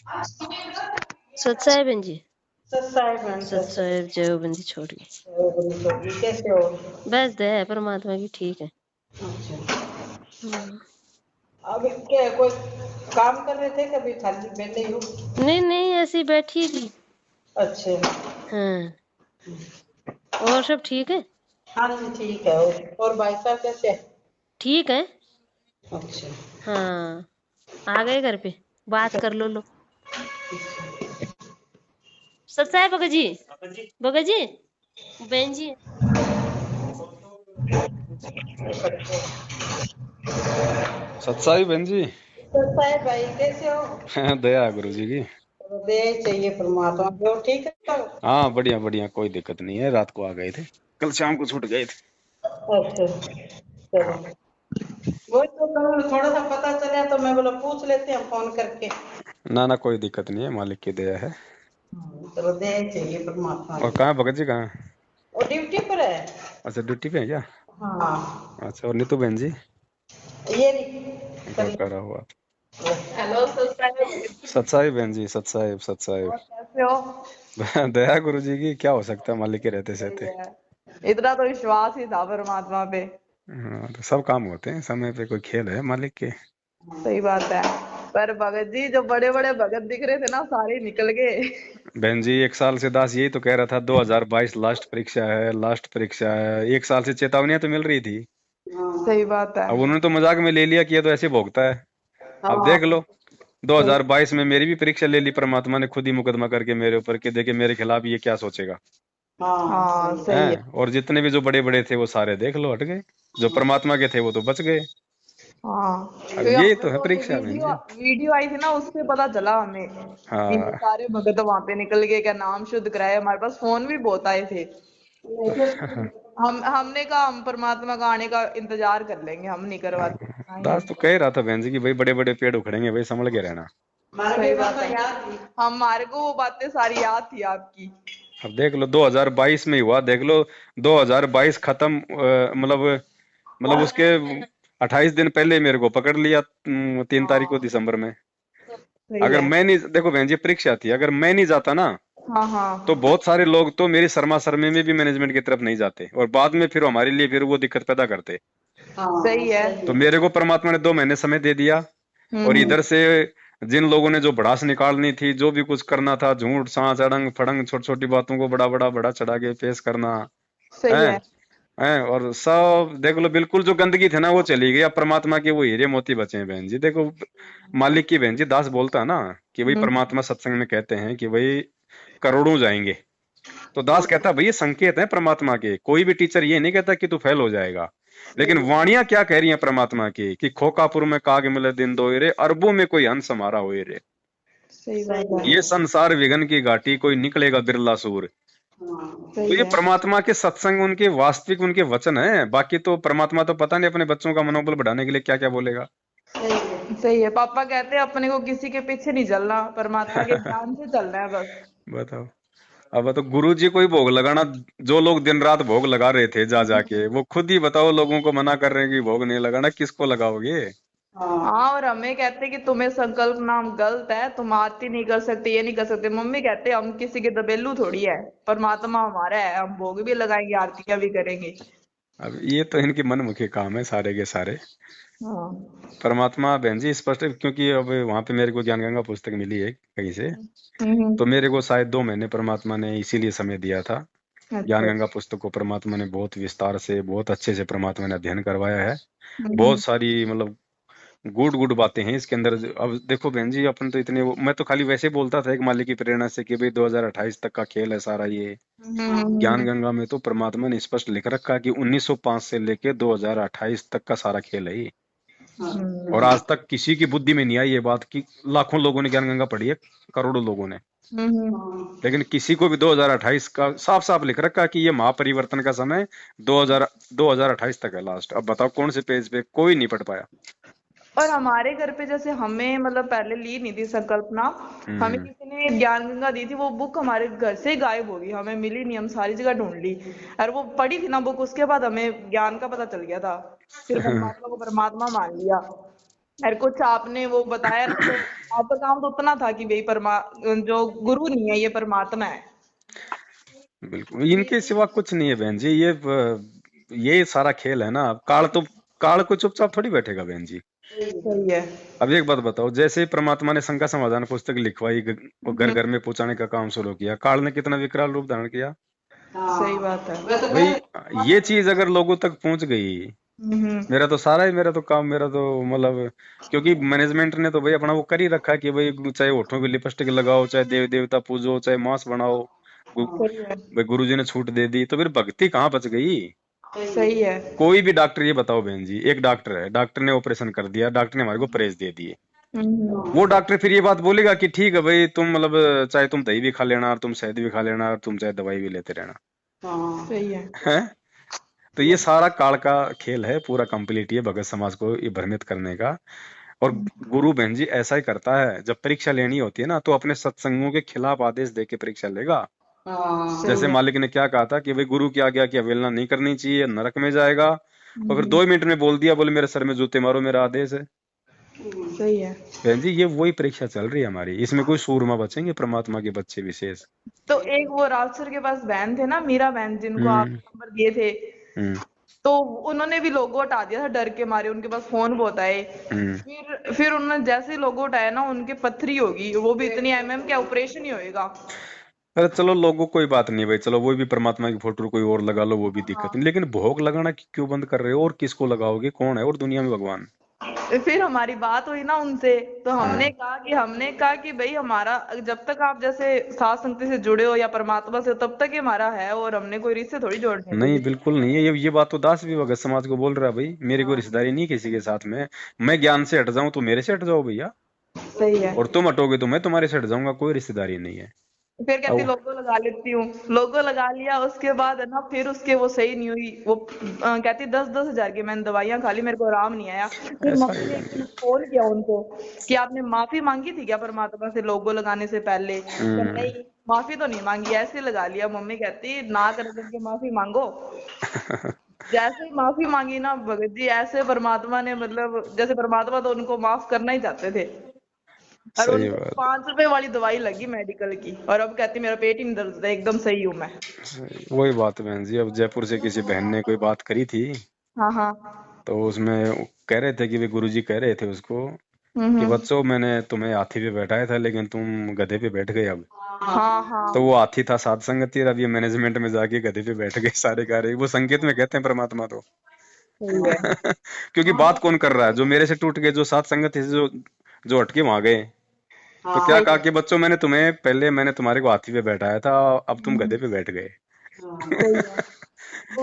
सत साहेब बहन जी। सत साहेब बहन सत साहेब जय बंदी छोड़ी। कैसे हो? बस दया है परमात्मा की, ठीक है। अच्छा, अब क्या कोई काम कर रहे थे कभी खाली बैठे हो? नहीं नहीं, ऐसी बैठी थी। अच्छा, हाँ, और सब ठीक है? हाँ जी ठीक है। और भाई साहब कैसे है? ठीक है। अच्छा, हाँ, आ गए घर पे, बात कर लो। सत साहेब भगत जी, भगत जी, बहन जी। सत्साई बहन जी। सत साहेब भाई कैसे हो? दया गुरु जी की। तो दे चाहिए परमात्मा की। और ठीक है? हाँ बढ़िया बढ़िया, कोई दिक्कत नहीं है। रात को आ गए थे, कल शाम को छूट गए थे। अच्छा, चलो। वो तो कल थोड़ा सा पता चला तो मैं बोला पूछ लेते हैं फोन करके। ना ना, कोई दिक्कत नहीं है, मालिक की दया है। चलो दे चाहिए परमात्मा और की। कहाँ भगत जी, कहाँ? वो ड्यूटी पर है। अच्छा, ड्यूटी पे है क्या? हाँ, अच्छा, और नीतू बहन जी? ये नहीं क्या चल। करा हुआ? हेलो सत साहेब। सत्साई बहन जी, सत्साई सत्साई। और कैसे हो? दया गुरु जी की, क्या हो सकता है मालिक के रहते सही सहते। है। इतना तो विश्वास ही था परमात्मा पे। हाँ, तो सब काम होते हैं समय पे, कोई खेल है मालिक के। सही बात है। पर भगत जी जो बड़े बड़े भगत दिख रहे थे ना सारे निकल गए। बहन जी, एक साल से दास यही तो कह रहा था, 2022 लास्ट परीक्षा है, लास्ट परीक्षा है। एक साल से चेतावनियां तो मिल रही थी। सही बात है। अब उन्होंने तो मजाक में ले लिया कि ये तो ऐसे भोगता है। अब हाँ देख लो, सही। 2022 में मेरी भी परीक्षा ले ली परमात्मा ने, खुद ही मुकदमा करके मेरे ऊपर, कि देखे मेरे खिलाफ ये क्या सोचेगा। हाँ सही है। हैं, और जितने भी जो बड़े बड़े थे वो सारे देख लो हट गए। जो परमात्मा के थे वो तो बच गए। हाँ अब क्योंकि यही हमें तो है वो जो परीक्षा बहन वीडियो जी। वीडियो आई थी ना उससे पता चला हमें कि ये हाँ। सारे भगत वहां पे निकल गए, क्या नाम शुद्ध कराए। हमारे पास फोन भी बहुत आए थे। हमने कहा हम परमात्मा का आने का इंतजार कर लेंगे, हम नहीं करवाते आएंगे। दास तो कह रहा था बहन जी कि भाई बड़े बड़े पेड़ उखड़ेंगे भाई, संभल के रहना। सही बात है। हमारे को वो बातें सारी याद थी आपकी। अब देख लो 2022 में ही हुआ, देख लो 2022 खत्म, मतलब उसके 28 दिन पहले मेरे को पकड़ लिया, 3 तारीख को हाँ दिसंबर में। सही अगर है। मैं नहीं, देखो बहन जी परीक्षा थी, अगर मैं नहीं जाता ना हाँ तो हाँ बहुत सारे लोग तो मेरी शर्मा शर्मी में भी मैनेजमेंट की तरफ नहीं जाते, और बाद में फिर हमारे लिए फिर वो दिक्कत पैदा करते। सही है। तो मेरे को परमात्मा ने 2 महीने समय दे दिया। और हम्म। इधर से जिन लोगों ने जो भड़ास निकालनी थी, जो भी कुछ करना था, झूठ सांस अड़ंग फड़ंग छोटी छोटी बातों को बड़ा बड़ा बड़ा चढ़ा के पेश करना सही है। है। हैं, और सब देख लो, बिल्कुल जो गंदगी थी ना वो चली गई। अब परमात्मा के वो हीरे मोती बचे हैं बहन जी। देखो मालिक की बहन जी, दास बोलता है ना कि भाई हम्म। परमात्मा सत्संग में कहते हैं कि भाई करोड़ों जाएंगे। तो दास कहता है भाई ये संकेत है परमात्मा के, कोई भी टीचर ये नहीं कहता कि तू फेल हो जाएगा। लेकिन वाणियां क्या कह रही हैं परमात्मा की, कि खोकापुर में काग मिले दिन दोए रे, अरबों में कोई हंस हमारा होए रे। सही बात है। ये संसार विघन की घाटी, कोई निकलेगा बिरला सूर। तो सही ये है। परमात्मा के सत्संग, उनके वास्तविक उनके वचन है। बाकी तो परमात्मा तो पता नहीं अपने बच्चों का मनोबल बढ़ाने के लिए क्या क्या बोलेगा। सही है। पापा कहते हैं अपने को किसी के पीछे नहीं चलना, परमात्मा के ज्ञान से चलना है बस। बताओ। अब तो गुरु जी को ही भोग लगाना, जो लोग दिन रात भोग लगा रहे थे जा जाके, वो खुद ही बताओ लोगों को मना कर रहे हैं कि भोग नहीं लगाना, किसको लगाओगे? हाँ और हमें कहते कि तुम्हें संकल्प नाम गलत है, तुम आरती नहीं कर सकते, ये नहीं कर सकते। मम्मी कहते हम किसी के दबेलू थोड़ी है, परमात्मा हमारा है, हम भोग भी लगाएंगे आरतियां भी करेंगे। अब ये तो इनके मनमुखी काम है सारे के सारे। हाँ। परमात्मा बहन जी स्पष्ट है, क्योंकि अब वहां पे मेरे को ज्ञान गंगा पुस्तक मिली है कहीं से। तो मेरे को शायद 2 महीने परमात्मा ने इसीलिए समय दिया था। ज्ञान अच्छा। गंगा पुस्तक को परमात्मा ने बहुत विस्तार से, बहुत अच्छे से परमात्मा ने अध्ययन करवाया है। बहुत हम्म। सारी मतलब गुड गुड बातें हैं इसके अंदर। अब देखो बहन जी, अपन तो इतने मैं तो खाली वैसे बोलता था एक मालिक की प्रेरणा से कि भाई 2028 तक का खेल है सारा ये। ज्ञान गंगा में तो परमात्मा ने स्पष्ट लिख रखा कि 1905 से लेके 2028 तक का सारा खेल है ये। और आज तक किसी की बुद्धि में नहीं आई ये बात कि लाखों लोगों ने ज्ञान गंगा पढ़ी है, करोड़ों लोगों ने, लेकिन किसी को भी 2028 का साफ साफ लिख रखा कि ये महापरिवर्तन का समय 2028 तक है लास्ट। अब बताओ कौन से पेज पे कोई नहीं पढ़ पाया। और हमारे घर पे जैसे हमें मतलब पहले ली नहीं थी संकल्पना, हमें हम्म। किसी ने ज्ञान गंगा दी थी, वो बुक हमारे घर से ही गायब हो गई, हमें मिली नहीं, हम सारी जगह ढूंढ ली। और वो पढ़ी थी ना बुक, उसके बाद हमें ज्ञान का पता चल गया था। फिर परमात्मा को परमात्मा मान लिया। और कुछ आपने वो बताया ना, तो आपका काम तो उतना था कि भाई जो गुरु नहीं है, ये परमात्मा है। बिल्कुल इनके सिवा कुछ नहीं है बहन जी। ये सारा खेल है ना। काल को चुपचाप थोड़ी बैठेगा बहन जी। सही है। अब एक बात बताओ, जैसे ही परमात्मा ने शंका समाधान पुस्तक लिखवाई, और घर हम्म, घर में पहुंचाने का काम शुरू किया, काल ने कितना विकराल रूप धारण किया। सही बात है। भाई ये चीज अगर लोगों तक पहुंच गई, हम्म, मेरा तो काम, मेरा तो मतलब, क्योंकि मैनेजमेंट ने तो भाई अपना वो कर ही रखा है कि भाई चाहे होठों पे लिपस्टिक लगाओ, चाहे देव देवता पूजो, चाहे मांस बनाओ। सही है। भाई गुरु जी ने छूट दे दी, तो फिर भक्ति कहाँ बच गई। सही है। कोई भी डॉक्टर, ये बताओ बहन जी, एक डॉक्टर है, डॉक्टर ने ऑपरेशन कर दिया, डॉक्टर ने हमारे को प्रेस दे दिए, वो डॉक्टर फिर ये बात बोलेगा कि ठीक है भाई, तुम मतलब चाहे तुम दही भी खा लेना, और तुम शहद भी खा लेना, और तुम चाहे दवाई भी लेते रहना। सही है। हैं? तो ये सारा काल का खेल है, पूरा कंप्लीट, ये भगत समाज को ये भ्रमित करने का। और गुरु बहन जी ऐसा ही करता है, जब परीक्षा लेनी होती है ना, तो अपने सत्संगों के खिलाफ आदेश दे के परीक्षा लेगा। सही जैसे है। मालिक ने क्या कहा था कि भाई गुरु की आज्ञा की अवहेलना नहीं करनी चाहिए, नरक में जाएगा। और फिर हम्म, 2 मिनट में बोल दिया, बोले मेरे सर में जूते मारो, मेरा आदेश है। सही है। बहन जी ये वही परीक्षा चल रही है हमारी, इसमें कोई सूरमा बचेंगे परमात्मा के बच्चे विशेष। तो एक वो राजसर के पास बहन थे ना, मीरा बहन, जिनको आप हम्म। नंबर दिए थे, हम्म। तो उन्होंने भी लोगो हटा दिया था डर के मारे, उनके पास फोन बहुत आए। हम्म। फिर उन्होंने जैसे ही लोगो हटाया ना, उनके पथरी होगी, वो भी इतनी एमएम के, ऑपरेशन ही होएगा। अरे चलो लोगों कोई बात नहीं भाई, चलो वो भी परमात्मा की फोटो कोई और लगा लो, वो भी दिक्कत नहीं, हाँ। लेकिन भोग लगाना क्यों बंद कर रहे हो, और किसको लगाओगे, कौन है और दुनिया में भगवान। फिर हमारी बात हुई ना उनसे, तो हाँ। हमने कहा कि भाई हमारा, जब तक आप जैसे साथ संगति से जुड़े हो या परमात्मा से, तब तक ही हमारा है, और हमने कोई रिश्ते थोड़ी जोड़ने थे नहीं किसी। बिल्कुल नहीं है, ये बात तो दास भी भगत समाज को बोल रहा है भाई, मेरी कोई हाँ। रिश्तेदारी नहीं किसी के साथ में। मैं ज्ञान से हट जाऊं तो मेरे से हट जाओ भैया, सही है। और तुम हटोगे तो मैं तुम्हारे से हट जाऊंगा, कोई रिश्तेदारी नहीं है। फिर कहती अब लोगो लगा लेती हूँ, लोगो लगा लिया, उसके बाद है ना, फिर उसके वो सही नहीं हुई वो, कहती 10-10 हजार की मैंने दवाइयां खा ली, मेरे को आराम नहीं आया। फिर ऐसा मम्मी ही ने एक बहन दिन जी। फोन किया उनको कि आपने माफी मांगी थी क्या परमात्मा से लोगो लगाने से पहले, कि हम्म। नहीं, माफी तो नहीं मांगी, ऐसे ही लगा लिया। मम्मी कहती ना कर करके माफी मांगो। जैसे ही माफी मांगी ना भगत जी, ऐसे परमात्मा ने, मतलब जैसे परमात्मा तो उनको माफ करना ही चाहते थे। और सही उनको बात। 5 रुपए वाली दवाई लगी मेडिकल की, और अब कहती मेरा पेट ही नहीं दर्द होता, एकदम सही हूँ मैं। वही बात है बहन जी, अब जयपुर से किसी बहन ने कोई बात करी थी, हाँ हाँ। तो उसमें वो कह रहे थे कि वे गुरुजी कह रहे थे उसको कि हम्म। बच्चों मैंने तुम्हें हाथी पे बैठाया था, लेकिन तुम गधे पे बैठ गए अब। हाँ तो वो हाँ। हाथी था साध संगति, और अब ये मैनेजमेंट में जाके गधे पे बैठ गए सारे कार्य, वो संकेत में कहते हैं परमात्मा तो। सही है। क्योंकि बात कौन कर रहा है, जो मेरे से टूट गए, जो साध संगति से जो जो हटके वहां गए। तो क्या सही कहा है। कि बच्चों मैंने तुम्हारे को हाथी पे बैठाया था, अब तुम हम्म, गधे पे बैठ गए। सही है।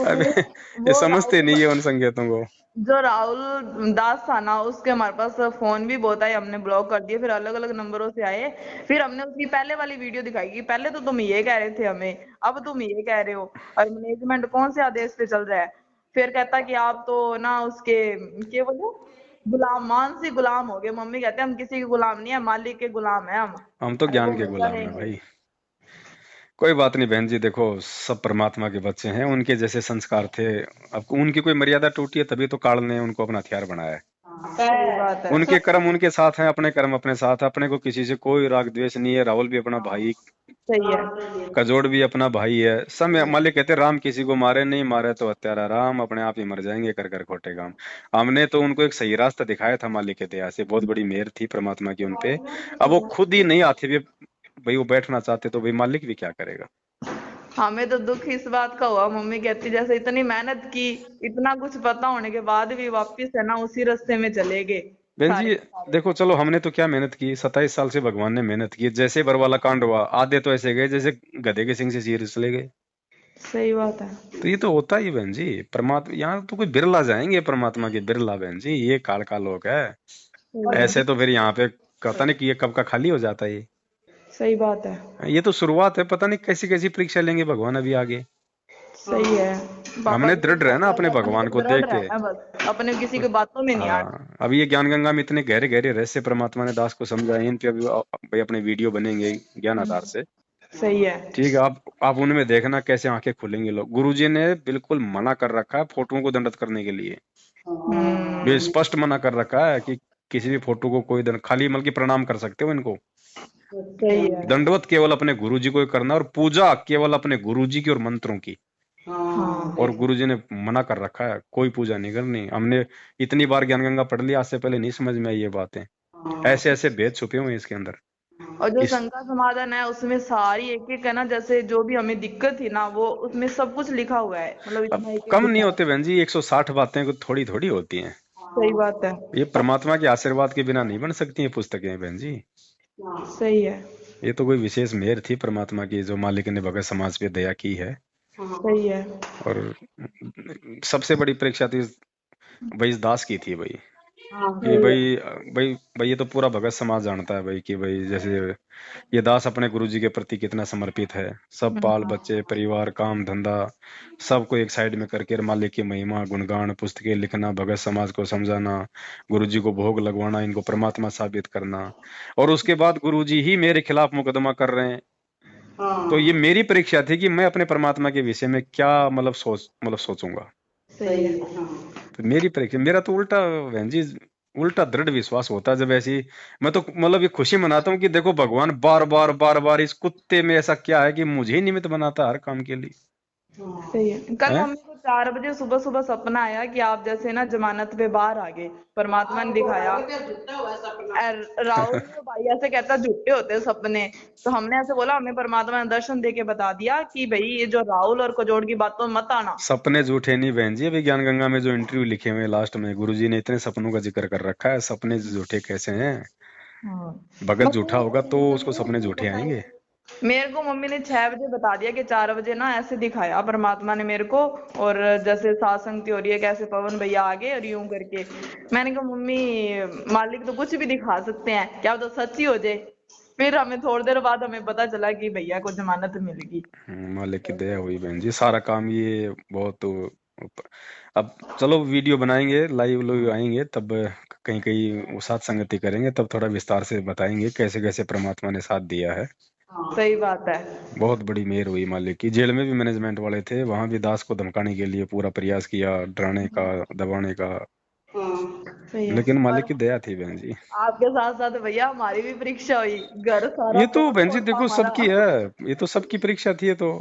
अब ये वो समझते नहीं राहुल, है उन संकेतों को। जो राहुल दास था ना, उसके हमारे पास फोन भी बहुत आए, हमने ब्लॉक कर दिए, फिर अलग अलग नंबरों से आए। फिर हमने उसकी पहले वाली वीडियो दिखाई कि पहले तो तुम ये कह रहे थे हमें, अब तुम ये कह रहे हो, और मैनेजमेंट कौन से आदेश पे चल रहा है। फिर कहता कि आप तो ना उसके, क्या बोले, गुलाम, मानसी गुलाम हो गए। मम्मी कहते हैं हम किसी के गुलाम नहीं है, मालिक के गुलाम है हम, हम तो और वो ज्ञान के हमेशा गुलाम है रहेंगे। भाई। कोई बात नहीं बहन जी, देखो सब परमात्मा के बच्चे हैं, उनके जैसे संस्कार थे। अब उनकी कोई मर्यादा टूटी है, तभी तो काल ने उनको अपना हथियार बनाया है। सही बात है। उनके कर्म उनके साथ हैं, अपने कर्म अपने साथ हैं, अपने को किसी से कोई राग द्वेष नहीं है। राहुल भी अपना भाई, सही है। कजोड़ भी अपना भाई है, सब मालिक कहते हैं, राम किसी को मारे नहीं, मारे तो हत्यारा राम, अपने आप ही मर जाएंगे कर कर खोटे काम। हमने तो उनको एक सही रास्ता दिखाया था, मालिक के दया से बहुत बड़ी मेहर थी परमात्मा की उनपे। अब वो खुद ही नहीं आते भी, भाई वो बैठना चाहते तो भाई मालिक भी क्या करेगा। हमें तो दुख इस बात का हुआ, मम्मी कहती जैसे इतनी मेहनत की, इतना कुछ पता होने के बाद भी वापिस है ना उसी रास्ते में चले गए बहन सारे जी के सारे। देखो, चलो हमने तो क्या मेहनत की, 27 साल से भगवान ने मेहनत की, जैसे बरवाला कांड हुआ, आधे तो ऐसे गए जैसे गधे के सिंग से चीर चले गए। सही बात है। तो ये तो होता ही बहन जी, परमात्मा यहाँ तो कोई बिरला जाएंगे, परमात्मा के बिरला बहन जी, ये काल का लोक है। सही है। ऐसे तो फिर यहाँ पे पता नहीं कि ये कब का खाली हो जाता है सही बात है। ये तो शुरुआत है, पता नहीं कैसी कैसी परीक्षा लेंगे भगवान अभी आगे। सही है। बाबा हमने जी दृढ़ रहना अपने अपन को भगवान को दृढ़ देख के। रहना है, बस अपने किसी की बातों में नहीं आना। हाँ, अब ये ज्ञान गंगा में इतने गहरे गहरे रहस्य परमात्मा ने दास को समझाए, इन पे अभी भाई अपने वीडियो बनेंगे ज्ञान आधार से। सही है। ठीक है, आप उनमें देखना कैसे आंखें खुलेंगे लोग। गुरुजी ने बिल्कुल मना कर रखा है फोटोओं को दंडित करने के लिए, भी हम्म। स्पष्ट मना कर रखा है कि किसी भी फोटो को कोई खाली मतलब कि प्रणाम कर सकते हो इनको। सही है। दंडवत केवल अपने गुरुजी को ही करना, और पूजा केवल अपने गुरुजी की और मंत्रों की। हाँ और गुरुजी ने मना कर रखा है, कोई पूजा नहीं करनी। हमने इतनी बार ज्ञान गंगा पढ़ लिया, आज से पहले नहीं समझ में आई ये बातें। ऐसे ऐसे भेद छुपे हुए हैं इसके अंदर। और जो इस शंका समाधान है उसमें सारी एक एक है ना, जैसे जो भी हमें दिक्कत थी ना वो उसमें सब कुछ लिखा हुआ है, मतलब अब इतना एक एक कम नहीं लिखा है। होते बहन जी, 160 बातें को थोड़ी थोड़ी होती हैं। सही बात है। ये परमात्मा के आशीर्वाद के बिना नहीं बन सकती हैं पुस्तकें बहन जी। सही है। ये तो कोई विशेष मेहर थी परमात्मा की, जो मालिक ने भगत समाज पे दया की है। सही है। और सबसे बड़ी परीक्षा थी भाई इस दास की थी भाई, कि सही है। भाई भाई भाई ये तो पूरा भगत समाज जानता है भाई, कि भाई जैसे ये दास अपने गुरुजी के प्रति कितना समर्पित है। सब बाल बच्चे परिवार काम धंधा सबको एक साइड में करके मालिक की महिमा गुणगान पुस्तकें लिखना, भगत समाज को समझाना, गुरुजी को भोग लगवाना, इनको परमात्मा साबित करना, और उसके बाद गुरुजी ही मेरे खिलाफ मुकदमा कर रहे हैं। तो ये मेरी परीक्षा थी कि मैं अपने परमात्मा के विषय में क्या मतलब सोचूंगा। सही है। तो मेरी परीक्षा, मेरा तो उल्टा बहन जी, उल्टा दृढ़ विश्वास होता है जब ऐसी, मैं तो मतलब ये खुशी मनाता हूँ कि देखो भगवान बार बार इस कुत्ते में ऐसा क्या है कि मुझे ही निमित्त बनाता है हर काम के लिए। सही है। कल हैं? मम्मी को 4 बजे सुबह सुबह सपना आया कि आप जैसे ना जमानत पे बाहर आ गए, परमात्मा ने दिखाया। राहुल जो भाई ऐसे कहता झूठे होते हैं सपने, तो हमने ऐसे बोला हमें परमात्मा ने दर्शन दे के बता दिया कि भाई ये जो राहुल और कजोड़ की बातों में मत आना। सपने झूठे नहीं बहन जी, अभी ज्ञान गंगा में जो इंटरव्यू लिखे हुए लास्ट में गुरुजी ने इतने सपनों का जिक्र कर रखा है, सपने झूठे कैसे हैं। हाँ। भगत झूठा होगा तो उसको सपने झूठे आएंगे। मेरे को मम्मी ने 6 बजे बता दिया कि 4 बजे ना ऐसे दिखाया परमात्मा ने मेरे को, और जैसे सत्संग हो रही है कैसे पवन भैया आ गए और यूं करके। मैंने कहा मम्मी मालिक तो कुछ भी दिखा सकते हैं, क्या तो सच ही हो जाए। फिर हमें थोड़ी देर बाद हमें पता चला कि भैया को जमानत मिल गई। मालिक की दया हुई बहन जी, सारा काम ये बहुत। अब चलो वीडियो बनाएंगे, लाइव लोग आएंगे तब कहीं कहीं वो साथ संगति करेंगे, तब थोड़ा विस्तार से बताएंगे कैसे कैसे परमात्मा ने साथ दिया है। सही बात है। बहुत बड़ी मेहर हुई मालिक की। जेल में भी मैनेजमेंट वाले थे, वहां भी दास को धमकाने के लिए पूरा प्रयास किया, डराने का दबाने का, सही है। लेकिन और मालिक की दया थी बहन जी। आपके साथ साथ भैया हमारी भी परीक्षा हुई, घर सारा ये तो तोड़ बहन जी फोड़ था देखो हमारा। सबकी है, ये तो सबकी परीक्षा थी ये तो।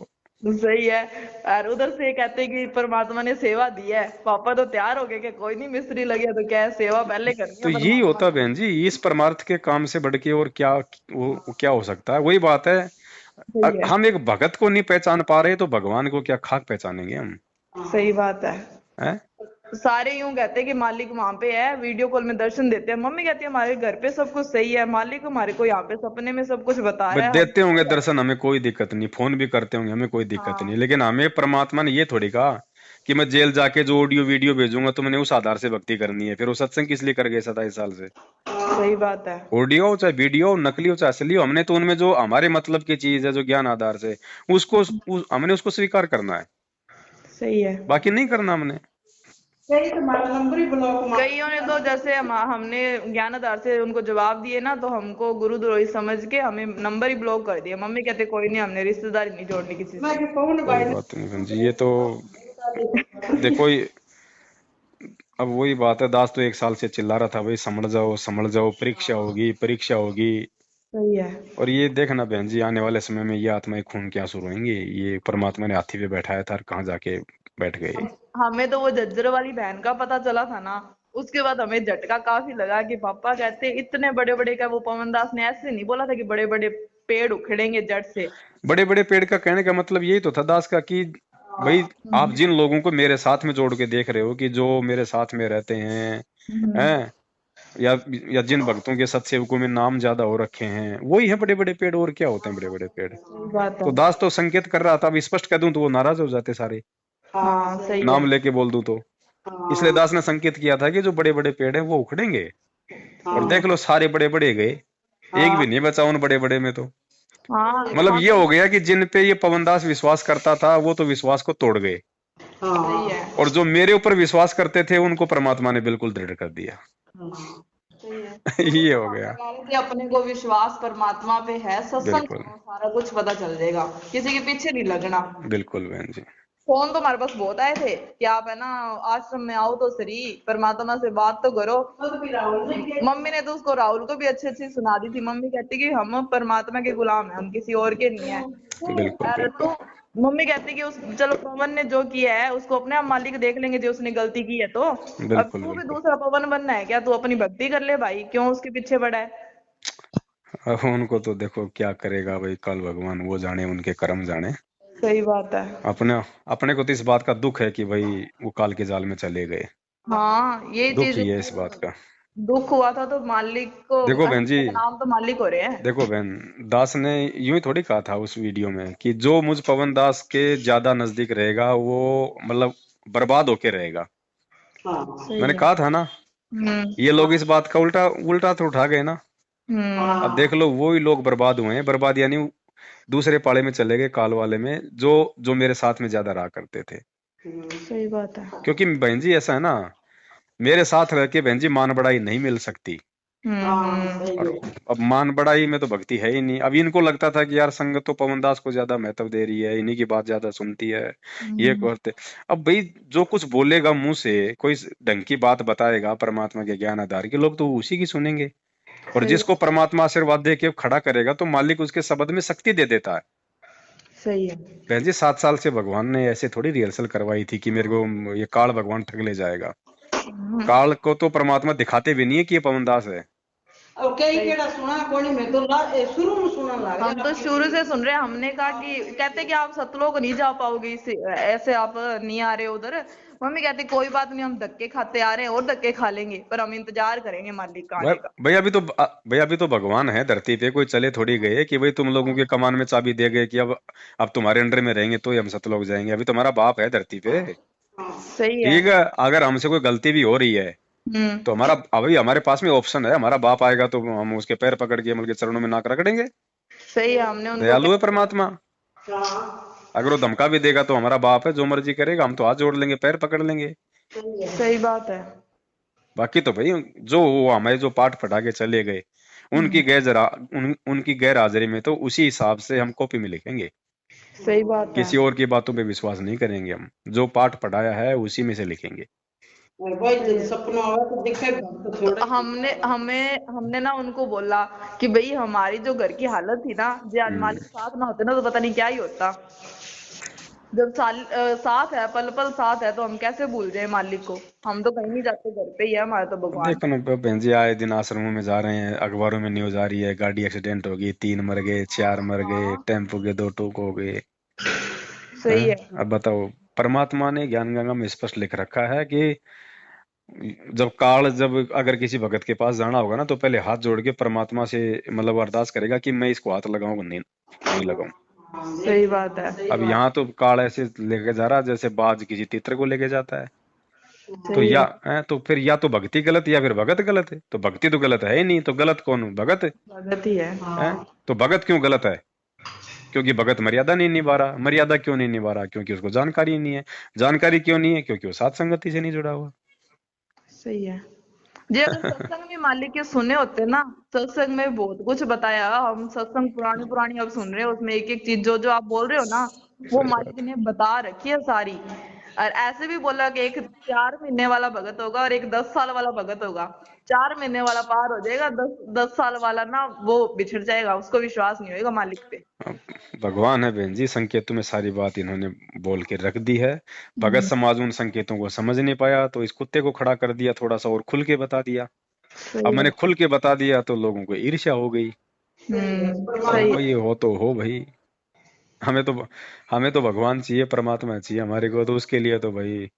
सही है। और उधर से कहते कि परमात्मा ने सेवा दी है, पापा तो तैयार हो गए कि कोई नहीं मिस्त्री लगे तो क्या है, सेवा पहले करनी तो है यही परमात्मा होता है की। बहन जी, इस परमार्थ के काम से बढ़ के और क्या, वो क्या हो सकता है। वही बात है, सही है। हम एक भगत को नहीं पहचान पा रहे तो भगवान को क्या खाक पहचानेंगे हम। सही बात है। हैं? सारे यूं कहते हैं कि मालिक वहां पे है, वीडियो कॉल में दर्शन देते हैं, मम्मी कहती है हमारे घर पे सब कुछ सही है, मालिक हमारे को यहाँ पे सपने में सब कुछ बता भाई रहा है हम। देते होंगे दर्शन, हमें कोई दिक्कत नहीं, फोन भी करते होंगे, हमें कोई दिक्कत नहीं, हाँ। लेकिन हमें परमात्मा ने ये थोड़ी कहा कि मैं जेल जाके जो ऑडियो वीडियो भेजूंगा तो मैंने उस आधार से भक्ति करनी है। फिर वो सत्संग किस लिए कर गए 27 साल से। सही बात है। ऑडियो हो चाहे वीडियो हो, नकली हो चाहे असली हो, हमने तो उनमें जो हमारे मतलब की चीज है जो ज्ञान आधार से, उसको हमने उसको स्वीकार करना है, सही है। बाकी नहीं करना हमने। कईयों ने तो जैसे हमने ज्ञान आधार से उनको जवाब दिए ना, तो हमको गुरुद्रोही समझ के हमें नंबर ही ब्लॉक कर दिया। मम्मी कहते कोई नहीं, हमने रिश्तेदारी नहीं जोड़नी किसी से। कोई बात नहीं बहन जी, ये तो देखो अब वही बात है, दास तो 1 साल से चिल्ला रहा था भाई समझ जाओ परीक्षा होगी परीक्षा होगी। सही है। और ये देखना बहन जी, आने वाले समय में ये आत्माएं खून के आंसू रोएंगे, ये परमात्मा ने हाथी पे बैठाया था और कहाँ जाके बैठ गए। हमें तो वो झज्जर वाली बहन का पता चला था ना, उसके बाद हमें झटका काफी लगा कि पापा कहते इतने बड़े बड़े का, वो पवन दास ने ऐसे नहीं बोला था कि बड़े बड़े पेड़ उखड़ेंगे जड़ से। बड़े बड़े पेड़ का कहने का मतलब यही तो था दास का, कि भाई आप जिन लोगों को मेरे साथ में जोड़ के देख रहे हो, कि जो मेरे साथ में रहते हैं, हैं, या जिन भक्तों के सत्सेवकों में नाम ज्यादा हो रखे हैं, वही है बड़े बड़े पेड़, और क्या होते हैं बड़े बड़े पेड़। सही बात तो है। दास तो संकेत कर रहा था, अब स्पष्ट कह दूं तो वो नाराज हो जाते सारे, हाँ सही है। नाम लेके बोल दूं तो। इसलिए दास ने संकेत किया था कि जो बड़े बड़े पेड़ हैं वो उखड़ेंगे, और देख लो सारे बड़े बड़े गए, एक भी नहीं बचा उन बड़े बड़े में। तो हाँ मतलब ये हो गया कि जिन पे ये पवनदास विश्वास करता था वो तो विश्वास को तोड़ गए, सही है। और जो मेरे ऊपर विश्वास करते थे उनको परमात्मा ने बिल्कुल दृढ़ कर दिया। सही है। ये हो गया। कह रहे थे अपने को विश्वास परमात्मा पे है, सत्संग बिल्कुल करो, सारा कुछ पता चल जाएगा, किसी के पीछे नहीं लगना। बिल्कुल बहन जी। फोन तो हमारे पास बहुत आए थे कि आप है ना आश्रम में आओ तो सही, परमात्मा से बात तो करो। मम्मी ने तो उसको राहुल को भी अच्छी अच्छी सुना दी थी। मम्मी कहती कि हम परमात्मा के गुलाम हैं, हम किसी और के नहीं है। बिल्कुल यार बिल्कुल तो मम्मी कहती कि उस चलो पवन ने जो किया है उसको अपने आप मालिक देख लेंगे, जो उसने गलती की है तो अब बिल्कुल तू भी बिल्कुल। दूसरा पवन बनना है क्या? तू अपनी भक्ति कर ले भाई, क्यों उसके पीछे पड़ा है? अब उनको तो देखो क्या करेगा भाई, कल भगवान वो जाने, उनके कर्म जाने। सही बात है। अपने अपने को तो इस बात का दुख है कि भाई वो काल के जाल में चले गए। हाँ ये दुख चीज ही है इस बात का। दुख हुआ था तो मालिक को देखो बहन जी, नाम तो मालिक हो रहे हैं। देखो बहन, दास ने यूं ही थोड़ी कहा था उस वीडियो में कि जो मुझ पवन दास के ज्यादा नजदीक रहेगा वो मतलब बर्बाद होके रहेगा। सही मैंने है। कहा था ना। हम्म। ये लोग इस बात का उल्टा उल्टा तो उठा गए ना। अब देख लो वो ही लोग बर्बाद हुए हैं, बर्बाद यानी दूसरे पाले में चले गए, काल वाले में, जो जो मेरे साथ में ज्यादा रहा करते थे। सही बात है। क्योंकि बहन जी ऐसा है ना, मेरे साथ रह के बहन जी मान बढ़ाई नहीं मिल सकती। और अब मान बढ़ाई में तो भक्ति है ही नहीं। अब इनको लगता था कि यार संगत तो पवन दास को ज्यादा महत्व दे रही है, इन्हीं की बात ज्यादा सुनती है, ये करते। अब भाई जो कुछ बोलेगा मुंह से, कोई ढंग की बात बताएगा परमात्मा के ज्ञान आधार के, लोग तो उसी की सुनेंगे। और सही जिसको परमात्मा आशीर्वाद दे के खड़ा करेगा तो मालिक उसके शब्द में शक्ति दे देता है। सही है। बहन जी 7 साल से भगवान ने ऐसे थोड़ी रिहर्सल करवाई थी कि मेरे को ये काल भगवान ठग ले जाएगा। काल को तो परमात्मा दिखाते भी नहीं है कि ये पवन दास है। अब कई केड़ा सुना कोनी, मैं तो शुरू में सुना लगा। हम तो शुरू से सुन रहे हैं। हमने कहा कि कहते कि आप सतलोक नहीं जा पाओगे ऐसे आप नहीं आ रहे उधर। मम्मी कहती कोई बात नहीं, हम धक्के खाते आ रहे हैं और धक्के खा लेंगे, पर हम इंतजार करेंगे मालिक का भाई आने का। भैया अभी तो भगवान है धरती पे, कोई चले थोड़ी गए कि भाई तुम लोगों के कमान में चाबी दे गए कि अब तुम्हारे अंडर में रहेंगे तो ही हम सतलोक जाएंगे। अभी तुम्हारा बाप है धरती पे। सही है। ठीक है, अगर हमसे कोई गलती भी हो रही है तो हमारा अभी हमारे पास में ऑप्शन है, हमारा बाप आएगा तो हम उसके पैर पकड़ के मतलब के चरणों में नाक रगड़ेंगे। सही है। हमने उनको दयालु है परमात्मा। अगर वो धमका भी देगा तो हमारा बाप है, जो मर्जी करेगा, हम तो हाथ जोड़ लेंगे, पैर पकड़ लेंगे। सही बात है। बाकी तो भाई जो वो हमें जो पाठ पढ़ा के चले गए, उनकी उनकी गैर हाजिरी में तो उसी हिसाब से हम कॉपी में लिखेंगे। सही बात है। किसी और की बातों पे विश्वास नहीं करेंगे, हम जो पाठ पढ़ाया है उसी में से लिखेंगे। तो हमने ना उनको बोला कि भाई हमारी जो घर की हालत थी ना, जे आज मालिक साथ ना होते ना तो पता नहीं क्या ही होता। जब साथ है, पल पल साथ है, तो हम कैसे भूल जाए मालिक को? हम तो कहीं नहीं जाते, घर पे ही है हमारा तो भगवान। देखो ना बहन जी, आए दिन आश्रमों में जा रहे हैं, अखबारों में न्यूज आ रही है, गाड़ी एक्सीडेंट हो गई, 3 मर गए, 4 मर गए, टेम्पो के 2 ठोक हो गए। सही है। अब बताओ, परमात्मा ने ज्ञान गंगा में स्पष्ट लिख रखा है कि जब अगर किसी भगत के पास जाना होगा ना तो पहले हाथ जोड़ के परमात्मा से मतलब अरदास करेगा कि मैं इसको हाथ लगाऊंगा नहीं, नहीं लगाऊं। सही बात है। अब यहाँ तो काल ऐसे लेके जा रहा है जैसे बाज किसी तीतर को लेके जाता है। तो सही है। तो फिर या तो भक्ति गलत या फिर भगत गलत है। तो भक्ति तो गलत है ही नहीं, तो गलत कौन? भगत है। भगत ही है। तो भगत क्यों गलत है? क्योंकि भगत मर्यादा नहीं निभा रहा। मर्यादा क्यों नहीं निभा रहा? क्योंकि उसको जानकारी नहीं है। जानकारी क्यों नहीं है? क्योंकि वो साथ संगति से नहीं जुड़ा हुआ। सही है। जी अगर सत्संग में मालिक के सुने होते ना, सत्संग में बहुत कुछ बताया। हम सत्संग पुरानी पुरानी अब सुन रहे हैं, उसमें एक एक चीज जो जो आप बोल रहे हो ना, वो सही मालिक बात ने बता रखी है सारी। और ऐसे भी बोला कि एक 4 महीने वाला भगत होगा और एक 10 साल वाला भगत होगा। 4 महीने वाला पार हो जाएगा, 10 साल वाला ना वो बिछड़ जाएगा, उसको विश्वास नहीं होगा मालिक पे। है। भगवान है बहन जी, संकेतों में सारी बात इन्होंने बोल के रख दी है। भगत समाज उन संकेतों को समझ नहीं पाया तो इस कुत्ते को खड़ा कर दिया, थोड़ा सा और खुल के बता दिया। अब सही है। मैंने खुल के बता दिया तो लोगों को ईर्ष्या हो गई। सही अब है। भाई हो तो हो भाई, हमें तो हमें तो भगवान चाहिए, परमात्मा चाहिए हमारे को, तो उसके लिए तो भाई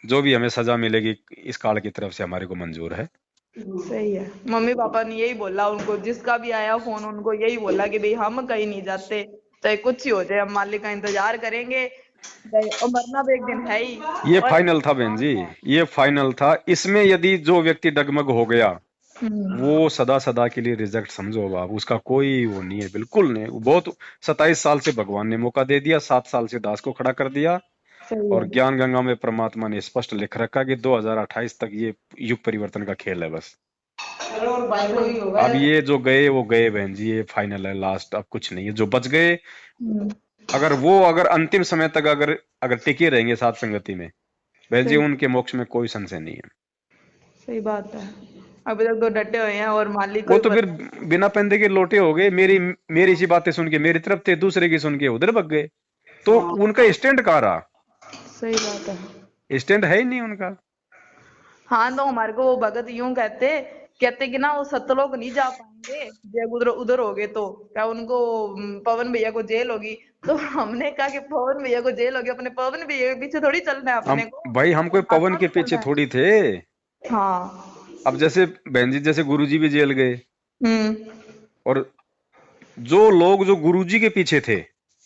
जो भी हमें सजा मिलेगी इस काल की तरफ से हमारे को मंजूर है। सही है। मम्मी पापा ने यही बोला उनको, जिसका भी आया फोन उनको यही बोला कि भाई हम कहीं नहीं जाते, चाहे कुछ ही हो जाए, हम मालिक का इंतजार करेंगे। और मरना तो एक दिन है ही। ये और फाइनल था बहन जी, ये फाइनल था। इसमें यदि जो व्यक्ति डगमग हो गया वो सदा सदा के लिए रिजेक्ट समझो बाप, उसका कोई वो नहीं है, बिल्कुल नहीं। वो बहुत 27 साल से भगवान ने मौका दे दिया, 7 साल से दास को खड़ा कर दिया। सही और है। ज्ञान गंगा में परमात्मा ने स्पष्ट लिख रखा कि 2028 तक ये युग परिवर्तन का खेल है बस। सही होगा। अब ये जो गए वो गए बहन जी, ये फाइनल है, लास्ट, अब कुछ नहीं है। जो बच गए अगर अंतिम समय तक अगर अगर टिके रहेंगे साथ संगति में, बहन जी, सही उनके मोक्ष में कोई संशय नहीं है। सही बात है। अभी तक तो डटे हुए हैं और मालिक को वो ही तो फिर पता है। बिना पंदे के लोटे हो गए, मेरी मेरी सी बातें सुन के मेरी तरफ थे, दूसरे की सुन के उधर भग गए, तो उनका स्टैंड कहाँ रहा? सही बात है। स्टैंड है ही नहीं उनका। हाँ तो हमारे को वो भगत यूं कहते कि ना वो सतलोक नहीं जा पाएंगे जब उधर उधर हो गए, तो क्या उनको पवन भैया को जेल होगी। तो हमने कहा कि पवन भैया को जेल होगी, अपने पवन भैया के पीछे थोड़ी चलना है हम अपने को, भाई हम कोई पवन परमात्मा के को पीछे चलना है। थोड़ी थे। हाँ। अब जैसे बहन जी, जैसे गुरुजी भी जेल गए, हम्म और जो लोग जो गुरुजी के पीछे थे,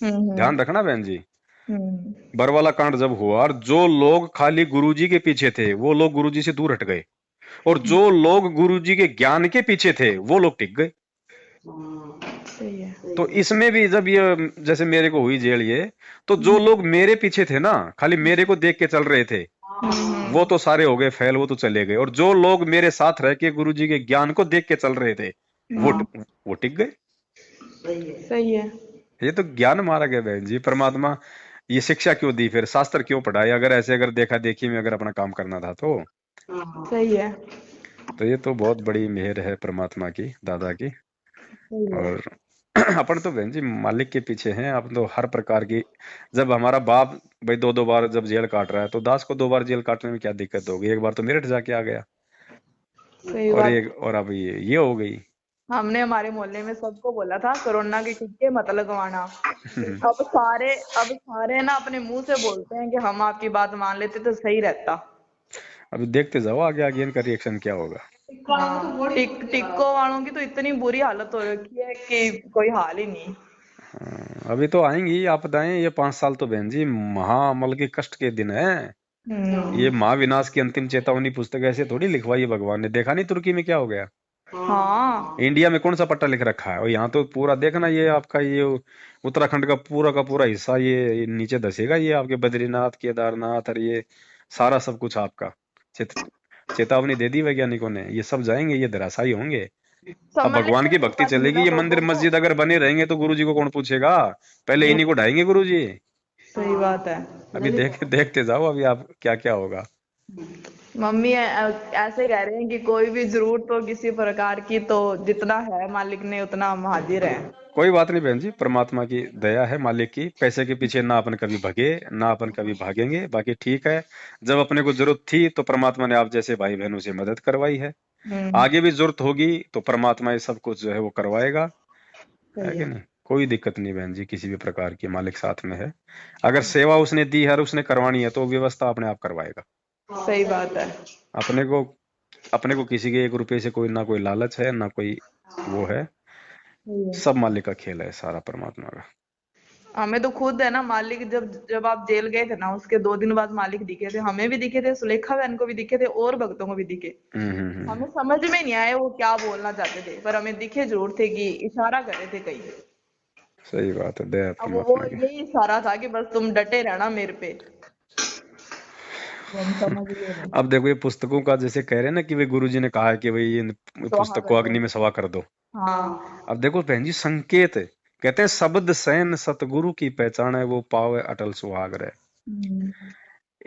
हम्म ध्यान रखना बहन जी, हम्म बरवाला कांड जब हुआ और जो लोग खाली गुरुजी के पीछे थे वो लोग गुरुजी से दूर हट गए, और जो लोग गुरुजी के ज्ञान के पीछे थे वो लोग टिक गए। सही है। तो इसमें भी जब ये जैसे मेरे को हुई जेल ये, तो जो लोग मेरे पीछे थे ना, खाली मेरे को देख के चल रहे थे, वो तो सारे हो गए फेल, वो तो चले गए, और जो लोग मेरे साथ रह के गुरुजी के ज्ञान को देख के चल रहे थे वो वो टिक गए। सही है। ये तो ज्ञान मारा गया बहन जी। परमात्मा ये शिक्षा क्यों दी, फिर शास्त्र क्यों पढ़ाए, अगर ऐसे अगर देखा देखी में अगर अपना काम करना था तो। सही है। तो ये तो बहुत बड़ी मेहर है परमात्मा की, दादा की। सही है। और अपन तो बहन जी मालिक के पीछे हैं, अपन तो हर प्रकार की। जब हमारा बाप भाई दो दो बार जब जेल काट रहा है, तो दास को दो बार जेल काटने में क्या दिक्कत होगी? एक बार तो मेरठ जाके आ गया, सही और बात। एक और अब ये हो गई। हमने हमारे मोहल्ले में सबको बोला था कोरोना के टीके मत लगवाना। अब सारे ना अपने मुंह से बोलते हैं कि हम आपकी बात मान लेते तो सही रहता। अभी देखते जाओ आगे आगे इनका रिएक्शन क्या होगा। हाँ, टिक्को वालों की तो इतनी बुरी हालत हो रखी है कि कोई हाल ही नहीं। अभी तो आएंगी आपदाएं, ये 5 साल तो बहन जी महाअमल के कष्ट के दिन है। ये महाविनाश की अंतिम चेतावनी पुस्तक ऐसे थोड़ी लिखवाई है भगवान ने। देखा नहीं तुर्की में क्या हो गया? हाँ। इंडिया में कौन सा पट्टा लिख रखा है? और यहाँ तो पूरा देखना, ये आपका ये उत्तराखंड का पूरा हिस्सा ये नीचे धसेगा, ये आपके बद्रीनाथ केदारनाथ और ये सारा सब कुछ आपका। चेतावनी दे दी वैज्ञानिकों ने, ये सब जाएंगे, ये धराशायी होंगे। अब समझ भगवान की नहीं भक्ति पता चलेगी, ये मंदिर लोगों को। मस्जिद अगर बने रहेंगे तो गुरुजी को कौन पूछेगा? पहले इन्हीं को ढाएंगे गुरुजी। सही बात है। अभी देखते जाओ अभी आप क्या क्या होगा। मम्मी ऐसे कह रहे हैं कि कोई भी जरूरत हो किसी प्रकार की तो जितना है मालिक ने उतना हम हाजिर है। कोई बात नहीं बहन जी, परमात्मा की दया है, मालिक की। पैसे के पीछे ना अपन कभी भगे, ना अपन कभी भागेंगे। बाकी ठीक है, जब अपने को जरूरत थी तो परमात्मा ने आप जैसे भाई बहनों से मदद करवाई है। आगे भी जरूरत होगी तो परमात्मा ये सब कुछ जो है वो करवाएगा, है सही कि है। नहीं? कोई दिक्कत नहीं बहन जी, किसी भी प्रकार की, मालिक साथ में है। अगर सेवा उसने दी है और उसने करवानी है तो व्यवस्था अपने आप करवाएगा। सही बात है। अपने को अपने को किसी के 1 रुपए से कोई ना कोई लालच है, ना कोई वो है। सही है। सब मालिक का खेल है, सारा परमात्मा का। हमें तो खुद है ना मालिक, जब जब आप जेल गए थे ना उसके 2 दिन बाद मालिक दिखे थे, हमें भी दिखे थे, सुलेखा बहन को भी दिखे थे और भक्तों को भी दिखे। हम्म। हमें समझ में नहीं आया वो क्या बोलना चाहते थे, पर हमें दिखे जरूर थे कि इशारा कर रहे थे कहीं। सही बात है, दया अब वो परमात्मा की। यही इशारा था कि बस तुम डटे रहना मेरे पे। हम समझ गए नहीं। अब देखो ये पुस्तकों का जैसे कह रहे हैं ना कि भाई गुरुजी ने कहा है कि भाई ये स्वाहा पुस्तक को कर दो। अग्नि में सवा कर दो। हाँ। अब देखो बहन जी, संकेत कहते हैं शब्द सैन सतगुरु की पहचान है, वो पावे अटल सुहाग रहे। हम्म,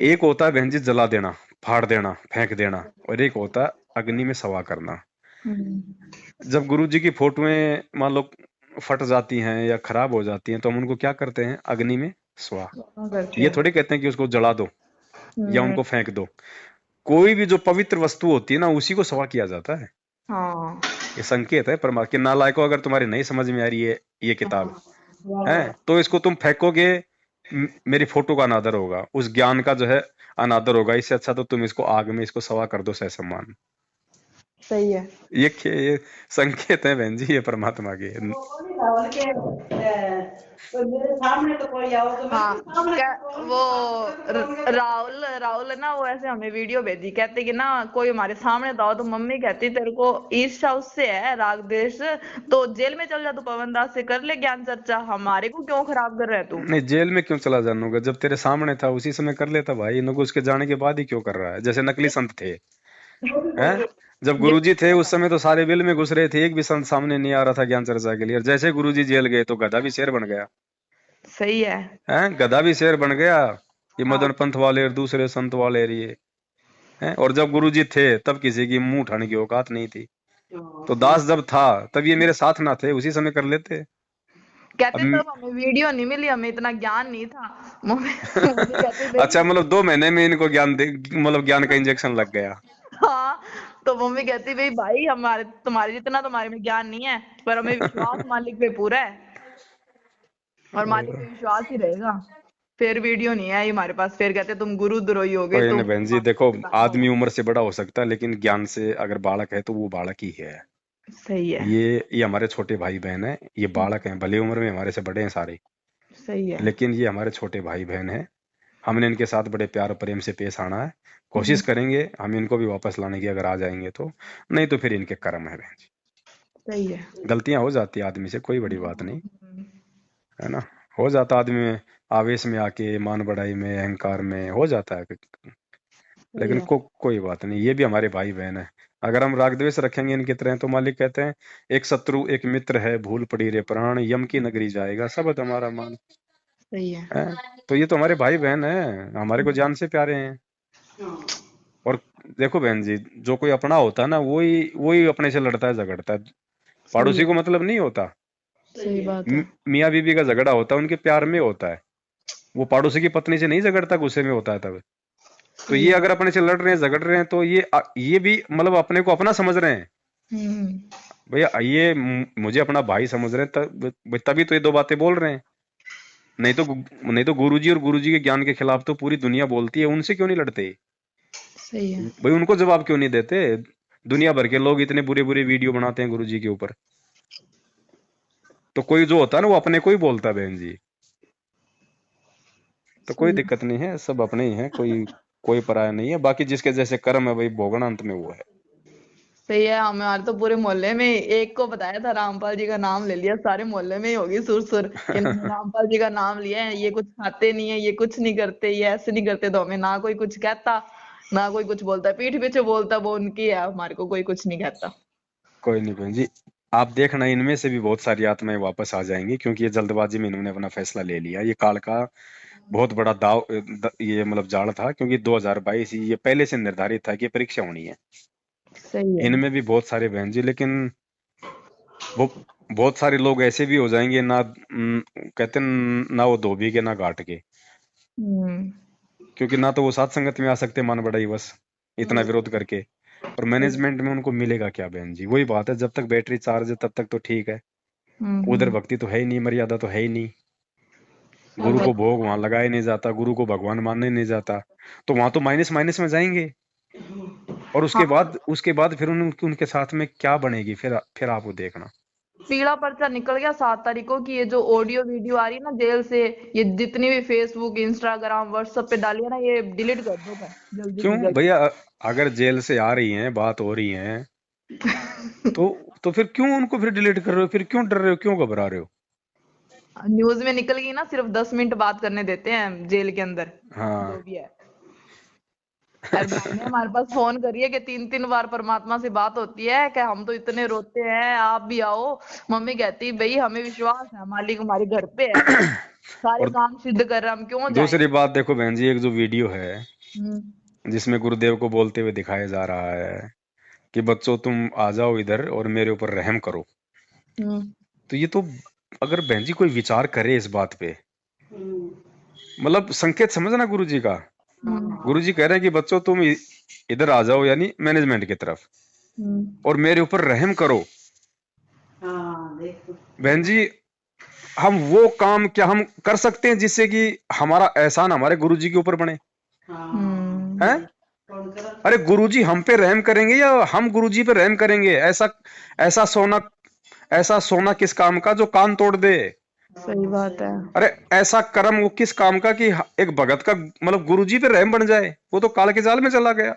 एक होता है बहन जी जला देना, फाड़ देना, फेंक देना, और एक होता है अग्नि में सवा करना। जब गुरुजी की फोटोएं मान लो फट जाती हैं या खराब हो जाती हैं तो हम उनको क्या करते हैं? अग्नि में स्वाहा। करते ये हैं। थोड़ी कहते हैं कि उसको जला दो या उनको फेंक दो। कोई भी जो पवित्र वस्तु होती है ना, उसी को सवा किया जाता है। हाँ। ये संकेत है परमात्मा के। नालायको, अगर तुम्हारी नहीं समझ में आ रही है ये किताब है तो इसको तुम फेंकोगे, मेरी फोटो का अनादर होगा, उस ज्ञान का जो है अनादर होगा। इससे अच्छा तो तुम इसको आग में इसको सवा कर दो सहसम्मान। सही है। ये संकेत है बहन जी, ये परमात्मा के। हाँ वो राहुल राहुल है ना, वो ऐसे हमें वीडियो भेजी, कहते कि ना कोई हमारे सामने था तो मम्मी कहती तेरे को ईर्ष्या उससे है, राग द्वेष, तो जेल में चल जा तू, पवन दास से कर ले ज्ञान चर्चा, हमारे को क्यों खराब कर रहा है तू। नहीं, जेल में क्यों चला जानूंगा? जब तेरे सामने था उसी समय कर लेता भाई। इनको उसके जाने के बाद ही क्यों कर रहा है? जैसे नकली संत थे, हैं? जब गुरुजी थे उस समय तो सारे बिल में घुस रहे थे, एक भी संत सामने नहीं आ रहा था ज्ञान चर्चा के लिए। और जैसे गुरुजी जेल गए तो गधा भी शेर बन गया। सही है। हैं, गधा भी शेर बन गया, ये मदन पंथ वाले और दूसरे संत वाले ये हैं। और जब गुरुजी थे तब किसी की मुंह उठाने की औकात नहीं थी। तो दास जब था तब ये मेरे साथ ना थे, उसी समय कर लेते। अब कहते तब हमें वीडियो नहीं मिली, हमें इतना ज्ञान नहीं था। मम्मी मम्मी कहती भाई। अच्छा, मतलब 2 महीने में इनको मतलब ज्ञान का इंजेक्शन लग गया। हाँ, तो मम्मी कहती भाई भाई हमारे तुम्हारे जितना तुम्हारे में ज्ञान नहीं है, पर हमें विश्वास मालिक पे पूरा है और मालिक पे विश्वास ही रहेगा। फिर वीडियो नहीं आई हमारे पास, फिर कहते तुम गुरुद्रोही हो गए, कोई नहीं तुम बहन जी, देखो आदमी उम्र से बड़ा हो सकता है, लेकिन ज्ञान से अगर बालक है तो वो बालक ही है। सही है। ये हमारे छोटे भाई बहन है, ये बालक हैं, भले उम्र में हमारे से बड़े हैं सारे, सही है। लेकिन ये हमारे छोटे भाई बहन हैं। हमने इनके साथ बड़े प्यार और प्रेम से पेश आना है। कोशिश करेंगे हम इनको भी वापस लाने की, अगर आ जाएंगे तो। नहीं तो फिर इनके कर्म है बहन जी। सही है। गलतियां हो जाती है आदमी से, कोई बड़ी बात नहीं है ना। हो जाता आदमी में, आवेश में आके, मान बढ़ाई में, अहंकार में हो जाता है। सही लेकिन है। कोई बात नहीं, ये भी हमारे भाई बहन है। अगर हम राग द्वेष रखेंगे इनकी तरह, तो मालिक कहते हैं एक शत्रु एक मित्र है, भूल पड़ी रे प्राण, यम की नगरी जाएगा शब्द हमारा मान। सही है। है? तो ये तो हमारे भाई बहन है, हमारे को जान से प्यारे हैं। और देखो बहन जी, जो कोई अपना होता है ना, वही वही अपने से लड़ता है, झगड़ता है। पड़ोसी को मतलब नहीं होता। सही बात है। मियाँ बीबी का झगड़ा होता है उनके प्यार में होता है, वो पड़ोसी की पत्नी से नहीं झगड़ता, गुस्से में होता है तब। तो ये अगर अपने से लड़ रहे हैं, झगड़ रहे हैं, तो ये भी मतलब अपने को अपना समझ रहे हैं। भैया ये मुझे अपना भाई समझ रहे हैं, तभी तो ये 2 बातें बोल रहे हैं। नहीं तो गुरुजी और गुरुजी के ज्ञान के खिलाफ तो पूरी दुनिया बोलती है, उनसे क्यों नहीं लड़ते सही है। भाई? उनको जवाब क्यों नहीं देते? दुनिया भर के लोग इतने बुरे बुरे वीडियो बनाते हैं गुरुजी के ऊपर, तो कोई जो होता है ना वो अपने को ही बोलता है बहन जी। तो कोई दिक्कत नहीं है, सब अपने ही हैं, कोई कोई पराया नहीं है। बाकी जिसके जैसे कर्म है भाई, भोगना अंत में वो है। सही है। हमारे तो पूरे मोहल्ले में एक को बताया था, रामपाल जी का नाम ले लिया, सारे मोहल्ले में ही होगी सुर सुर कि इन्होंने रामपाल जी का नाम लिया है, ये कुछ खाते नहीं है, ये कुछ नहीं करते, ये ऐसे नहीं करते। तो हमें ना कोई कुछ कहता, ना कोई कुछ बोलता, पीठ पीछे बोलता वो उनकी है, हमारे को कोई कुछ नहीं कहता। कोई नहीं बहन जी, आप देखना इनमें से भी बहुत सारी आत्माएं वापस आ जाएंगी, क्योंकि ये जल्दबाजी में इन्होंने अपना फैसला ले लिया। ये काल का बहुत बड़ा ये मतलब जाल था, क्योंकि 2022 ये पहले से निर्धारित था कि ये परीक्षा होनी है। सही है। इनमें भी बहुत सारे बहन जी, लेकिन वो बहुत सारे लोग ऐसे भी हो जाएंगे ना, कहते हैं ना वो धोबी के ना घाट के। क्योंकि ना तो वो साथ संगत में आ सकते मान बढ़ाई बस, इतना विरोध करके। और मैनेजमेंट में उनको मिलेगा क्या बहन जी? वही बात है, जब तक बैटरी चार्ज है तब तक तो ठीक है। उधर भक्ति तो है ही नहीं, मर्यादा तो है ही नहीं। गुरु को भोग वहां लगाया नहीं जाता, गुरु को भगवान मानने नहीं जाता, तो वहां तो माइनस माइनस में जाएंगे। और उसके बाद फिर उनके साथ में क्या बनेगी, फिर आप वो देखना। पीला पर्चा निकल गया 7 तारीख को कि ये जो ऑडियो वीडियो आ रही है ना जेल से, ये जितनी भी फेसबुक इंस्टाग्राम व्हाट्सएप पे डाली है ना, ये डिलीट कर दो जल्दी क्यों से जल्दी। भैया? अगर जेल से आ रही हैं, बात हो रही है, तो फिर क्यों उनको फिर डिलीट कर रहे हो? फिर क्यों डर रहे हो, क्यों घबरा रहे हो? न्यूज में निकल गई ना, सिर्फ 10 मिनट बात करने देते हैं जेल के अंदर, हाँ। जो भी है। और भाई ने हमारे पास फोन करी है कि 3-3 बार परमात्मा से बात होती है कि हम तो इतने रोते हैं, आप भी आओ। मम्मी कहती भाई हमें विश्वास है मालिक हमारे घर पे है, सारे और काम सिद्ध कर रहे हैं, हम क्यों जाएं। दूसरी बात देखो बहन जी, एक जो वीडियो है हम्म। जिसमें गुरुदेव को बोलते हुए दिखाया जा रहा है कि बच्चों तुम आ जाओ इधर और मेरे ऊपर रहम करो, तो ये तो अगर बहन जी कोई विचार करे इस बात पे, मतलब संकेत समझना गुरु जी का। गुरु जी कह रहे हैं कि बच्चों तुम इधर आ जाओ, यानी मैनेजमेंट की तरफ, और मेरे ऊपर रहम करो। बहन जी, हम वो काम क्या हम कर सकते हैं जिससे कि हमारा एहसान हमारे गुरु जी के ऊपर बने? हैं? अरे गुरुजी हम पे रहम करेंगे या हम गुरुजी पे रहम करेंगे? ऐसा सोना किस काम का जो कान तोड़ दे? सही बात है। अरे ऐसा कर्म वो किस काम का कि एक भगत का मतलब गुरुजी पे रहम बन जाए? वो तो काल के जाल में चला गया।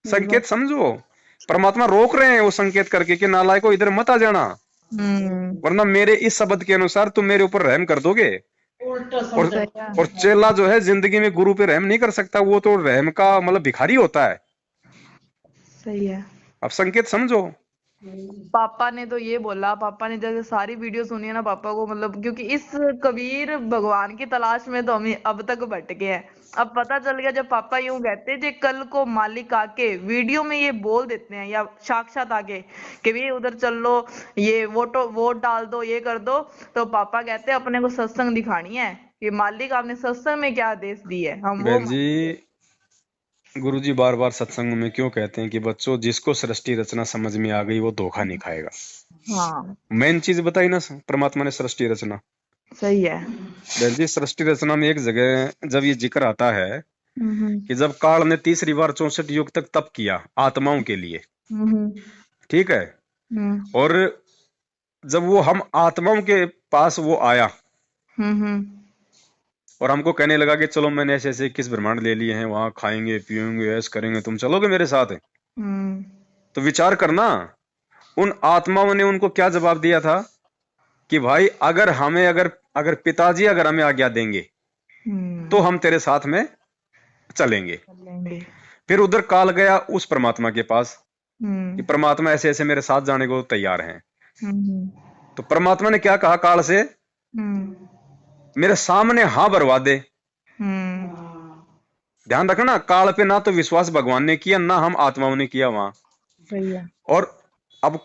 संकेत समझो, परमात्मा रोक रहे हैं वो संकेत करके कि नालायको इधर मत आ जाना, वरना मेरे इस शब्द के अनुसार तुम मेरे ऊपर रहम कर दोगे। और चेला जो है जिंदगी में गुरु पे रहम नहीं कर सकता, वो तो रहम का मतलब भिखारी होता है। सही है। अब संकेत समझो। पापा ने तो ये बोला, पापा ने जैसे सारी वीडियो सुनी है ना पापा को, मतलब क्योंकि इस कबीर भगवान की तलाश में तो हम अब तक भटके हैं। अब पता चल गया, जब पापा यूं कहते हैं, जे कल को मालिक आके वीडियो में ये बोल देते हैं या साक्षात आके कि भी उधर चल लो, ये वोट डाल दो, ये कर दो, तो पापा कहते हैं अपने को सत्संग दिखानी है कि मालिक आपने सत्संग में क्या आदेश दी है, हम वो बहन जी, गुरुजी बार बार सत्संग में क्यों कहते हैं कि बच्चों, जिसको सृष्टि रचना समझ में आ गई वो धोखा नहीं खाएगा। हाँ मेन चीज बताई ना परमात्मा ने, सृष्टि रचना। सही है। बहन जी, सृष्टि रचना में एक जगह जब ये जिक्र आता है हम्म कि जब काल ने 30 बार 64 युग तक तप किया आत्माओं के लिए, हम्म ठीक है, हम्म और जब वो हम आत्माओं के पास वो आया हम्म और हमको कहने लगा कि चलो मैंने ऐसे ऐसे 21 ब्रह्मांड ले लिए हैं, वहां खाएंगे पिएंगे ऐश करेंगे, तुम चलोगे मेरे साथ। हम्म तो विचार करना, उन आत्माओं ने उनको क्या जवाब दिया था कि भाई अगर हमें अगर अगर पिताजी अगर हमें आज्ञा देंगे तो हम तेरे साथ में चलेंगे। चलेंगे। फिर उधर काल गया उस परमात्मा के पास कि हम्म परमात्मा ऐसे ऐसे मेरे साथ जाने को तैयार हैं। हम्म तो परमात्मा ने क्या कहा काल से, हम्म मेरे सामने हाँ भरवा दे। हम्म ध्यान रखना, काल पे ना तो विश्वास भगवान ने किया ना हम आत्माओं ने किया वहां। सही है। और अब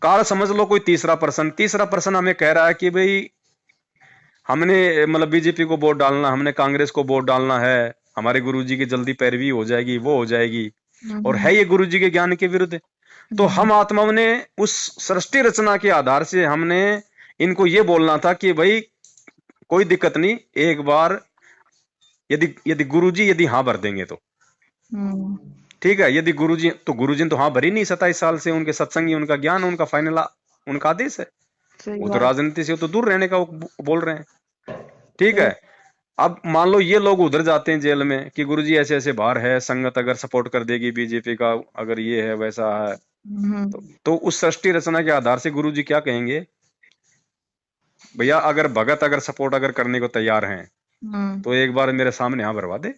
काल समझ लो कोई तीसरा पर्सन हमें कह रहा है कि भाई हमने मतलब बीजेपी को वोट डालना, हमने कांग्रेस को वोट डालना है, हमारे गुरुजी की जल्दी पैरवी हो जाएगी, वो हो जाएगी, और है ये गुरुजी के ज्ञान के विरुद्ध। तो हम आत्माओं ने उस सृष्टि रचना के आधार से हमने इनको ये बोलना था कि भाई कोई दिक्कत नहीं, एक बार यदि यदि गुरुजी यदि हाँ भर देंगे तो हम्म ठीक है। यदि गुरुजी ने तो हाँ भर ही नहीं 27 साल से, उनके सत्संगी, उनका ज्ञान, उनका फाइनल उनका आदेश है। सही वो तो बात। राजनीति से तो दूर रहने का वो बोल रहे हैं, ठीक सही। है। अब मान लो ये लोग उधर जाते हैं जेल में कि गुरुजी ऐसे ऐसे बाहर है, संगत अगर सपोर्ट कर देगी बीजेपी का, अगर ये है वैसा है, तो उस सृष्टि रचना के आधार से गुरुजी क्या कहेंगे, भैया अगर भगत अगर सपोर्ट अगर करने को तैयार हैं तो एक बार मेरे सामने यहाँ भरवा दे।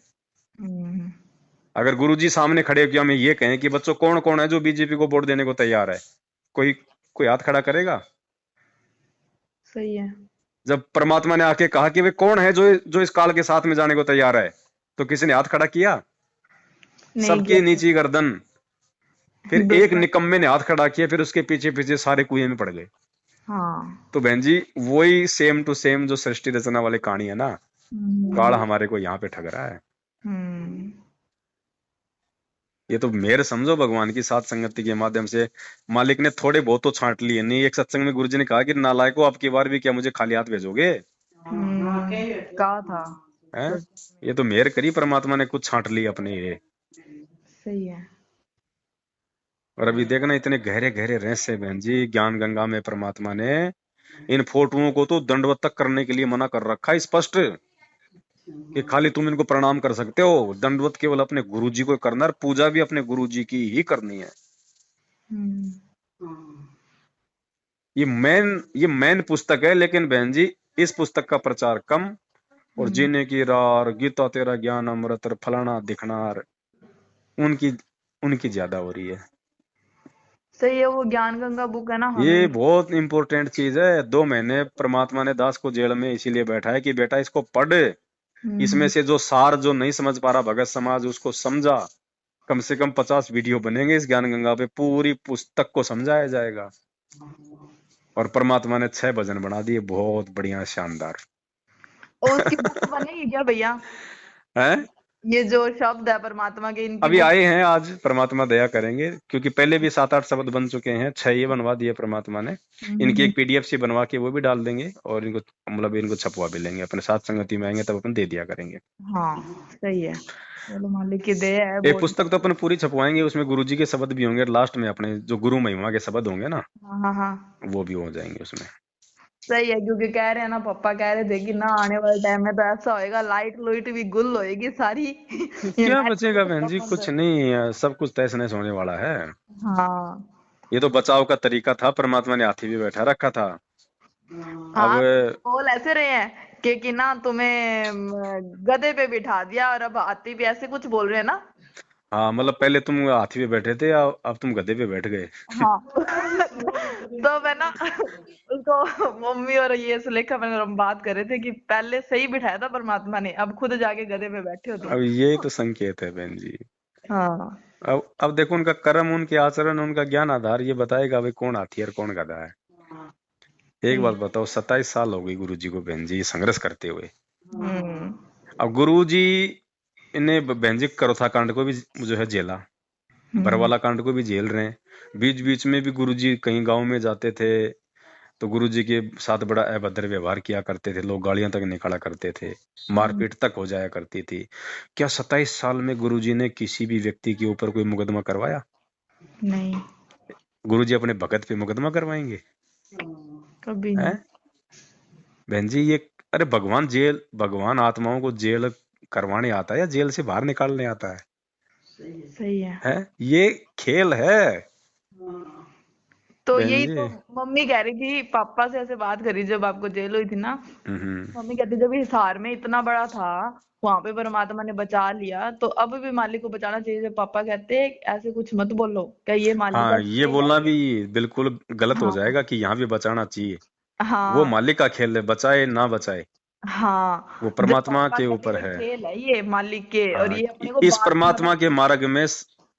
अगर गुरुजी सामने खड़े होकर हमें ये कहें कि बच्चों कौन कौन है जो बीजेपी को वोट देने को तैयार है, कोई कोई हाथ खड़ा करेगा? सही है। जब परमात्मा ने आके कहा कि वे कौन है जो जो इस काल के साथ में जाने को तैयार है, तो किसी ने हाथ खड़ा किया? नहीं सबकी किया। नीची गर्दन। फिर एक बिल्कुल। निकम्मे ने हाथ खड़ा किया, फिर उसके पीछे पीछे सारे कुएं में पड़ गए। हाँ। तो बहन जी वही सेम टू सेम जो सृष्टि रचना वाली कहानी है ना, काल हमारे को यहाँ पे ठग रहा है। ये तो मेर समझो भगवान की साथ संगति के माध्यम से मालिक ने थोड़े बहुत तो छांट लिए। नहीं, एक सत्संग में गुरुजी ने कहा कि नालायको आपकी बार भी क्या मुझे खाली हाथ भेजोगे? कहा था। हैं? ये तो मेर करी परमात्मा ने, कुछ छांट ली अपने ये। सही है। और अभी देखना इतने गहरे गहरे रहस्य बहन जी ज्ञान गंगा में परमात्मा ने इन फोटोओं को तो दंडवत तक करने के लिए मना कर रखा है स्पष्ट, कि खाली तुम इनको प्रणाम कर सकते हो, दंडवत केवल अपने गुरुजी को करना, और पूजा भी अपने गुरुजी की ही करनी है। ये मेन पुस्तक है, लेकिन बहन जी इस पुस्तक का प्रचार कम, और जीने की रार, गीता तेरा ज्ञान अमृत, फलाना दिखनार, उनकी उनकी ज्यादा हो रही है। सही है। वो ज्ञान गंगा बुक है ना, ये हमें। बहुत इंपॉर्टेंट चीज है। 2 महीने परमात्मा ने दास को जेल में इसीलिए बैठा है कि बेटा इसको पढ़, इसमें से जो सार जो नहीं समझ पा रहा भगत समाज उसको समझा। कम से कम 50 वीडियो बनेंगे इस ज्ञान गंगा पे, पूरी पुस्तक को समझाया जाएगा। और परमात्मा ने 6 भजन बना दिए, बहुत बढ़िया शानदार। और उसकी बुक बनेगी क्या भैया? है ये जो शब्द है परमात्मा के, इनकी अभी बुक। आए हैं, आज परमात्मा दया करेंगे, क्योंकि पहले भी 7-8 शब्द बन चुके हैं, 6 ये बनवा दिए परमात्मा ने। इनकी एक पीडीएफ सी बनवा के वो भी डाल देंगे, और इनको मतलब इनको छपवा भी लेंगे, अपने साथ संगति में आएंगे तब अपन दे दिया करेंगे। हाँ सही है। चलो मालिक की दया है एक बहुत। पुस्तक तो अपन पूरी छपवाएंगे, उसमें गुरुजी के शब्द भी होंगे, लास्ट में अपने जो गुरु महिमा के शब्द होंगे ना, हाँ हाँ वो भी हो जाएंगे उसमें। सही है। क्योंकि कह रहे हैं ना, पापा कह रहे थे कि ना आने वाले टाइम में तो ऐसा होएगा, लाइट लुइट भी गुल होएगी सारी। ये क्या नेट बचेगा बहन जी? बंद कुछ है। नहीं, सब कुछ तहस नहस होने वाला है। हाँ ये तो बचाव का तरीका था, परमात्मा ने हाथी भी बैठा रखा था। अब हाँ। बोल ऐसे रहे हैं कि ना तुम्हें गधे पे बिठा दिया और अब हाथी पे, ऐसे कुछ बोल रहे हैं ना। हाँ मतलब पहले तुम हाथी पे बैठे थे, अब तुम गधे पे बैठ गए। हाँ। तो मैं ना उसको मम्मी और ये सुलेखा मैंने हम बात कर रहे थे कि पहले सही बिठाया था परमात्मा ने, अब खुद जाके गधे पे बैठे हो तुम। अब ये तो संकेत है बहन जी। हाँ। अब देखो उनका कर्म, उनके आचरण, उनका ज्ञान आधार ये बताएगा भाई कौन हाथी है और कौन गधा है। एक सही बात है। बताओ, 27 साल हो गई गुरु जी को बहन जी संघर्ष करते हुए। हम्म। अब गुरु जी ने बहन जी करोथा कांड को भी जो है जेला, हम्म। बरवाला कांड को भी झेल रहे हैं। बीच बीच में भी गुरु जी कहीं गांव में जाते थे तो गुरु जी के साथ बड़ा अभद्र व्यवहार किया करते थे, लोग गालियां तक निकाला करते थे, हम्म। मारपीट तक हो जाया करती थी। क्या 27 साल में गुरु जी ने किसी भी व्यक्ति के ऊपर कोई मुकदमा करवाया? नहीं, गुरु जी अपने भगत पे मुकदमा करवाएंगे? कभी नहीं। हैं बहन जी ये, अरे भगवान आत्माओं को जेल करवाने आता है या जेल से बाहर निकालने आता है? सही है। हैं ये खेल है तो बहन यही जी। तो मम्मी कह रही थी, पापा से ऐसे बात करी जब आपको जेल हुई थी ना। मम्मी कहती जब हिसार में इतना बड़ा था, वहां पे परमात्मा ने बचा लिया, तो अब भी मालिक को बचाना चाहिए। जब पापा कहते ऐसे कुछ मत बोलो, क्या ये मालिक का हाँ ये खेल है बोलना ये। भी बिल्कुल गलत हो हाँ। जाएगा कि यहाँ भी बचाना चाहिए। वो हाँ। मालिक का खेल है, बचाए ना बचाए वो हाँ, जब परमात्मा पापा के कहते ऊपर ये है। खेल है ये मालिक के, और हाँ ये अपने को इस बाद में परमात्मा के बताएंगे। मार्ग में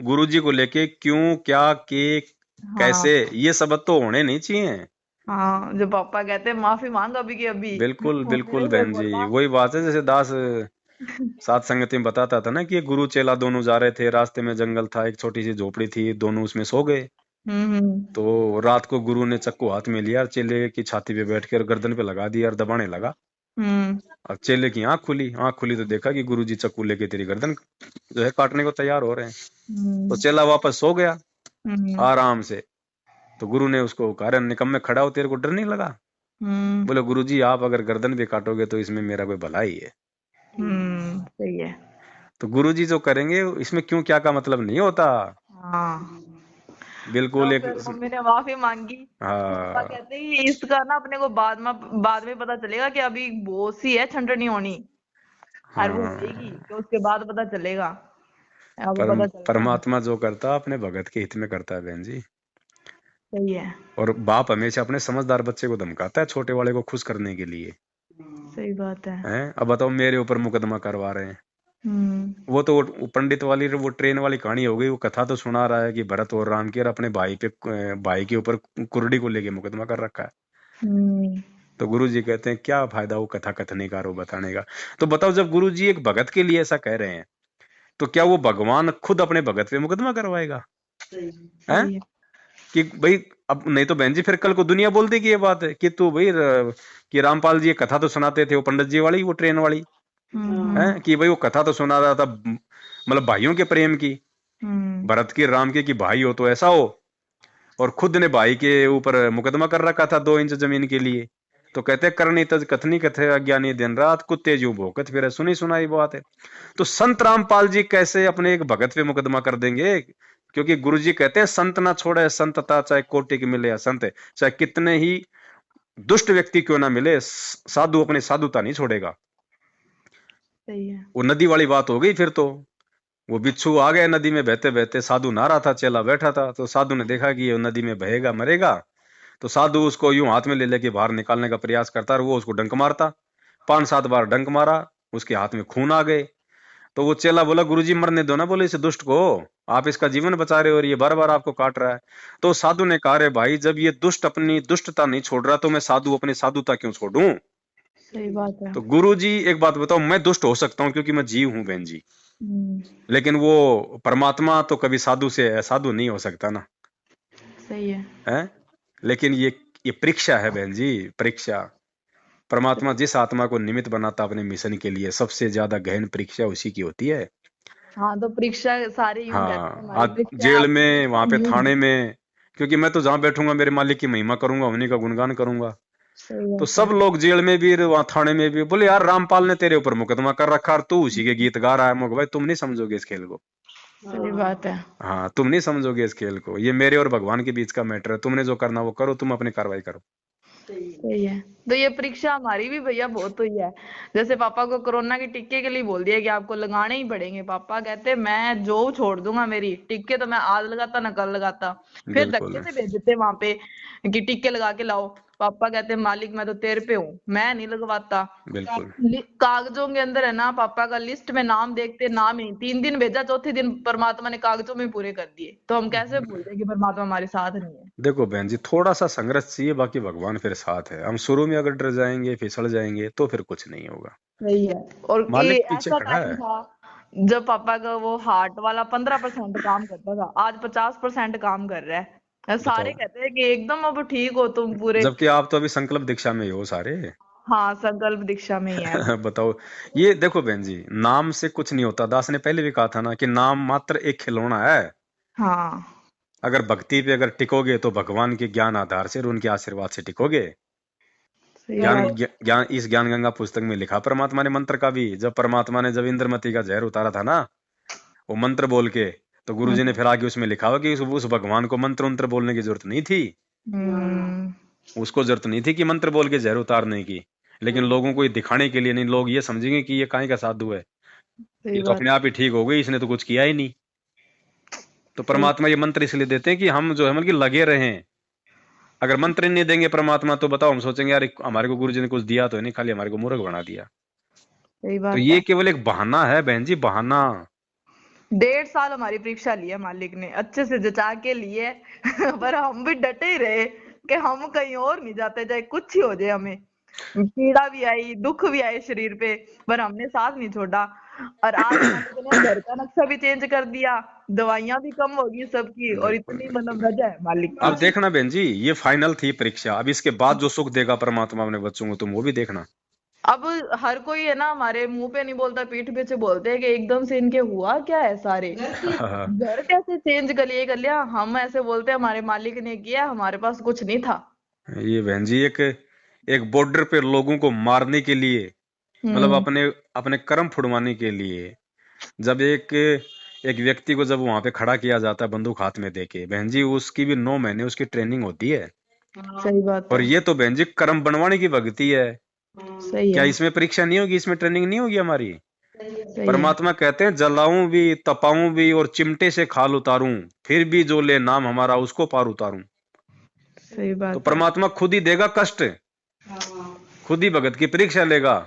गुरु जी को लेके क्यों क्या के हाँ। कैसे, ये सबक तो होने नहीं चाहिए। हाँ, जब पापा कहते माफी मांग अभी की अभी। बिल्कुल मम्मी ने बिल्कुल फिर बहन जी, बोला। वही बात है जैसे दास सात संगति में बताता था ना कि ये गुरु चेला दोनों जा रहे थे, रास्ते में जंगल था, एक छोटी सी झोपड़ी थी, दोनों उसमें सो गए। हम्म। तो रात को गुरु ने चक्कू हाथ में लिया और चेले की छाती पे बैठ कर गर्दन पे लगा दिया और दबाने लगा। हम्म। अब चेले की आंख खुली तो देखा कि गुरु जी चक्कू लेके तेरी गर्दन जो है काटने को तैयार हो रहे हैं। तो हम्म। चेला वापस सो गया हम्म। आराम से। तो गुरु ने उसको कहा, निकम्मे खड़ा हो, तेरे को डर नहीं लगा? हम्म। बोले गुरु जी आप अगर गर्दन भी काटोगे तो इसमें मेरा कोई भला ही है। सही है। तो गुरु जी जो करेंगे इसमें क्यों क्या का मतलब नहीं होता। हाँ। तो बिल्कुल एक, फिर मम्मी ने माफी मांगी। पापा हाँ कहते हैं कि इसका ना अपने को बाद में पता चलेगा कि अभी बोस ही है, छंटनी होनी। और वो हाँ। होएगी तो उसके बाद पता चलेगा। अब पता चल रहा है। परमात्मा जो करता है अपने भगत के हित में करता है बहन जी। सही है। और बाप हमेशा अपने समझदार बच्चे को धमकाता है छोटे वाले को खुश करने के लिए। सही बात है। हैं अब बताओ मेरे ऊपर मुकदमा करवा रहे हैं। हम्म। वो तो वो पंडित वाली वो ट्रेन वाली कहानी हो गई, वो कथा तो सुना रहा है कि भरत और राम की और अपने भाई पे भाई के ऊपर कुर्डी को लेके मुकदमा कर रखा है। हम्म। तो गुरु जी कहते हैं क्या फायदा वो कथा कथने का और वो बताने का। तो बताओ जब गुरु जी एक भगत के लिए ऐसा कह रहे हैं तो क्या वो भगवान खुद अपने भगत पे मुकदमा करवाएगा? हैं सही है। कि भाई, अब नहीं तो बहन जी फिर कल को दुनिया बोल देगी ये बात है कि तू भाई कि रामपाल जी ये कथा तो सुनाते थे, वो पंडित जी वाली वो ट्रेन वाली है हम्म। कि भाई वो कथा तो सुना रहा था मतलब भाइयों के प्रेम की, हम्म। भरत की राम के कि भाई हो तो ऐसा हो, और खुद ने भाई के ऊपर मुकदमा कर रखा था 2 इंच जमीन के लिए। तो कहते करनी तज कथनी कथे अज्ञानी दिन रात कुत्ते जू भोकत फिर सुनी सुनाई बात है। तो संत रामपाल जी कैसे अपने एक भगत पे मुकदमा कर देंगे? क्योंकि गुरु जी कहते हैं संत ना छोड़े संतता, चाहे कोटि के मिले या संत, चाहे कितने ही दुष्ट व्यक्ति क्यों ना मिले, साधु अपनी साधुता नहीं छोड़ेगा। सही है। वो नदी वाली बात हो गई फिर तो। वो बिच्छू आ गया नदी में बहते बहते, साधु नहा रहा था, चेला बैठा था, तो साधु ने देखा कि ये नदी में बहेगा मरेगा। तो साधु उसको यूं हाथ में ले लेके बाहर निकालने का प्रयास करता और वो उसको डंक मारता, 5-7 बार डंक मारा, उसके हाथ में खून आ गए। तो वो चेला बोला गुरुजी मरने दो ना, बोले इस दुष्ट को, आप इसका जीवन बचा रहे हो और ये बार बार आपको काट रहा है। तो साधु ने कहा रे भाई जब ये दुष्ट अपनी दुष्टता नहीं छोड़ रहा तो मैं साधु अपनी साधुता क्यों छोड़ूं? सही बात है। तो गुरु जी एक बात बताओ, मैं दुष्ट हो सकता हूँ क्योंकि मैं जीव हूं बहन जी, हम्म। लेकिन वो परमात्मा तो कभी साधु से साधु नहीं हो सकता ना। सही है। है लेकिन ये परीक्षा है बहन जी, परीक्षा। परमात्मा जिस आत्मा को निमित्त बनाता अपने मिशन के लिए, सबसे ज्यादा गहन परीक्षा उसी की होती है। हाँ, तो परीक्षा सारे यूं कहते हैं हाँ हमारी आज परीक्षा जेल आपकी में, परीक्षा वहां पे यूं है। थाने में, क्योंकि मैं तो जहां बैठूंगा मेरे मालिक की महिमा करूंगा, उन्हीं का गुणगान करूंगा। सही तो बात है। सब लोग जेल में भी वहां थाने में भी बोले यार रामपाल ने तेरे ऊपर मुकदमा कर रखा और तू उसी के गीत गा रहा है। मैं भाई तुम नहीं समझोगे इस खेल को। सही बात है। हाँ तुम नहीं समझोगे इस खेल को, ये मेरे और भगवान के बीच का मैटर है, तुमने जो करना वो करो, तुम अपनी कार्रवाई करो। सही है। तो ये परीक्षा हमारी भी भैया बहुत हुई है। जैसे पापा को कोरोना के टीके के लिए बोल दिया कि आपको लगाने ही पड़ेंगे। पापा कहते मैं जॉब छोड़ दूंगा, मेरी टीके तो मैं आज लगाता ना कल लगाता। फिर धक्के बिल्कुल से भेज देते वहां पे कि टीके लगा के लाओ। पापा कहते मालिक मैं तो तेरे पे हूँ, मैं नहीं लगवाता। बिल्कुल। कागजों के अंदर है ना पापा का, लिस्ट में नाम देखते नाम ही 3 दिन भेजा, चौथे दिन परमात्मा ने कागजों में पूरे कर दिए। तो हम कैसे भूल जाए कि परमात्मा हमारे साथ नहीं है। देखो बहन जी, थोड़ा सा संघर्ष चाहिए, बाकी भगवान फिर साथ है। हम शुरू में अगर डर जाएंगे, फिसल जाएंगे, तो फिर कुछ नहीं होगा। सही है। और ये मालिक पीछे ऐसा खड़ा टाइम है। था जब पापा का वो हार्ट वाला 15% काम करता था, आज 50% काम कर रहा है। सारे बताओ। कहते हैं कि एकदम अब ठीक हो तुम पूरे। जबकि आप तो अभी संकल्प दीक्षा में ही हो सारे। हाँ, संकल्प दीक्षा में ही है अभी। बताओ। ये देखो बहन जी, नाम से कुछ नहीं होता। दास ने पहले भी कहा था ना कि नाम मात्र एक खिलौना है। हाँ, अगर भक्ति पे अगर टिकोगे तो भगवान के ज्ञान आधार से और उनके आशीर्वाद से टिकोगे। सही ज्ञान बात। ज्ञान इस ज्ञान गंगा पुस्तक में लिखा परमात्मा ने मंत्र का भी। जब परमात्मा ने जब इंद्रमती का जहर उतारा था ना, वो मंत्र बोल के, तो गुरुजी ने हम्म। फिर आगे उसमें लिखा हुआ कि उस भगवान को मंत्र मंत्र बोलने की जरूरत नहीं थी। हम्म। उसको जरूरत नहीं थी कि मंत्र बोल के जहर उतारने की। लेकिन लोगों को ये दिखाने के लिए नहीं, लोग ये समझेंगे कि ये काहे का साधु है, सही ये तो बात। अपने आप ही ठीक हो गई, इसने तो कुछ किया ही नहीं। तो सही। परमात्मा ये मंत्र इसलिए देते हैं कि हम जो है मतलब कि लगे रहें। अगर मंत्र ही नहीं देंगे परमात्मा, तो बताओ हम सोचेंगे यार हमारे को गुरुजी ने कुछ दिया तो है नहीं, खाली हमारे को मूर्ख बना दिया। सही तो बात ये है। केवल एक बहाना है बहन जी, बहाना। 1.5 साल हमारी परीक्षा ली है मालिक ने, अच्छे से जचा के लिए। पर हम भी डटे ही रहे कि हम कहीं और नहीं जाते, चाहे कुछ ही हो जाए हमें। पीड़ा भी आई, दुख भी आए शरीर पे, पर हमने साथ नहीं छोड़ा। और आज मालिक ने घर का नक्शा भी चेंज कर दिया, दवाइयां भी कम होगी सबकी, और बिल्कुल इतनी बिल्कुल। मतलब रजा है मालिक अब की। देखना बहन जी, ये फाइनल थी परीक्षा। अब इसके बाद जो सुख देगा परमात्मा अपने बच्चों को, तुम वो भी देखना। अब हर कोई है ना हमारे मुंह पे नहीं बोलता, पीठ पीछे बोलते हैं कि एकदम से इनके हुआ क्या है सारे, घर कैसे चेंज कर लिया। हम ऐसे बोलते हैं हमारे मालिक ने किया, हमारे पास कुछ नहीं था। ये बहन जी, एक एक बॉर्डर पे लोगों को मारने के लिए, मतलब हम्म। अपने अपने कर्म फुड़वाने के लिए, जब एक एक व्यक्ति को जब वहां पे खड़ा किया जाता है बंदूक हाथ में देके, बहन जी उसकी भी 9 महीने उसकी ट्रेनिंग होती है। सही बात और है। ये तो बहन जी कर्म बनवाने की भक्ति है। सही क्या है। इसमें परीक्षा नहीं होगी, इसमें ट्रेनिंग नहीं होगी हमारी? सही है। परमात्मा कहते हैं जलाऊं भी, तपाऊं भी और चिमटे से खाल उतारूं, फिर भी जो ले नाम हमारा उसको पार उतारूं। सही तो बात है। परमात्मा खुद ही देगा कष्ट, खुद ही भगत की परीक्षा लेगा।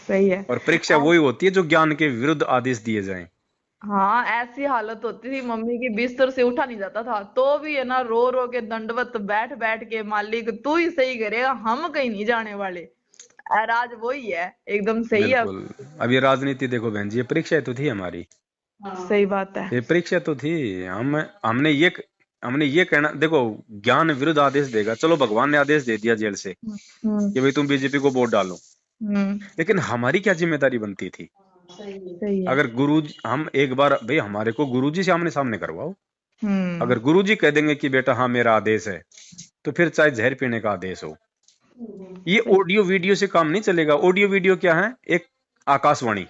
सही है। और परीक्षा वही होती है जो ज्ञान के विरुद्ध आदेश दिए जाएं। हाँ, ऐसी हालत होती थी मम्मी की, बिस्तर से उठा नहीं जाता था, तो भी है ना रो रो के दंडवत बैठ बैठ के मालिक तू ही सही करेगा, हम कहीं नहीं जाने वाले। और आज वही है, एकदम सही है। बिल्कुल। अब ये राजनीति देखो बहन जी, ये परीक्षा तो थी हमारी। सही बात है। ये परीक्षा तो थी। हम हमने ये कहना देखो, ज्ञान विरुद्ध आदेश देगा। चलो भगवान ने आदेश दे दिया जेल से हम्म। कि भाई तुम बीजेपी को वोट डालो, हम्म। लेकिन हमारी क्या जिम्मेदारी बनती थी? सही है। अगर गुरु हम एक बार भाई हमारे को गुरुजी से आमने सामने करवाओ। हम्म। अगर गुरुजी कह देंगे कि बेटा हाँ मेरा आदेश है, तो फिर चाहे जहर पीने का आदेश हो। ये सही। ऑडियो वीडियो से काम नहीं चलेगा। ऑडियो वीडियो क्या है? एक आकाशवाणी।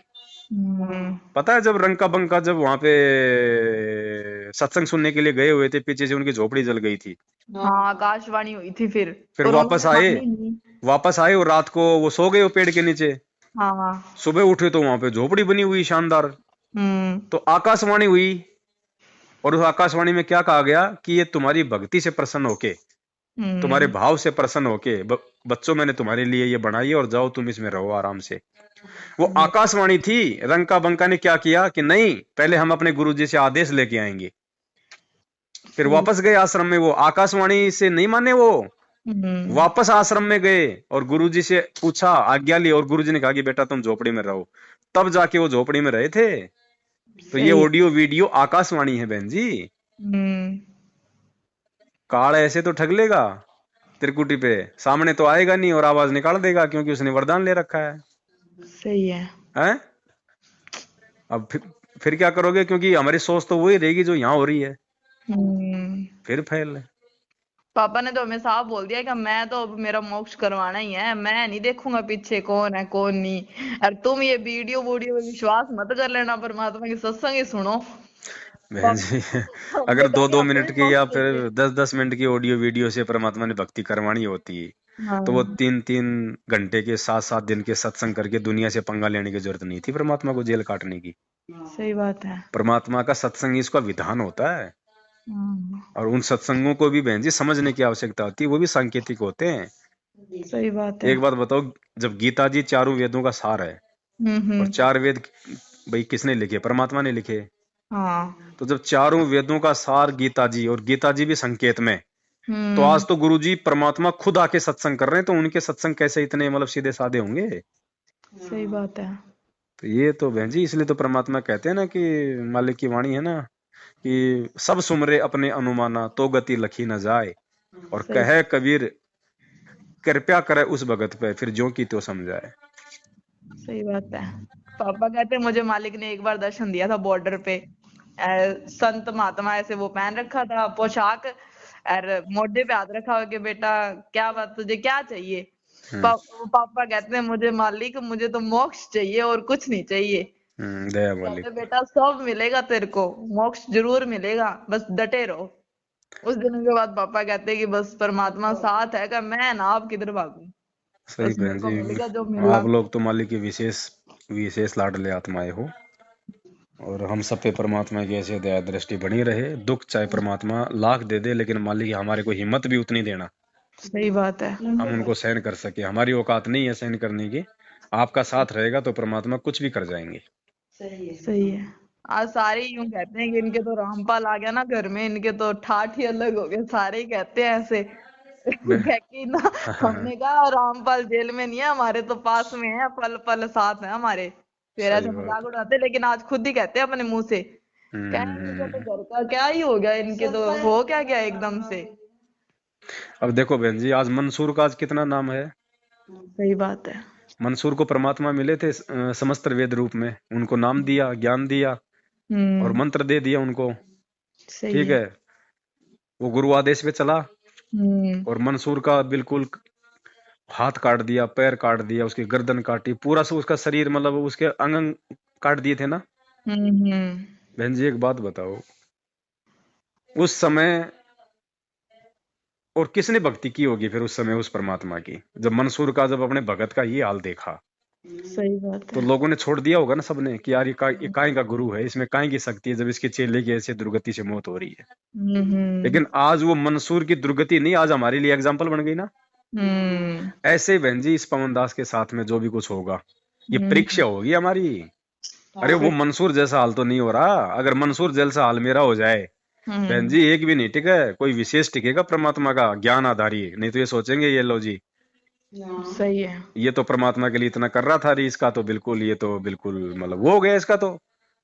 हम्म। पता है जब रंका बंका जब वहां पे सत्संग सुनने के लिए गए हुए थे, पीछे से उनकी झोपड़ी जल गई थी। हाँ, आकाशवाणी हुई थी फिर। फिर और वापस उन्होंने आए, मानी नहीं। और रात को वो सो गए वो पेड़ के नीचे। हाँ। सुबह उठे तो वहां पे झोपड़ी बनी हुई शानदार। हम्म। तो आकाशवाणी हुई, और उस आकाशवाणी में क्या कहा गया कि ये तुम्हारी भक्ति से प्रसन्न होके, तुम्हारे हम्म। भाव से प्रसन्न होके बच्चों मैंने तुम्हारे लिए ये बनाई है, और जाओ तुम इसमें रहो आराम से। वो आकाशवाणी थी। रंका बंका ने क्या किया कि नहीं, पहले हम अपने गुरुजी से आदेश लेके आएंगे। फिर सही। वापस गए आश्रम में। वो आकाशवाणी से नहीं माने, वो हम्म। वापस आश्रम में गए और गुरुजी से पूछा, आज्ञा ली, और गुरुजी ने कहा कि बेटा तुम झोपड़ी में रहो। तब जाके वो झोपड़ी में रहे थे। तो ये सही है। ऑडियो वीडियो आकाशवाणी है बहन जी। हम्म। काल ऐसे तो ठग लेगा त्रिकुटी पे, सामने तो आएगा नहीं और आवाज निकाल देगा, क्योंकि उसने वरदान ले रखा है। सही है। हैं? अब फिर क्या करोगे? क्योंकि हमारी सोच तो वही रहेगी जो यहाँ हो रही है। हम्म। फिर फैल है। पापा ने तो हमें साफ बोल दिया कि मैं तो अब मेरा मोक्ष करवाना ही है, मैं नहीं देखूंगा पीछे कौन है कौन नहीं। और तुम ये वीडियो वीडियो पे विश्वास मत कर लेना, परमात्मा की सत्संग ही सुनो। बहन जी अगर मम्मी दो कहेंगे दो हमें मिनट भी की या मोक्ष फिर चाहिए। 10-10 मिनट की ऑडियो वीडियो से परमात्मा ने भक्ति करवानी होती है तो वो हाँ 3-3 घंटे के 7-7 दिन के सत्संग करके दुनिया से पंगा लेने की जरूरत नहीं थी परमात्मा को जेल काटने की। सही बात है। परमात्मा का सत्संग ही इसका विधान होता है हम्म, और उन सत्संगों को भी बहन जी समझने की आवश्यकता होती है, वो भी सांकेतिक होते हैं। सही बात है। एक बात बताओ, जब गीता जी चारों वेदों का सार है और हम्म। 4 वेद भाई किसने लिखे? परमात्मा ने लिखे। हाँ। तो जब चारों वेदों का सार गीता जी और गीता जी भी संकेत में, तो हम्म। आज तो गुरु जी परमात्मा खुद आके सत्संग कर रहे हैं, तो उनके सत्संग कैसे इतने मतलब सीधे साधे होंगे? सही बात है। तो ये तो बहन जी इसलिए तो परमात्मा कहते हैं ना कि मालिक की वाणी है ना कि सब सुमरे अपने अनुमाना तो गति लखी न जाए, और सही कहे कबीर कृपया करे उस भगत पे फिर ज्यों की त्यों समझाए। सही बात है। पापा कहते मुझे मालिक ने एक बार दर्शन दिया था बॉर्डर पे। संत महात्मा ऐसे वो पहन रखा था पोशाक और मोढे पे हाथ रखा हुआ कि बेटा क्या बात तुझे क्या चाहिए। हम्म पापा कहते हैं मुझे मालिक मुझे तो मोक्ष चाहिए और कुछ नहीं चाहिए। दया कहते मालिक। बेटा सब मिलेगा तेरे को मोक्ष जरूर मिलेगा बस डटे रहो। उस दिन के बाद पापा कहते हैं कि बस परमात्मा साथ है कि मैं ना अब किधर भागूं। सही बस बहन मेरे को जी, मिल गया जो मिलना आप लोग तो मालिक की विशेष विशेष लाडले आत्माएं हो, और हम सब पे परमात्मा की ऐसे दया दृष्टि बनी रहे। दुख चाहे परमात्मा लाख दे दे, लेकिन मालिक हमारे को हिम्मत भी उतनी देना सही बात है। हम उनको सहन कर सके। हमारी औकात नहीं है सहन करने की, आपका साथ रहेगा तो परमात्मा कुछ भी कर जाएंगे। सही है। आज सारे यूं कहते हैं कि इनके तो रामपाल आ गया ना घर में इनके तो ठाठ ही अलग हो गए सारे ही कहते हैं ऐसे। बे- कह कि ना हमने कहा रामपाल जेल में नहीं है हमारे तो पास में है पल पल साथ है हमारे। फिर सही ऐसे बात मजाक है। उड़ाते लेकिन आज खुद ही कहते हैं अपने मुंह से। क्या इनके तो हम्म। घर का क्या ही हो गया इनके तो हो क्या गया एकदम से। अब देखो बहन जी, आज मंसूर का आज कितना नाम है। सही बात है। मंसूर को परमात्मा मिले थे समस्त वेद रूप में, उनको नाम दिया, ज्ञान दिया और हम्म। मंत्र दे दिया उनको। सही ठीक है। है, वो गुरु आदेश पे चला हम्म। और मंसूर का बिल्कुल हाथ काट दिया, पैर काट दिया, उसकी गर्दन काटी, पूरा से उसका शरीर मतलब उसके अंग अंग काट दिए थे ना। हम्म। बहन जी एक बात बताओ, उस समय और किसने भक्ति की होगी फिर उस समय उस परमात्मा की, जब मंसूर का जब अपने भगत का ये हाल देखा सही बात तो है। लोगों ने छोड़ दिया होगा ना सबने कि यार ये काहे का गुरु है, इसमें काहे की शक्ति है जब इसके चेले की ऐसे दुर्गति से मौत हो रही है। हम्म। लेकिन आज वो मंसूर की दुर्गति नहीं, आज हमारे लिए एग्जाम्पल बन गई ना। हम्म। ऐसे ही बहन जी इस पवन दास के साथ में जो भी कुछ होगा ये हम्म। परीक्षा होगी हमारी। अरे वो सही। मंसूर जैसा हाल तो नहीं हो रहा, अगर मंसूर जैसा हाल मेरा हो जाए बहन हम्म। जी एक भी नहीं टिके, कोई विशेष टिकेगा परमात्मा का ज्ञान आधारी, नहीं तो ये सोचेंगे ये लो जी सही है। ये तो परमात्मा के लिए इतना कर रहा था, अरे इसका तो बिल्कुल ये तो बिल्कुल मतलब वो हो गया इसका तो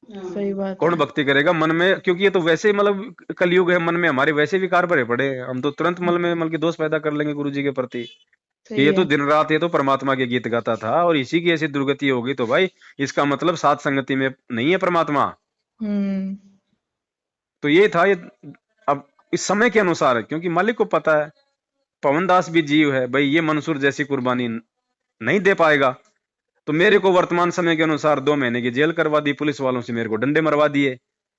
सही बात कौन है। भक्ति करेगा मन में, क्योंकि ये तो वैसे ही मतलब कलयुग है, मन में हमारे वैसे विकार भरे पड़े हैं, हम तो तुरंत मन में मतलब की दोष पैदा कर लेंगे गुरु जी के प्रति कि सही ये तो है। दिन रात ये तो परमात्मा के गीत गाता था और इसी की ऐसी दुर्गति होगी, तो भाई इसका मतलब सात संगति में नहीं है परमात्मा। हम्म। तो ये था ये। अब इस समय के अनुसार है, क्योंकि मालिक को पता है पवनदास भी जीव है भाई, ये मंसूर जैसी कुर्बानी नहीं दे पाएगा, तो मेरे को वर्तमान समय के अनुसार 2 महीने की जेल करवा दी, पुलिस वालों से मेरे को डंडे मरवा दिए।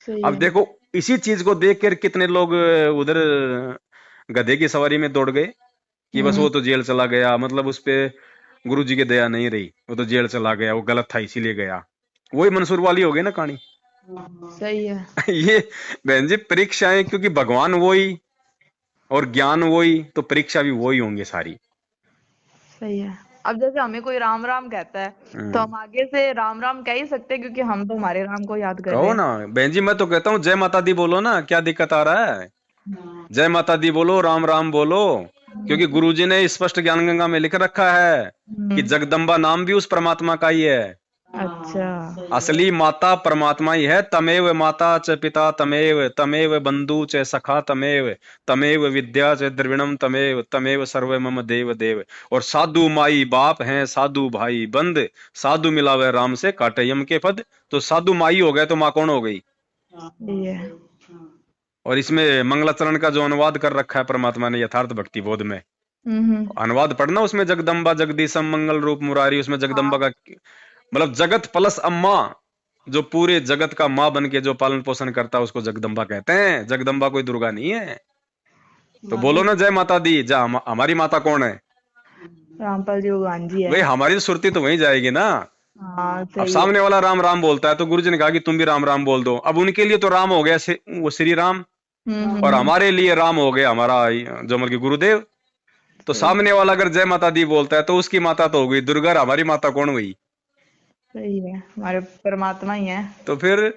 सही अब है। देखो इसी चीज को देख कर कितने लोग उधर गधे की सवारी में दौड़ गए कि बस हम्म। वो तो जेल चला गया, मतलब उस पे गुरु जी की दया नहीं रही, वो तो जेल चला गया, वो गलत था इसीलिए गया। वही मंसूर वाली हो गई ना कहानी। सही है। ये बहन जी परीक्षाएं, क्योंकि भगवान वही और ज्ञान वही, तो परीक्षा भी वही होंगे सारी। सही है। अब जैसे हमें कोई राम राम कहता है तो हम्म। हम आगे से राम राम कह ही सकते हैं क्योंकि हम तो हमारे राम को याद कर रहे कहो हैं। ना बहन जी, मैं तो कहता हूँ जय माता दी बोलो ना, क्या दिक्कत आ रहा है? जय माता दी बोलो, राम राम बोलो, क्योंकि गुरुजी ने स्पष्ट ज्ञान गंगा में लिख रखा है कि हम्म। जगदम्बा नाम भी उस परमात्मा का ही है। अच्छा। असली माता परमात्मा ही है। तमेव माता च पिता तमेव, तमेव बंधु च सखा तमेव, तमेव विद्या च द्रविणम तमेव, तमेव सर्व मम देव देव। और साधु माई बाप हैं, साधु भाई बंद, साधु मिलावे राम से काटे यम के पद। तो साधु माई हो गए तो माँ कौन हो गई? सही है। और इसमें मंगलाचरण का जो अनुवाद कर रखा है परमात्मा ने यथार्थ भक्ति बोध में, हम्म। अनुवाद पढ़ना उसमें जगदम्बा जगदीशम मंगल रूप मुरारी, उसमें जगदम्बा हाँ। का मतलब जगत प्लस अम्मा, जो पूरे जगत का माँ बन के जो पालन पोषण करता है उसको जगदम्बा कहते हैं। जगदम्बा कोई दुर्गा नहीं है। तो बोलो ना जय माता दी। जा हमारी माता कौन है? रामपाल जी भगवान जी है। भाई हमारी तो सुरती तो वहीं जाएगी ना। हाँ अब सही है। सामने वाला राम राम बोलता है तो गुरुजी ने कहा कि तुम भी राम राम बोल दो। अब उनके लिए तो राम हो गया वो श्री राम, और हम्म। हमारे लिए राम हो गया हमारा जो मतलब कि गुरुदेव। तो सही सामने वाला अगर जय माता दी बोलता है तो उसकी माता तो हो गई दुर्गा, और हमारी माता कौन हुई? सही है, हमारे परमात्मा ही है। तो फिर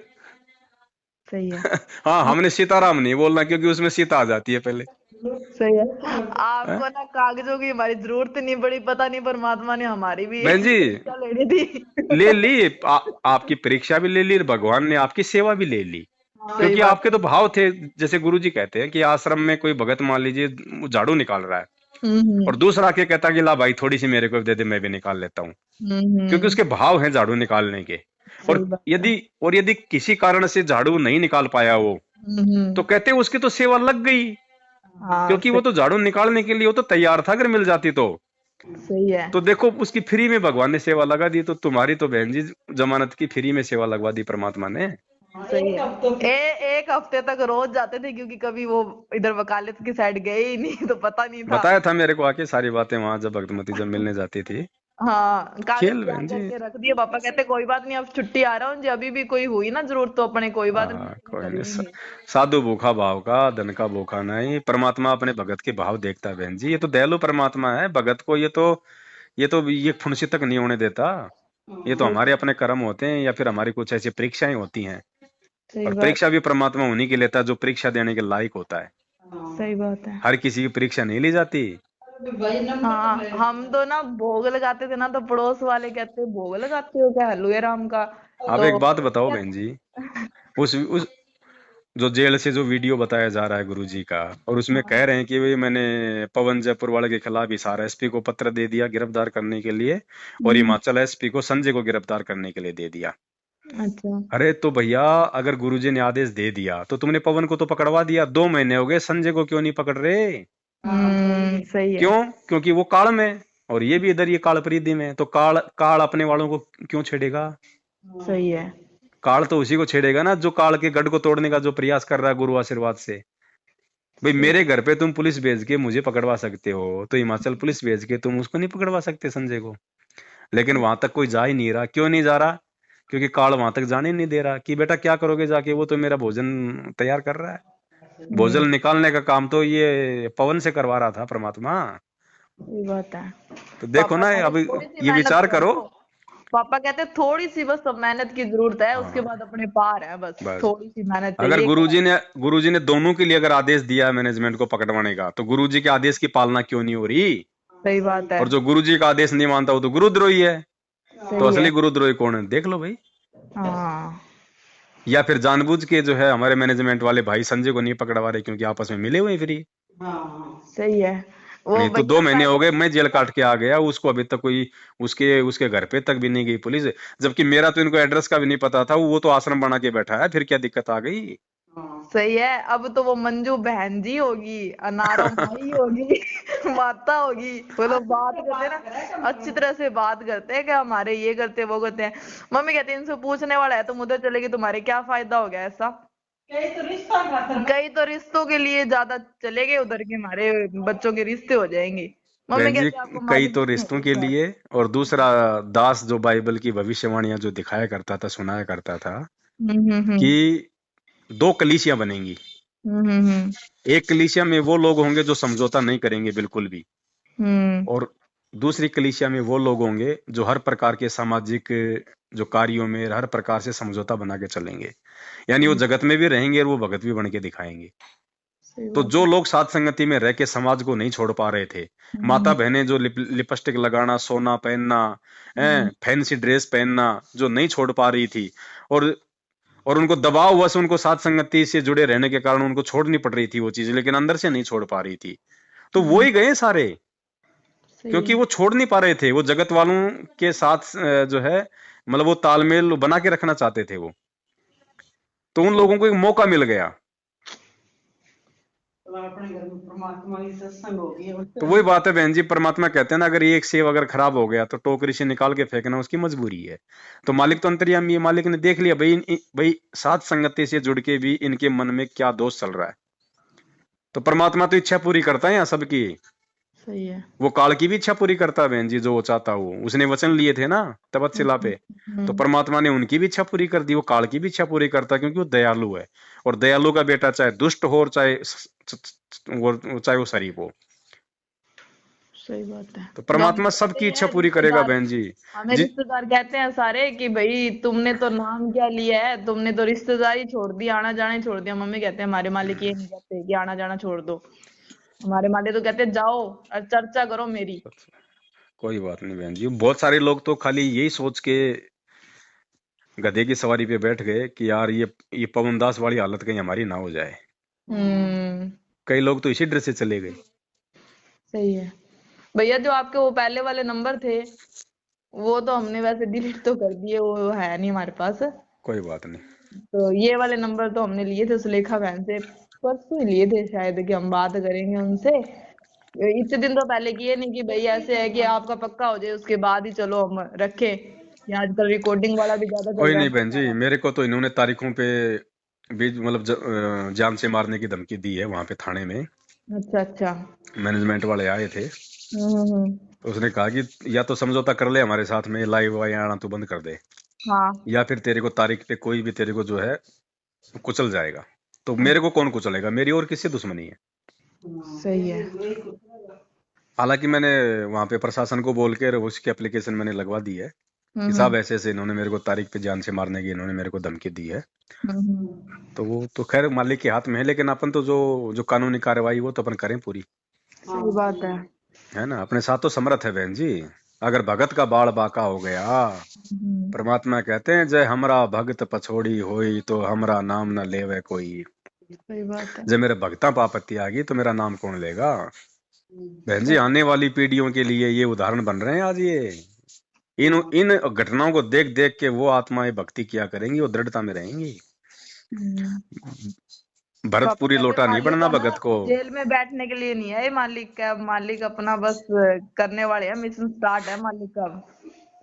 सही है। हाँ, हमने सीताराम नहीं बोलना क्योंकि उसमें सीता आ जाती है पहले। सही है। हैं? आपको ना कागजों की हमारी जरूरत नहीं पड़ी, पता नहीं परमात्मा ने हमारी भी बहन जी परीक्षा लेनी थी। ले ली आपकी परीक्षा भी ले ली, भगवान ने आपकी सेवा भी ले ली। सही क्योंकि बात आपके है। तो भाव थे। जैसे गुरुजी कहते हैं कि आश्रम में कोई भगत मान लीजिए वो झाड़ू निकाल रहा है, और हम्म। दूसरा आके कहता कि ला भाई थोड़ी सी मेरे को दे दे, मैं भी निकाल लेता हूँ। क्योंकि हम्म। उसके भाव हैं झाड़ू निकालने के। सही और बात है। यदि किसी कारण से झाड़ू नहीं निकाल पाया वो, तो हम्म। कहते हैं उसकी तो सेवा लग गई। हाँ क्योंकि वो तो झाड़ू निकालने के लिए वो तो तैयार था अगर मिल जाती तो। सही है। तो देखो उसकी फ्री में भगवान ने सेवा लगा दी। तो तुम्हारी तो बहन जी जमानत की फ्री में सेवा लगवा दी परमात्मा ने। सही है। एक हफ्ते तक रोज जाते थे क्योंकि कभी वो इधर वकालत की साइड गए ही नहीं तो पता नहीं था। बताया था मेरे को आके सारी बातें वहां जब भक्तमती जब मिलने जाती थी। हाँ कागज खेल तैयार बहन जी। करके रख दिए, पापा कहते कोई बात नहीं, अब छुट्टी आ रहा हूँ जी, अभी भी कोई हुई ना जरूरत तो अपने कोई बात नहीं कोई कर नहीं। लेंगे। साधु भूखा भाव का, धन का भूखा नहीं। परमात्मा अपने भगत के भाव देखता है बहन जी। ये तो दयालु परमात्मा है। भगत को ये फुंसी तक नहीं होने देता। ये तो हमारे अपने कर्म होते हैं या फिर हमारी कुछ ऐसी परीक्षाएं होती हैं। सही और बात। परीक्षा भी परमात्मा उन्हीं की लेता है जो परीक्षा देने के लायक होता है। सही बात है। हर किसी की परीक्षा नहीं ली जाती। हाँ हम तो ना भोग लगाते थे ना, तो पड़ोस वाले कहते भोग लगाते हो क्या हलवे राम का? अब तो एक बात बताओ बहन जी, उस जो जेल से जो वीडियो बताया जा रहा है गुरु जी का, और उसमें कह रहे हैं कि भाई मैंने पवन जयपुर वाले के खिलाफ हिसार एसपी को पत्र दे दिया गिरफ्तार करने के लिए, और हिमाचल एसपी को संजय को गिरफ्तार करने के लिए दे दिया। अच्छा। अरे तो भैया अगर गुरुजी ने आदेश दे दिया तो तुमने पवन को तो पकड़वा दिया, 2 महीने हो गए, संजय को क्यों नहीं पकड़ रहे? सही है। क्यों? क्योंकि वो काल में, और ये भी इधर ये काल परिधि में। तो काल काल अपने वालों को क्यों छेड़ेगा? सही है। काल तो उसी को छेड़ेगा ना जो काल के गढ़ को तोड़ने का जो प्रयास कर रहा है गुरु आशीर्वाद से। भाई सही। मेरे घर पे तुम पुलिस भेज के मुझे पकड़वा सकते हो, तो हिमाचल पुलिस भेज के तुम उसको नहीं पकड़वा सकते संजय को? लेकिन वहां तक कोई जा ही नहीं रहा। क्यों नहीं जा रहा? क्योंकि काल वहां तक जाने नहीं दे रहा कि बेटा क्या करोगे जाके, वो तो मेरा भोजन तैयार कर रहा है। भोजन निकालने का काम तो ये पवन से करवा रहा था परमात्मा। सही बात है। तो देखो पापा ना कहते अब थोड़ी सी ये मेहनत विचार कर करो। लो। पापा कहते थोड़ी सी बस मेहनत की जरूरत है, उसके हाँ बाद अपने पार है, बस बस। थोड़ी सी मेहनत अगर चाहिए। गुरुजी ने दोनों के लिए अगर आदेश दिया है मैनेजमेंट को पकड़वाने का, तो गुरुजी के आदेश की पालना क्यों नहीं हो रही? सही बात है। और जो गुरुजी का आदेश नहीं मानता वो तो गुरुद्रोही है। तो सही असली है। गुरुद्रोही कौन है देख लो भाई। हाँ या फिर जानबूझ के जो है हमारे मैनेजमेंट वाले भाई संजय को नहीं पकड़वा रहे क्योंकि आपस में मिले हुए हैं फ्री। सही है। वो नहीं तो भैया 2 महीने हो पहले गए मैं जेल काट के आ गया, उसको अभी तक कोई उसके उसके घर पे तक भी नहीं गई पुलिस। जबकि मेरा तो इनको एड्रेस का भी नहीं पता था, वो तो आश्रम बना के बैठा है, फिर क्या दिक्कत आ गई? सही है। अब तो वो मंजू बहन जी होगी, अनारो माई होगी, माता होगी, वो लोग बात करते हैं ना, अच्छी तरह से बात करते हैं कि हमारे ये करते हैं वो करते हैं। मम्मी कहती है इनसे पूछने वाला है, तुम उधर चलेगी तुम्हारे क्या फायदा हो गया ऐसा? कई तो रिश्तों के लिए ज्यादा चले गए उधर के, हमारे बच्चों के रिश्ते हो जाएंगे। मम्मी बहन जी कहती है आपको कई मालूम तो नहीं रिश्तों के होता। लिए, और दूसरा दास जो बाइबल की भविष्यवाणियां जो दिखाया करता था सुनाया करता था हम्म। कि 2 कलीसियां बनेंगी। हम्म। एक कलीसिया में वो लोग होंगे जो समझौता नहीं करेंगे बिल्कुल भी, हम्म। और दूसरी कलीसिया में वो लोग होंगे जो हर प्रकार के सामाजिक जो कार्यों में हर प्रकार से समझौता बना के चलेंगे। यानी वो जगत में भी रहेंगे और वो भगत भी बन के दिखाएंगे। सही तो बात जो है। लोग साथ संगति में रह के समाज को नहीं छोड़ पा रहे थे, माता हम्म। बहनें जो लिपस्टिक लगाना, सोना पहनना, फैंसी ड्रेस पहनना जो नहीं छोड़ पा रही थी, और और उनको दबाव हुआ से उनको साथ संगति से जुड़े रहने के कारण उनको छोड़नी पड़ रही थी वो चीज, लेकिन अंदर से नहीं छोड़ पा रही थी। तो वो ही गए सारे, सही क्योंकि है। वो छोड़ नहीं पा रहे थे। वो जगत वालों के साथ जो है मतलब वो तालमेल बना के रखना चाहते थे वो। तो उन सही। लोगों को एक मौका मिल गया। तो वही बात है बहन जी, परमात्मा कहते हैं ना, अगर ये एक सेब अगर खराब हो गया तो टोकरी से निकाल के फेंकना उसकी मजबूरी है। तो मालिक तो अंतर्यामी है, मालिक ने देख लिया भाई भाई सात संगति से जुड़ के भी इनके मन में क्या दोष चल रहा है। तो परमात्मा तो इच्छा पूरी करता है यहाँ सबकी। सही है। वो काल की भी इच्छा पूरी करता है बहन जी, जो वो चाहता हो। उसने वचन लिए थे ना तपस्या पे, तो परमात्मा ने उनकी भी इच्छा पूरी कर दी। वो काल की भी इच्छा पूरी करता है, क्योंकि वो दयालु है। और दयालु का बेटा चाहे दुष्ट हो और चाहे वो शरीफ हो। सही बात है। तो जो परमात्मा हमें कहते सबकी इच्छा हैं पूरी करेगा रिश्तेदार, बहन जी। हमें जी रिश्तेदार कहते हैं सारे कि भाई तुमने तो नाम क्या लिया है, तुमने तो रिश्तेदारी छोड़ दी, आना जाना ही छोड़ दिया। मम्मी कहते हैं हमारे मालिक ये नहीं कहते कि आना जाना छोड़ दो, हमारे मालिक तो कहते हैं जाओ और चर्चा करो मेरी। कोई बात नहीं बहन जी, बहुत सारे लोग तो खाली यही सोच के गधे की सवारी पे बैठ गए कि यार ये पवन दास वाली हालत कहीं हमारी ना हो जाए। हम्म। कई लोग तो इसी डर से चले गए। सही है। भैया जो आपके वो पहले वाले नंबर थे वो तो हमने वैसे डिलीट तो कर दिए, वो है नहीं हमारे पास। कोई बात नहीं। तो ये वाले नंबर तो हमने लिए थे सुलेखा बहन से, परसों ही लिए थे शायद, कि हम बात करेंगे उनसे। इतने दिन तो पहले किए नहीं कि भाई ऐसे है कि आपका पक्का हो जाए उसके बाद ही चलो हम रखें। ये आजकल रिकॉर्डिंग वाला भी ज्यादा चल कोई रहा नहीं है बहन जी, ना। मेरे को तो इन्होंने तारीखों पे भी मतलब जान से मारने की धमकी दी है वहां पे थाने में। अच्छा अच्छा। मैनेजमेंट वाले आए थे, हम्म। तो उसने कहा कि या तो समझौता कर ले हमारे साथ में, लाइव वाइव आना तो बंद कर दे, हाँ। या फिर तेरे को तारीख पे कोई भी तेरे को जो है कुचल जाएगा। तो मेरे को कौन कुचलेगा, मेरी और किससे दुश्मनी है। सही है। हालांकि मैंने वहां पे प्रशासन को बोल के उसकी एप्लीकेशन मैंने लगवा दी है कि साहब ऐसे ऐसे इन्होंने मेरे को तारीख पे जान से मारने की इन्होंने मेरे को धमकी दी है। हम्म। तो वो तो खैर मालिक के हाथ में है, लेकिन अपन तो जो जो कानूनी कार्रवाई वो तो अपन करें पूरी, सही बात है। है ना। अपने साथ तो समर्थ है बहन जी। अगर भगत का बाल बाका हो गया, परमात्मा कहते हैं जय हमरा भगत पछोड़ी होई तो हमरा नाम न लेवे कोई। सही बात है। जब मेरे भगता पापत्ती आ गई तो मेरा नाम कौन लेगा। बहन जी आने वाली पीढ़ियों के लिए ये उदाहरण बन रहे हैं आज। ये इन घटनाओं को देख देख के वो आत्माएं भक्ति किया करेंगी, वो दृढ़ता में रहेंगी। पापा भरतपुरी कहते हैं लोटा नहीं मालिक बनना है ना भगत को। जेल में बैठने के लिए नहीं है ये मालिक का, मालिक अपना बस करने वाले हैं, मिशन स्टार्ट है मालिक का।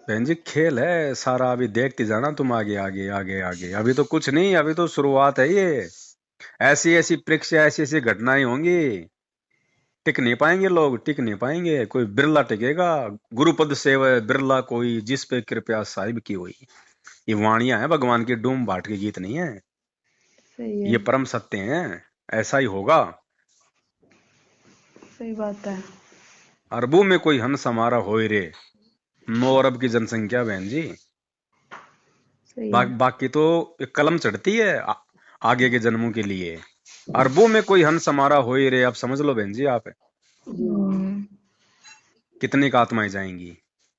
बहन जी खेल है सारा, अभी देखते जाना तुम आगे आगे आगे आगे। अभी तो कुछ नहीं, अभी तो शुरुआत है ये। ऐसी ऐसी परीक्षा, ऐसी ऐसी घटनाएं होंगी, टिक नहीं पाएंगे लोग, टिक नहीं पाएंगे। कोई बिरला टिकेगा। गुरुपद सेवय बिरला कोई, जिस पे कृपया साहिब की हुई। ये वाणियां है भगवान की, डूम भाट के गीत नहीं है। सही है। ये परम सत्य हैं, ऐसा ही होगा। सही बात है। अरबों में कोई हंस हमारा होए रे, 9 अरब की जनसंख्या बहन जी। सही है। बाकी तो एक कलम चढ़ती है आगे के जन्मों के लिए। अरबों में कोई हंस हमारा होए रे, आप समझ लो बहन जी आप, कितनी का आत्माएं जाएंगी।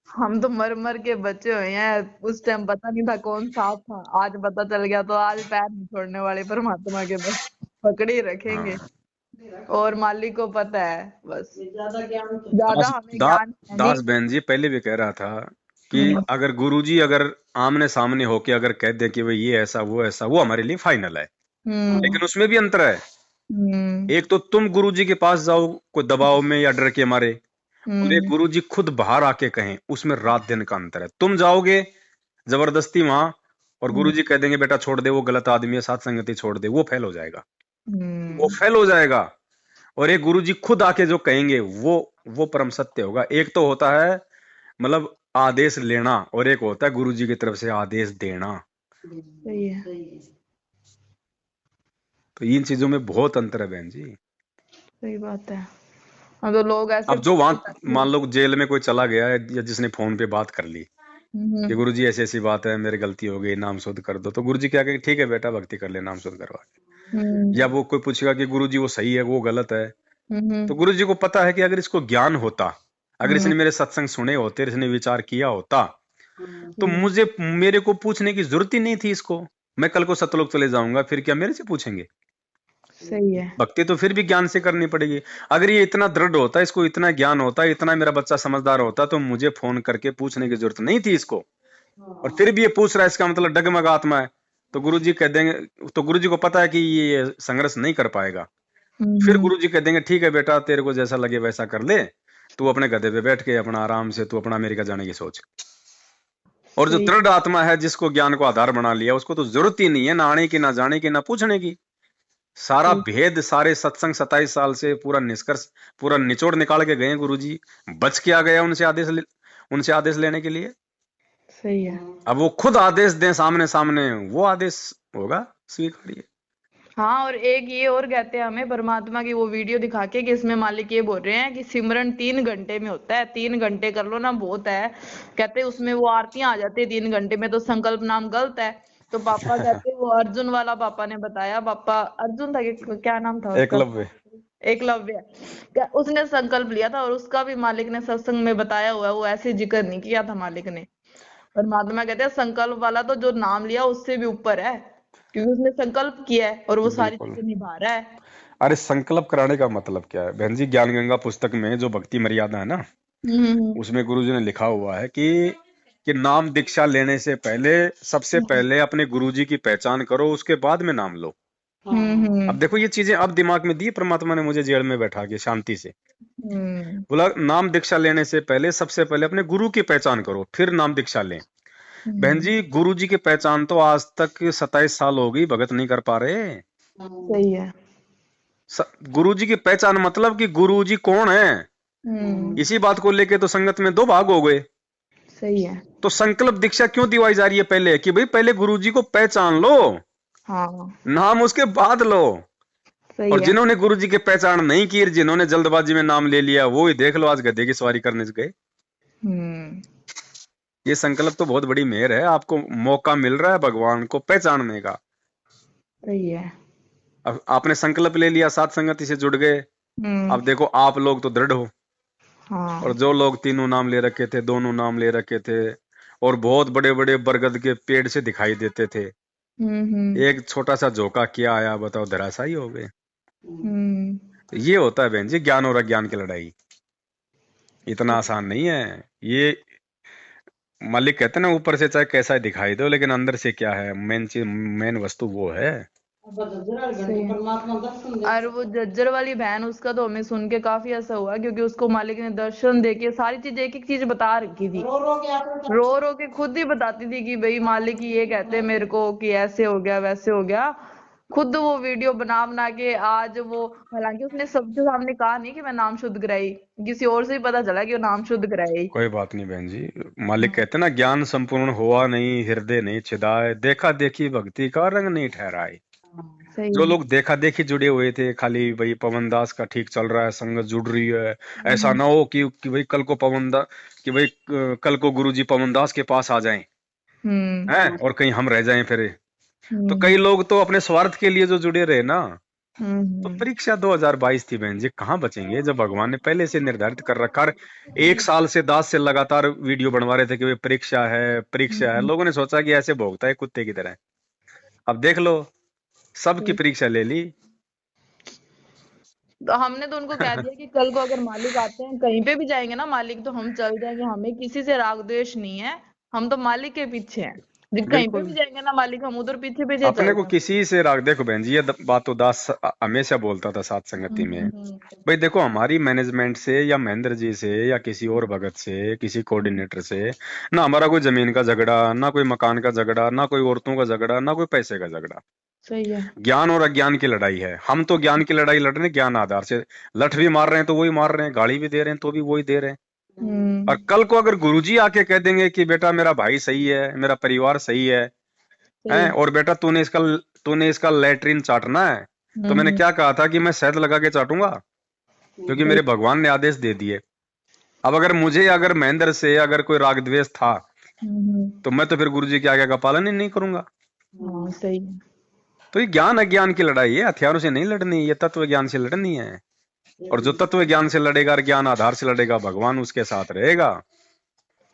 हम तो मर मर के बचे हुए हैं, उस टाइम पता नहीं था कौन साथ था, आज पता चल गया तो आज पैर नहीं छोड़ने वाले परमात्मा के, बस पकड़े ही रखेंगे। हाँ। और मालिक को पता है बस, ज्यादा दास हमें दा, ज्ञान है दास नहीं। बहन जी पहले भी कह रहा था कि अगर गुरुजी अगर आमने सामने होके अगर कह दे कि भाई ये ऐसा वो ऐसा, वो हमारे लिए फाइनल है। लेकिन उसमें भी अंतर है। एक तो तुम गुरुजी के पास जाओ कोई दबाव में या डर के मारे, और एक गुरुजी खुद बाहर आके कहें, उसमें रात दिन का अंतर है। तुम जाओगे जबरदस्ती वहां और गुरुजी कह देंगे बेटा छोड़ दे, वो गलत आदमी है, साथ संगति छोड़ दे, वो फेल हो जाएगा। वो फेल हो जाएगा। और एक गुरुजी खुद आके जो कहेंगे वो परम सत्य होगा। एक तो होता है मतलब आदेश लेना, और एक होता है गुरुजी की तरफ से आदेश देना। सही है। तो इन चीजों में बहुत अंतर है बहन जी। सही बात है। हम तो लोग ऐसे अब जो वहां मान लो जेल में कोई चला गया है, या जिसने फोन पे बात कर ली कि गुरुजी ऐसी ऐसी बात है, मेरी गलती हो गई, नाम शुद्ध कर दो, तो गुरुजी क्या कहेंगे, ठीक है बेटा भक्ति कर ले, नाम शुद्ध करवा के। या वो कोई पूछेगा कि गुरुजी वो सही है वो गलत है, तो गुरुजी को पता है कि अगर इसको ज्ञान होता, अगर इसने मेरे सत्संग सुने होते, इसने विचार किया होता, तो मेरे को पूछने की जरूरत ही नहीं थी इसको। मैं कल को सतलोक चले जाऊंगा, फिर क्या मेरे से पूछेंगे। सही है। भक्ति तो फिर भी ज्ञान से करनी पड़ेगी। अगर ये इतना दृढ़ होता, इसको इतना ज्ञान होता, इतना मेरा बच्चा समझदार होता, तो मुझे फोन करके पूछने की जरूरत नहीं थी इसको। और फिर भी ये पूछ रहा है, इसका मतलब डगमग आत्मा है। तो गुरुजी कह देंगे, तो गुरुजी को पता है कि ये संघर्ष नहीं कर पाएगा, फिर गुरु जी कह देंगे ठीक है बेटा, तेरे को जैसा लगे वैसा कर ले, तू अपने गधे पे बैठ के अपना आराम से तू अपना अमेरिका जाने की सोच। और जो सही। दृढ़ आत्मा है, जिसको ज्ञान को आधार बना लिया, उसको तो जरूरत ही नहीं है ना आने की, ना जाने की, ना पूछने की। सारा सही। भेद, सारे सत्संग 27 साल से पूरा निष्कर्ष, पूरा निचोड़ निकाल के गए गुरु जी। बच के आ गया उनसे आदेश लेने के लिए। सही है। अब वो खुद आदेश दें सामने सामने, वो आदेश होगा स्वीकार्य। हाँ, और एक ये और कहते हैं हमें परमात्मा की वो वीडियो दिखा के कि इसमें मालिक ये बोल रहे हैं कि सिमरन 3 घंटे में होता है, 3 घंटे कर लो ना बहुत है। कहते उसमें वो आरतियां आ जाती है 3 घंटे में, तो संकल्प नाम गलत है। तो पापा कहते वो अर्जुन वाला पापा ने बताया, पापा अर्जुन था कि क्या नाम था उसका, एकलव्य। एकलव्य। उसने संकल्प लिया था और उसका भी मालिक ने सत्संग में बताया हुआ है, वो ऐसे जिक्र नहीं किया था मालिक ने। परमात्मा कहते हैं संकल्प वाला तो जो नाम लिया उससे भी ऊपर है, क्योंकि उसने संकल्प किया है और वो सारी बिल्कुल। चीजें निभा रहा है। अरे संकल्प कराने का मतलब क्या है बहन जी? ज्ञान गंगा पुस्तक में जो भक्ति मर्यादा है ना, उसमें गुरुजी ने लिखा हुआ है कि नाम दीक्षा लेने से पहले सबसे पहले अपने गुरुजी की पहचान करो, उसके बाद में नाम लो। अब देखो ये चीजें अब दिमाग में दी परमात्मा ने मुझे, जेल में बैठा के शांति से बोला नाम दीक्षा लेने से पहले सबसे पहले अपने गुरु की पहचान करो, फिर नाम दीक्षा लें। बहन जी गुरु जी की पहचान तो आज तक 27 साल हो गई, भगत नहीं कर पा रहे। सही है। गुरु जी की पहचान मतलब कि गुरु जी कौन है, इसी बात को लेके तो संगत में 2 भाग हो गए। सही है। तो संकल्प दीक्षा क्यों दिवाई जा रही है पहले, कि भाई पहले गुरु जी को पहचान लो, हाँ नाम उसके बाद लो। सही और है। जिन्होंने गुरु जी की पहचान नहीं की, जिन्होंने जल्दबाजी में नाम ले लिया, वो ही देख लो आज गधे की सवारी करने गए। ये संकल्प तो बहुत बड़ी मेहर है, आपको मौका मिल रहा है भगवान को पहचानने का। सही है। अब आपने संकल्प ले लिया, साथ संगति से जुड़ गए। अब देखो आप लोग तो दृढ़ हो, हाँ और जो लोग 3 नाम ले रखे थे, 2 नाम ले रखे थे, और बहुत बड़े बड़े बरगद के पेड़ से दिखाई देते थे, एक छोटा सा झोंका किया आया, बताओ धराशायी हो गए। तो ये होता है बहन जी ज्ञान और अज्ञान की लड़ाई, इतना आसान नहीं है ये। मालिक कहते हैं ना ऊपर से चाहे कैसा दिखाई दो, लेकिन अंदर से क्या है, मेन चीज, मेन वस्तु वो है। और वो जज्जर वाली बहन, उसका तो हमें सुन के काफी ऐसा हुआ, क्योंकि उसको मालिक ने दर्शन देके सारी चीज एक एक चीज बता रखी थी, रो रो के खुद ही बताती थी कि भाई मालिक ये कहते मेरे को कि ऐसे हो गया वैसे हो गया। खुद वो वीडियो बना बना के आज वो, हालांकि उसने सबके सामने कहा नहीं कि मैं नाम शुद्ध कराई, किसी और से ही पता चला कि वो नाम शुद्ध कराई। कोई बात नहीं बहन जी, मालिक कहते हैं ना ज्ञान संपूर्ण हुआ नहीं, हृदय नहीं छिदाए, देखा देखी भक्ति का रंग नहीं ठहराए। जो लोग देखा देखी जुड़े हुए थे, खाली भाई पवन दास का ठीक चल रहा है, संगत जुड़ रही है, ऐसा ना हो कि भाई कल को कल को गुरुजी पवन दास के पास आ जाएं हैं और कहीं हम रह जाएं फिर। तो कई लोग तो अपने स्वार्थ के लिए जो जुड़े रहे ना, तो परीक्षा 2022 थी बहन जी, कहाँ बचेंगे जब भगवान ने पहले से निर्धारित कर रखा है। 1 साल से दास से लगातार वीडियो बनवा रहे थे कि भाई परीक्षा है परीक्षा है, लोगों ने सोचा कि ऐसे भोगता है कुत्ते की तरह। अब देख लो सबकी परीक्षा ले ली। तो हमने तो उनको कह दिया कि कल को अगर मालिक आते हैं, कहीं पे भी जाएंगे ना मालिक, तो हम चल जाएंगे, हमें किसी से राग द्वेष नहीं है, हम तो मालिक के पीछे हैं। कहीं पे बिल्कुल भी जाएंगे ना मालिक, हम उधर पीछे पीछे अपने को चलते किसी से राग, देखो बहन जी ये बात तो दास हमेशा बोलता था साथ संगति में, भाई देखो हमारी मैनेजमेंट से या महेंद्र जी से या किसी और भगत से, किसी कोऑर्डिनेटर से ना हमारा कोई जमीन का झगड़ा, ना कोई मकान का झगड़ा, ना कोई औरतों का झगड़ा, ना कोई पैसे का झगड़ा। सही है। ज्ञान और अज्ञान की लड़ाई है। हम तो ज्ञान की लड़ाई लड़ रहे हैं, ज्ञान आधार से लठ भी मार रहे हैं तो वही मार रहे हैं, गाली भी दे रहे हैं तो भी वही दे रहे हैं। और कल को अगर गुरुजी आके कह देंगे कि बेटा मेरा भाई सही है, मेरा परिवार सही है, और बेटा तूने इसका लैट्रिन चाटना है, तो मैंने क्या कहा था कि मैं शहद लगा के चाटूंगा, क्योंकि मेरे भगवान ने आदेश दे दिए। अब अगर महेंद्र से अगर कोई राग द्वेष था, तो मैं तो फिर गुरुजी की आज्ञा का पालन ही नहीं करूंगा। सही है। तो ये ज्ञान अज्ञान की लड़ाई है, हथियारों से नहीं लड़नी, ये तत्व ज्ञान से लड़नी है। और जो तत्व ज्ञान से लड़ेगा और ज्ञान आधार से लड़ेगा, भगवान उसके साथ रहेगा।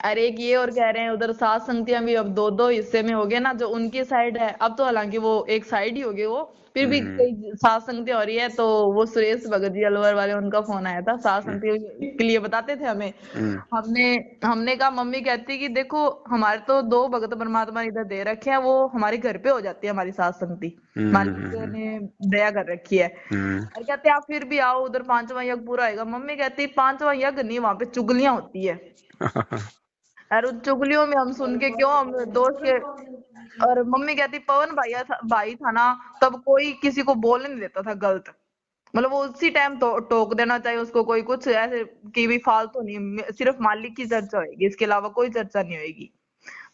अरे एक ये और कह रहे हैं उधर सात संगतियां भी अब दो दो हिस्से में हो गए ना, जो उनकी साइड है अब तो हालांकि वो एक साइड ही हो गए वो, फिर भी हम्म कई सात संगतियां हो रही है। तो वो सुरेश भगत जी अलवर वाले, उनका फोन आया था, सात संगतियों के लिए बताते थे हमें। हम्म हमने हमने कहा, मम्मी कहती कि देखो हमारे तो दो भगत परमात्मा ने इधर दे रखे हैं, वो हमारे घर पे हो जाती है हमारी सात संगति, मालिक हम्म ने दया कर रखी है। हम्म और कहते आप फिर भी आओ उधर, पांचवा यज्ञ पूरा होगा। मम्मी कहती पांचवा यज्ञ नहीं, वहां पे चुगलियां होती है, और उन चुगलियों में हम सुन के क्यों हम दोस्त के। और मम्मी कहती पवन भाई था ना, तब कोई किसी को बोलने नहीं देता था गलत, मतलब वो उसी टाइम तो टोक देना चाहिए उसको, कोई कुछ ऐसे की भी फालतू नहीं, सिर्फ मालिक की चर्चा होगी, इसके अलावा कोई चर्चा नहीं होगी।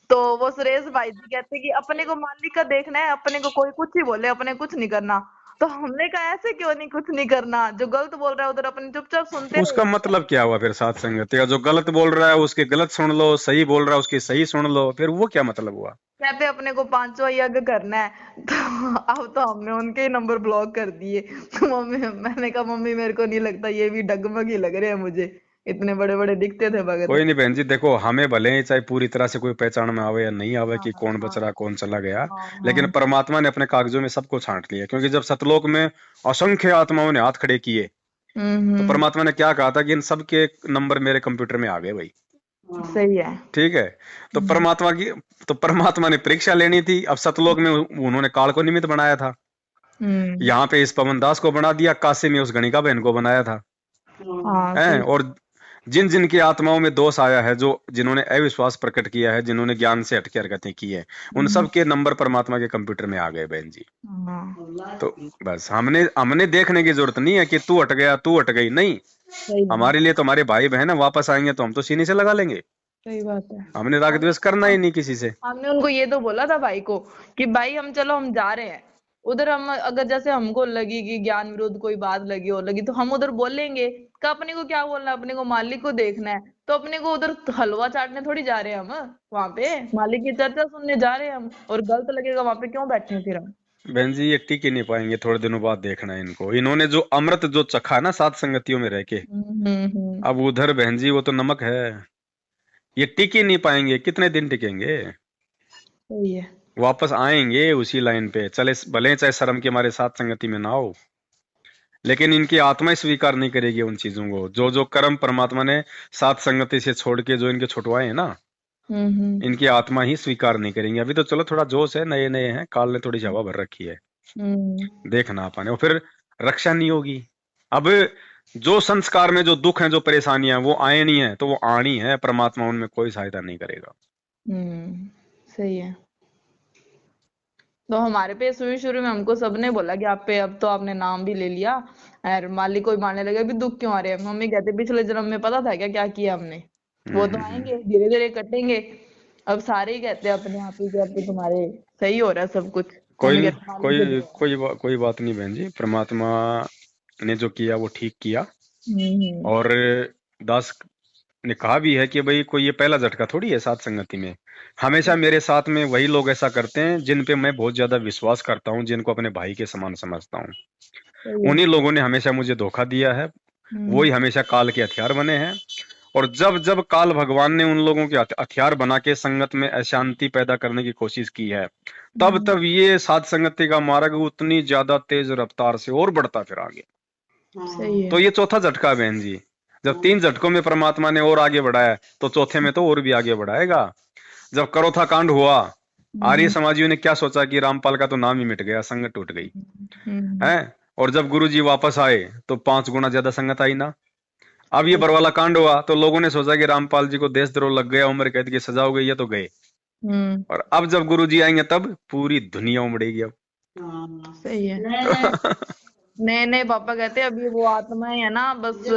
तो वो सुरेश भाई जी कहते कि अपने को मालिक का देखना है, अपने को कोई कुछ ही बोले अपने कुछ नहीं करना। तो हमने कहा ऐसे क्यों नहीं कुछ नहीं करना, जो गलत बोल रहा है उधर अपने चुपचाप सुनते उसका रहे। मतलब क्या हुआ फिर सात संगति का? जो गलत बोल रहा है उसके गलत सुन लो, सही बोल रहा है उसकी सही सुन लो, फिर वो क्या मतलब हुआ? कहते अपने को पांचवा यज्ञ करना है। तो अब तो हमने उनके ही नंबर ब्लॉक कर दिए। तो मम्मी, मैंने कहा मम्मी मेरे को नहीं लगता, ये भी डगमग ही लग रहे हैं मुझे, इतने बड़े बड़े दिखते थे भगत। कोई नहीं बहन जी, देखो हमें भले ही चाहे पूरी तरह से कोई पहचान में आवे या नहीं आवे हाँ कि कौन बच हाँ रहा कौन चला गया, हाँ लेकिन हाँ। परमात्मा ने अपने कागजों में सबको छांट लिया। क्योंकि जब सतलोक में असंख्य आत्माओं ने हाथ खड़े किए तो हम्म। परमात्मा ने क्या कहा था कि इन सब के नंबर मेरे कंप्यूटर में आ गए भाई। सही है। ठीक है। तो परमात्मा की, तो परमात्मा ने परीक्षा लेनी थी। अब सतलोक में उन्होंने काल को निमित्त बनाया था, हम्म। यहाँ पे इस पवन दास को बना दिया, काशी में उस गणिका बहन को बनाया था। हाँ हैं? सही। और जिन जिन की आत्माओं में दोष आया है, जो जिन्होंने अविश्वास प्रकट किया है, जिन्होंने ज्ञान से हटके हरकतें की है, उन सब के नंबर परमात्मा के कंप्यूटर में आ गए बहन जी। हाँ तो बस हमने हमने देखने की जरूरत नहीं है कि तू हट गया तू हट गई, नहीं। सही है। हमारे लिए तो हमारे भाई बहन है, वापस आएंगे तो हम तो सीने से लगा लेंगे। सही बात है। हमने राग द्वेष करना ही नहीं किसी से। हमने उनको ये तो बोला था भाई को कि भाई हम चलो हम जा रहे हैं उधर, हम अगर जैसे हमको लगी कि ज्ञान विरुद्ध कोई बात लगी और लगी तो हम उधर बोलेंगे कि अपने को क्या बोलना है, अपने को मालिक को देखना है। तो अपने को उधर हलवा चाटने थोड़ी जा रहे हैं हम, वहां पे मालिक की चर्चा सुनने जा रहे हैं हम, और गलत लगेगा वहां पे क्यों बैठे हैं फिर हम। बहन जी ये टिक ही नहीं पाएंगे, थोड़े दिनों बाद देखना है इनको। इन्होंने जो अमृत जो चखा ना सात संगतियों में रह के, हम्म। अब उधर बहन जी वो तो नमक है। ये टिक ही नहीं पाएंगे, कितने दिन टिकेंगे? सही है। वापस आएंगे उसी लाइन पे, चले भले चाहे शर्म के हमारे साथ संगति में ना हो, लेकिन इनकी आत्मा ही स्वीकार नहीं करेगी उन चीजों को। जो जो कर्म परमात्मा ने साथ संगति से छोड़ के जो इनके छुटवाए हैं ना, हम्म। इनकी आत्मा ही स्वीकार नहीं करेंगे। अभी तो चलो थोड़ा जोश है, नए नए हैं, काल ने थोड़ी सी हवा भर रखी है, हम्म। देख ना पाने, और फिर रक्षा नहीं होगी। अब जो संस्कार में जो दुख है जो परेशानियां वो आए नहीं है, तो वो आनी है, परमात्मा उनमें कोई सहायता नहीं करेगा। सही है। तो हमारे पे शुरू शुरू में हमको सबने बोला कि आप पे अब तो आपने नाम भी ले लिया और मालिक को भी मारने लगे, अभी दुख क्यों आ रहे हैं। मम्मी कहते पिछले जन्म में पता था क्या क्या किया हमने, वो तो हम्म। आएंगे धीरे धीरे कटेंगे। अब सारे ही कहते हैं अपने आप ही कि अब तो तुम्हारे सही हो रहा है सब कुछ। मम्मी कोई कहते मालिक की कोई दया है। कोई बात नहीं बहन जी, परमात्मा ने जो किया वो ठीक किया। हम्म। और दास ने कहा भी है कि भाई कोई ये पहला झटका थोड़ी है साथ संगति में। हमेशा मेरे साथ में वही लोग ऐसा करते हैं जिन पे मैं बहुत ज्यादा विश्वास करता हूँ, जिनको अपने भाई के समान समझता हूँ। सही है। उन्हीं लोगों ने हमेशा मुझे धोखा दिया है, वही हम्म। हमेशा काल के हथियार बने हैं। और जब जब काल भगवान ने उन लोगों के हथियार बना के संगत में अशांति पैदा करने की कोशिश की है, तब हम्म। तब ये साध संगति का मार्ग उतनी ज्यादा तेज रफ्तार से और बढ़ता फिर आगे। सही है। तो ये चौथा झटका है बहन जी। जब तीन झटकों में परमात्मा ने और आगे बढ़ाया, तो चौथे में तो और भी आगे बढ़ाएगा। जब करोथा कांड हुआ, आर्य हम्म। समाजियों ने क्या सोचा कि रामपाल का तो नाम ही मिट गया, संगत टूट गई हम्म। है। और जब गुरुजी वापस आए तो 5 गुना ज्यादा संगत आई ना। अब ये बरवाला कांड हुआ तो लोगों ने सोचा कि रामपाल जी को देशद्रोह लग गया, उम्र कैद की सजा हो गई है, तो गए। हम्म। और अब जब गुरुजी आएंगे तब पूरी दुनिया उमड़ेगी अब। सही है। नए नए पापा कहते हैं अभी वो आत्माएं है ना बस,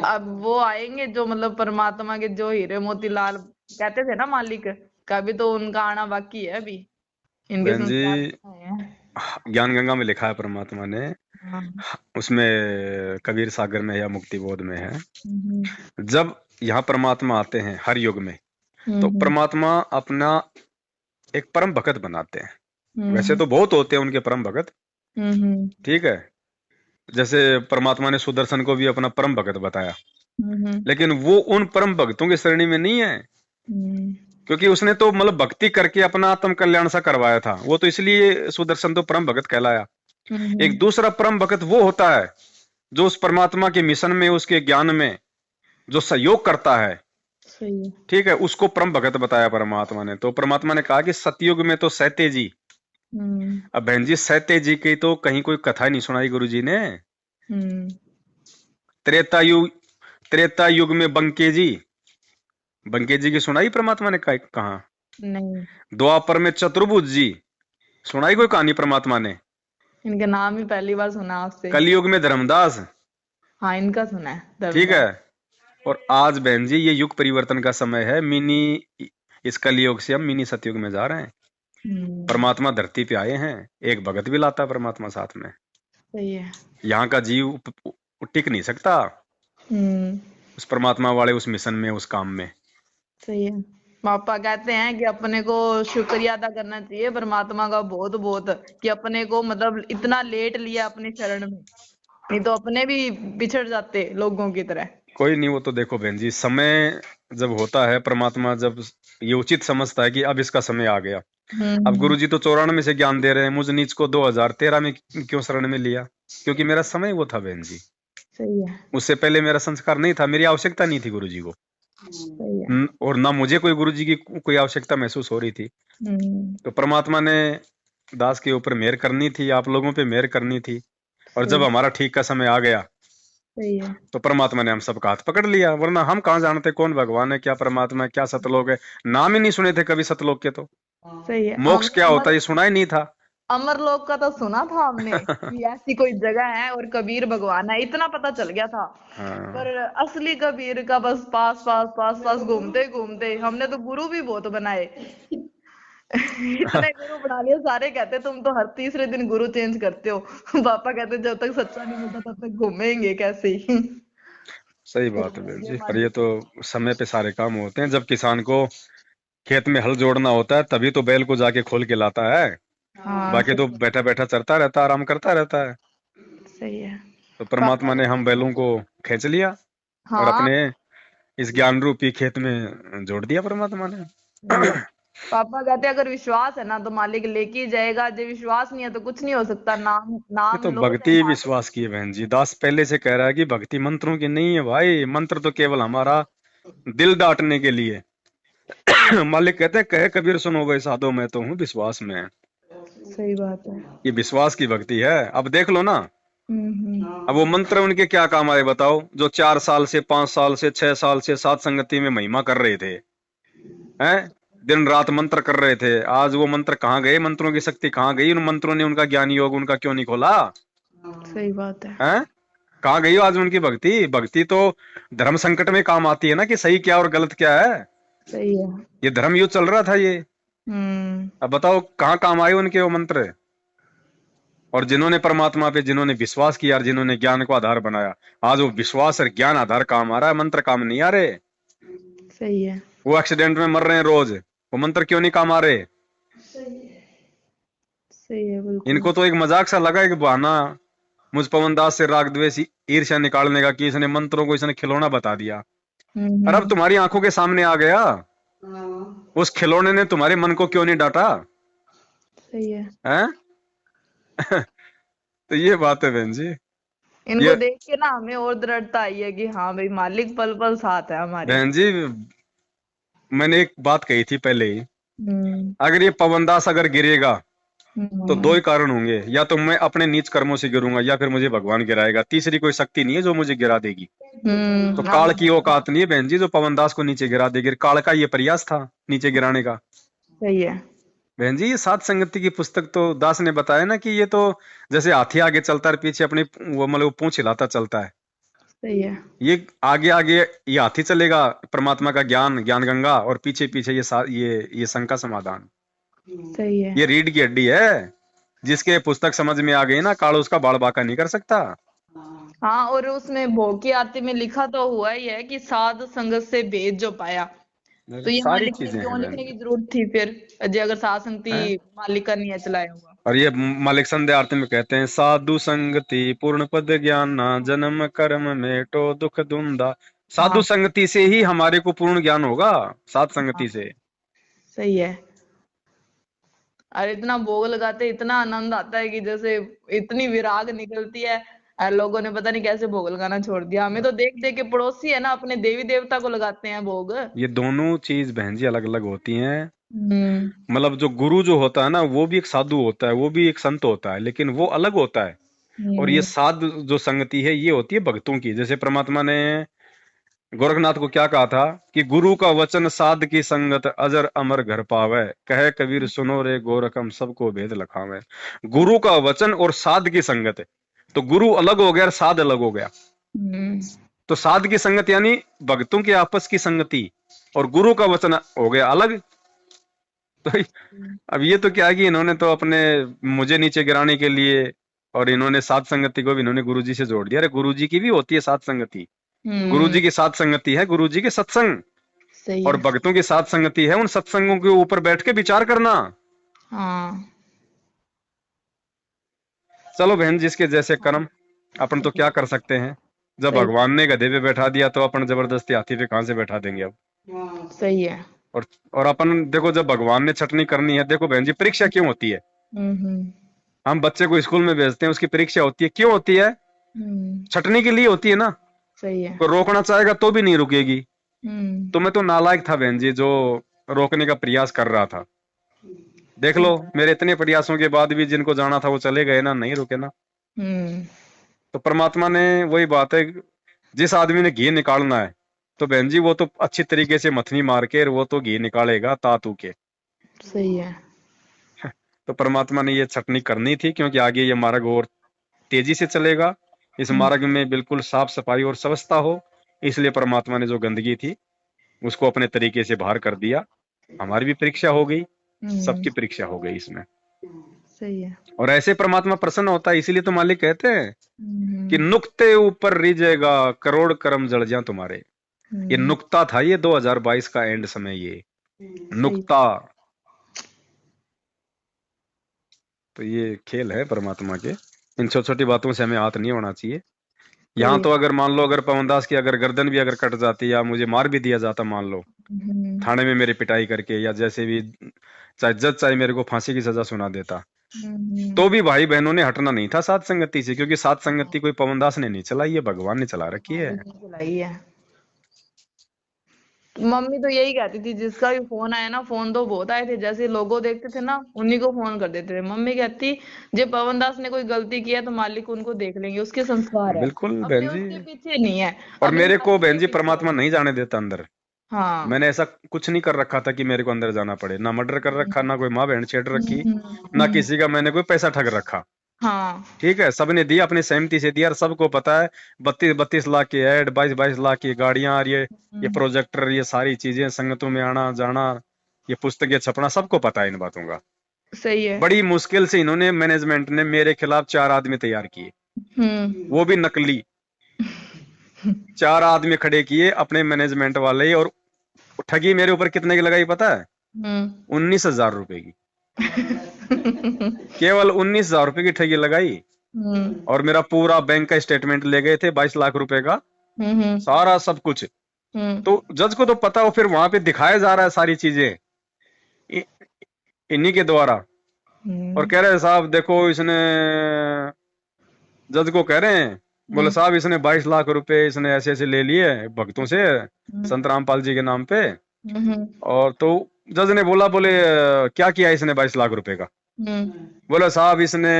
अब वो आएंगे जो मतलब परमात्मा के जो हीरे मोती लाल कहते थे ना मालिक का, अभी तो उनका आना बाकी है अभी, इनके बहन जी संस्कार हैं। ज्ञान गंगा में लिखा है परमात्मा ने, हाँ। उसमें कबीर सागर में या मुक्ति बोध में है, हम्म। जब यहाँ परमात्मा आते हैं हर युग में, तो हम्म। परमात्मा अपना एक परम भगत बनाते हैं। वैसे हम्म। तो बहुत होते हैं उनके परम भगत, हम्म। ठीक है। जैसे परमात्मा ने सुदर्शन को भी अपना परम भगत बताया, लेकिन वो उन परम भक्तों की श्रेणी में नहीं है, हम्म, क्योंकि उसने तो मतलब भक्ति करके अपना आत्म कल्याण सा करवाया था। वो तो इसलिए सुदर्शन तो परम भगत कहलाया। एक दूसरा परम भगत वो होता है जो उस परमात्मा के मिशन में, उसके ज्ञान में जो सहयोग करता है, सही है। ठीक है, उसको परम भगत बताया परमात्मा ने। तो परमात्मा ने कहा कि सतयुग में तो सहते जी। हम्म, अब बहन जी, सहते जी की तो कहीं कोई कथा ही नहीं सुनाई गुरु जी ने। हम्म, त्रेता युग, त्रेता युग में बंके जी, बंके जी की सुनाई परमात्मा ने कहा। नहीं, द्वापर में चतुर्भुज जी, सुनाई कोई कहानी परमात्मा ने। इनका नाम ही पहली बार सुना आपसे। कलयुग में धर्मदास, हाँ, इनका सुना है, ठीक धर्मदास। है। और आज बहन जी ये युग परिवर्तन का समय है। मिनी, इस कलयुग से हम मिनी सतयुग में जा रहे हैं। हम्म, परमात्मा धरती पे आए हैं, एक भगत भी लाता है परमात्मा साथ में। सही है। यहाँ का जीव टिक नहीं सकता हम्म, उस परमात्मा वाले उस मिशन में, उस काम में। सही है। पापा कहते हैं कि अपने को शुक्रिया अदा करना चाहिए परमात्मा का बहुत बहुत, कि अपने को मतलब इतना लेट लिया अपनी शरण में, नहीं तो अपने भी बिछड़ जाते लोगों की तरह। कोई नहीं, वो तो देखो बहन जी, समय जब होता है, परमात्मा जब ये उचित समझता है कि अब इसका समय आ गया। अब हम्म, गुरु जी तो 94 से ज्ञान दे रहे हैं, मुझ नीच को 2013 में क्यों शरण में लिया? क्योंकि मेरा समय वो था बहन जी। सही है। उससे पहले मेरा संस्कार नहीं था, मेरी आवश्यकता नहीं थी गुरु जी को। सही है। और ना मुझे कोई गुरु जी की कोई आवश्यकता महसूस हो रही थी। हम्म, तो परमात्मा ने दास के ऊपर मेहर करनी थी, आप लोगों पे मेहर करनी थी। और सही जब हमारा ठीक का समय आ गया सही है। तो परमात्मा ने हम सबका हाथ पकड़ लिया। वरना हम कहाँ जानते कौन भगवान है, क्या परमात्मा है, क्या सतलोक है। नाम ही नहीं सुने थे कभी सतलोक के। तो सही है। मोक्ष क्या होता है ये सुना ही नहीं था। अमरलोक का तो सुना था हमने कि ऐसी कोई जगह है और कबीर भगवान है, इतना पता चल गया था। हाँ। पर असली कबीर का बस पास पास पास पास घूमते घूमते हमने तो गुरु भी बहुत बनाए। इतने गुरु बना लिए, सारे कहते तुम तो हर तीसरे दिन गुरु चेंज करते हो। पापा कहते जब तक सच्चा नहीं मिलता तब तक घूमेंगे कैसे ही। सही बात है बहन जी, पर ये तो समय पे सारे काम होते हैं। जब किसान को खेत में हल जोड़ना होता है तभी तो बैल को जाके खोल के लाता है। हाँ, बाकी तो बैठा बैठा चरता रहता है, आराम करता रहता है। सही है। तो पापा परमात्मा ने हम बैलों को खींच लिया और हाँ, अपने इस ज्ञान रूपी खेत में जोड़ दिया परमात्मा ने। सही है। पापा कहते अगर विश्वास है ना तो मालिक लेके ही जाएगा, जब विश्वास नहीं है तो कुछ नहीं हो सकता। नाम ये नाम तो लो चाहे भक्ति ना लो। विश्वास की है बहन जी। दास पहले से कह रहा है कि भक्ति मंत्रों की नहीं है भाई, मंत्र तो केवल हमारा दिल डांटने के लिए। मालिक कहते हैं, कहे कबीर सुनो भाई साधो, मैं तो हूँ विश्वास में। सही बात है। ये विश्वास की भक्ति है। अब देख लो ना, हम्म, अब वो मंत्र उनके क्या काम आए बताओ, जो 4 साल से 5 साल से 6 साल से सात संगति में महिमा कर रहे थे, हैं, दिन रात मंत्र कर रहे थे। आज वो मंत्र कहाँ गए? मंत्रों की शक्ति कहाँ गई? उन मंत्रों ने उनका ज्ञान योग उनका क्यों नहीं खोला? सही बात है। हैं, कहाँ गई आज उनकी भक्ति? भक्ति तो धर्म संकट में काम आती है ना, कि सही क्या और गलत क्या है। सही है। ये धर्म युद्ध चल रहा था ये। हम्म, अब बताओ कहाँ काम आए उनके वो मंत्र। और जिन्होंने परमात्मा पे जिन्होंने विश्वास किया और जिन्होंने ज्ञान को आधार बनाया, आज वो विश्वास और ज्ञान आधार काम आ रहा है, मंत्र काम नहीं आ रहे। सही है। वो एक्सीडेंट में मर रहे हैं रोज, वो मंत्र क्यों नहीं काम आ रहे? सही है, बिल्कुल। इनको तो एक मजाक सा लगा, एक बहाना मुझ पवन दास से राग द्वेष ईर्ष्या निकालने का, कि इसने मंत्रों को इसने खिलौना बता दिया। और अब हम्म, तुम्हारी आंखों के सामने आ गया, उस खिलौने ने तुम्हारे मन को क्यों नहीं डांटा? सही है। हैं? तो ये बात है बहन जी। इनको ये देख के ना हमें और दृढ़ता आई है कि हाँ भाई मालिक पल पल साथ है हमारे। बहन जी, मैंने एक बात कही थी पहले ही, हम्म, अगर ये पवन दास अगर गिरेगा तो दो हम्म, ही कारण होंगे, या तो मैं अपने नीच कर्मों से गिरूंगा या फिर मुझे भगवान गिराएगा। तीसरी कोई शक्ति नहीं है जो मुझे गिरा देगी। तो काल की औकात नहीं है बहन जी जो पवन दास को नीचे गिरा देगी। काल का ये प्रयास था नीचे गिराने का। सही है। बहन जी, ये सात संगति की पुस्तक तो दास ने बताया ना, कि ये तो जैसे हाथी आगे चलता है पीछे अपनी वो मतलब पूंछ हिलाता चलता है। सही है। ये आगे आगे ये हाथी चलेगा, परमात्मा का ज्ञान, ज्ञान गंगा, और पीछे पीछे ये शंका समाधान। सही है। ये रीढ़ की हड्डी है। जिसके पुस्तक समझ में आ गई ना, काल उसका बाल बांका नहीं कर सकता। हाँ, और उसमें भोग की आरती में लिखा तो हुआ ही है कि साध संगत से भेद जो पाया। तो ये सारी मालिक ने चीजें हैं क्यों बहन लिखने जी। की जरूरत थी फिर, अजय अगर साध संगति हैं? मालिक का नहीं है चलाया हुआ। और ये मालिक संध्या आरती में कहते हैं, साधु संगति पूर्ण पद ज्ञान, जन्म कर्म मेटो दुख धुंधा, साधु हाँ संगति से ही हमारे को पूर्ण ज्ञान होगा, साध संगति से। सही है। और इतना भोग लगाते इतना आनंद आता है कि जैसे इतनी विराग निकलती है। और लोगों ने पता नहीं कैसे भोग लगाना छोड़ दिया। हमें तो देख देख के पड़ोसी है ना अपने देवी देवता को लगाते हैं भोग। ये दोनों चीज बहन जी अलग अलग होती हैं। हम्म मतलब जो गुरु जो होता है ना, वो भी एक साधु होता है, वो भी एक संत होता है, लेकिन वो अलग होता है। और ये हम्म साध जो संगति है, ये होती है भक्तों की। जैसे परमात्मा ने गोरखनाथ को क्या कहा था कि गुरु का वचन साध की संगत अजर अमर घर पावे, कहे कबीर सुनो रे गोरखम सबको भेद लखावे। गुरु का वचन और साध की संगत है। तो गुरु अलग हो गया और साध अलग हो गया। हम्म तो साध की संगत यानी भक्तों की आपस की संगति, और गुरु का वचन हो गया अलग। तो अब ये तो क्या है कि इन्होंने तो अपने मुझे नीचे गिराने के लिए, और इन्होंने साध संगति को भी इन्होंने गुरुजी से जोड़ दिया। अरे गुरुजी की भी होती है साध संगति। गुरुजी की साध संगति है गुरुजी के सत्संग, सही और है। भक्तों की साध संगति है उन सत्संगों के ऊपर बैठ के विचार करना। हाँ चलो बहन, जिसके जैसे कर्म, अपन तो क्या कर सकते हैं। जब सही भगवान ने गधे पे बैठा दिया तो अपन जबरदस्ती हाथी पे कहां से बैठा देंगे अब। सही है। और और अपन देखो, जब भगवान ने छटनी करनी है, देखो बहन जी परीक्षा क्यों होती है। हम्म हम बच्चे को स्कूल में भेजते हैं, उसकी परीक्षा होती है, क्यों होती है? छटनी के लिए होती है ना। सही है। कोई रोकना चाहेगा तो भी नहीं रुकेगी। हम्म तो मैं तो नालायक था बहन जी, जो रोकने का प्रयास कर रहा था। देख लो, मेरे इतने प्रयासों के बाद भी जिनको जाना था वो चले गए ना, नहीं रुके ना। हम्म तो परमात्मा ने, वही बात है, जिस आदमी ने घी निकालना है, तो बहन जी वो तो अच्छी तरीके से मथनी मार के वो तो घी निकालेगा तातू के। सही है। तो परमात्मा ने ये छटनी करनी थी, क्योंकि आगे ये मार्ग और तेजी से चलेगा। इस मार्ग में बिल्कुल साफ सफाई और स्वच्छता हो, इसलिए परमात्मा ने जो गंदगी थी उसको अपने तरीके से बाहर कर दिया। हमारी भी परीक्षा हो गई, सबकी परीक्षा हो गई इसमें। सही है। और ऐसे परमात्मा प्रसन्न होता है, इसीलिए तो मालिक कहते हैं कि नुक्ते ऊपर रिझेगा करोड़ कर्म जड़ जा तुम्हारे। ये नुक्ता था, ये 2022 का एंड समय, ये नुक्ता। तो ये खेल है परमात्मा के। इन छोटी छोटी बातों से हमें हाथ नहीं होना चाहिए। यहाँ तो अगर मान लो, अगर पवनदास की अगर गर्दन भी अगर कट जाती, या मुझे मार भी दिया जाता, मान लो थाने में मेरी पिटाई करके, या जैसे भी, चाहे जज चाहे मेरे को फांसी की सजा सुना देता, तो भी भाई बहनों ने हटना नहीं था साध संगति से। क्योंकि साध संगति कोई पवनदास ने नहीं चलाई है, भगवान ने चला रखी है। चलाई है। मम्मी तो यही कहती थी जिसका भी फोन आया ना, फोन तो बहुत आए थे, जैसे लोगो देखते थे ना उन्हीं को फोन कर देते थे। मम्मी कहती जब पवन दास ने कोई गलती किया तो मालिक उनको देख लेंगे, उसके संस्कार है, बिल्कुल अपने बहन जी। उसके पीछे नहीं है, और अपने मेरे को मर्जी बहन के जी पीछे परमात्मा है। नहीं जाने देता अंदर। हाँ मैंने ऐसा कुछ नहीं कर रखा था कि मेरे को अंदर जाना पड़े। ना मर्डर कर रखा, ना कोई माँ बहन छेड़ रखी, ना किसी का मैंने कोई पैसा ठग रखा। हाँ ठीक है, सबने दिया अपनी सहमति से दिया, और सबको पता है 32 लाख के ऐड, 22 लाख की गाड़ियां, और ये प्रोजेक्टर, ये सारी चीजें, संगतों में आना जाना, ये पुस्तकें छपना, सबको पता है इन बातों का। सही है। बड़ी मुश्किल से इन्होंने, मैनेजमेंट ने मेरे खिलाफ 4 आदमी तैयार किए, वो भी नकली। 4 आदमी खड़े किए अपने मैनेजमेंट वाले, और ठगी मेरे ऊपर कितने की लगाई पता है? 19,000 रुपए की। केवल 19,000 रुपए की ठगी लगाई। और मेरा पूरा बैंक का स्टेटमेंट ले गए थे, 22 लाख रुपए का, सारा सब कुछ। तो जज को तो पता हो, फिर वहां पे दिखाया जा रहा है सारी चीजें इन्हीं के द्वारा। और कह रहे हैं साहब देखो, इसने, जज को कह रहे हैं, बोले साहब इसने 22 लाख रुपए इसने ऐसे ऐसे ले लिए भक्तों से, संत रामपाल जी के नाम पे। और तो जज ने बोला, बोले क्या किया इसने 22 लाख रुपए का? बोले साहब इसने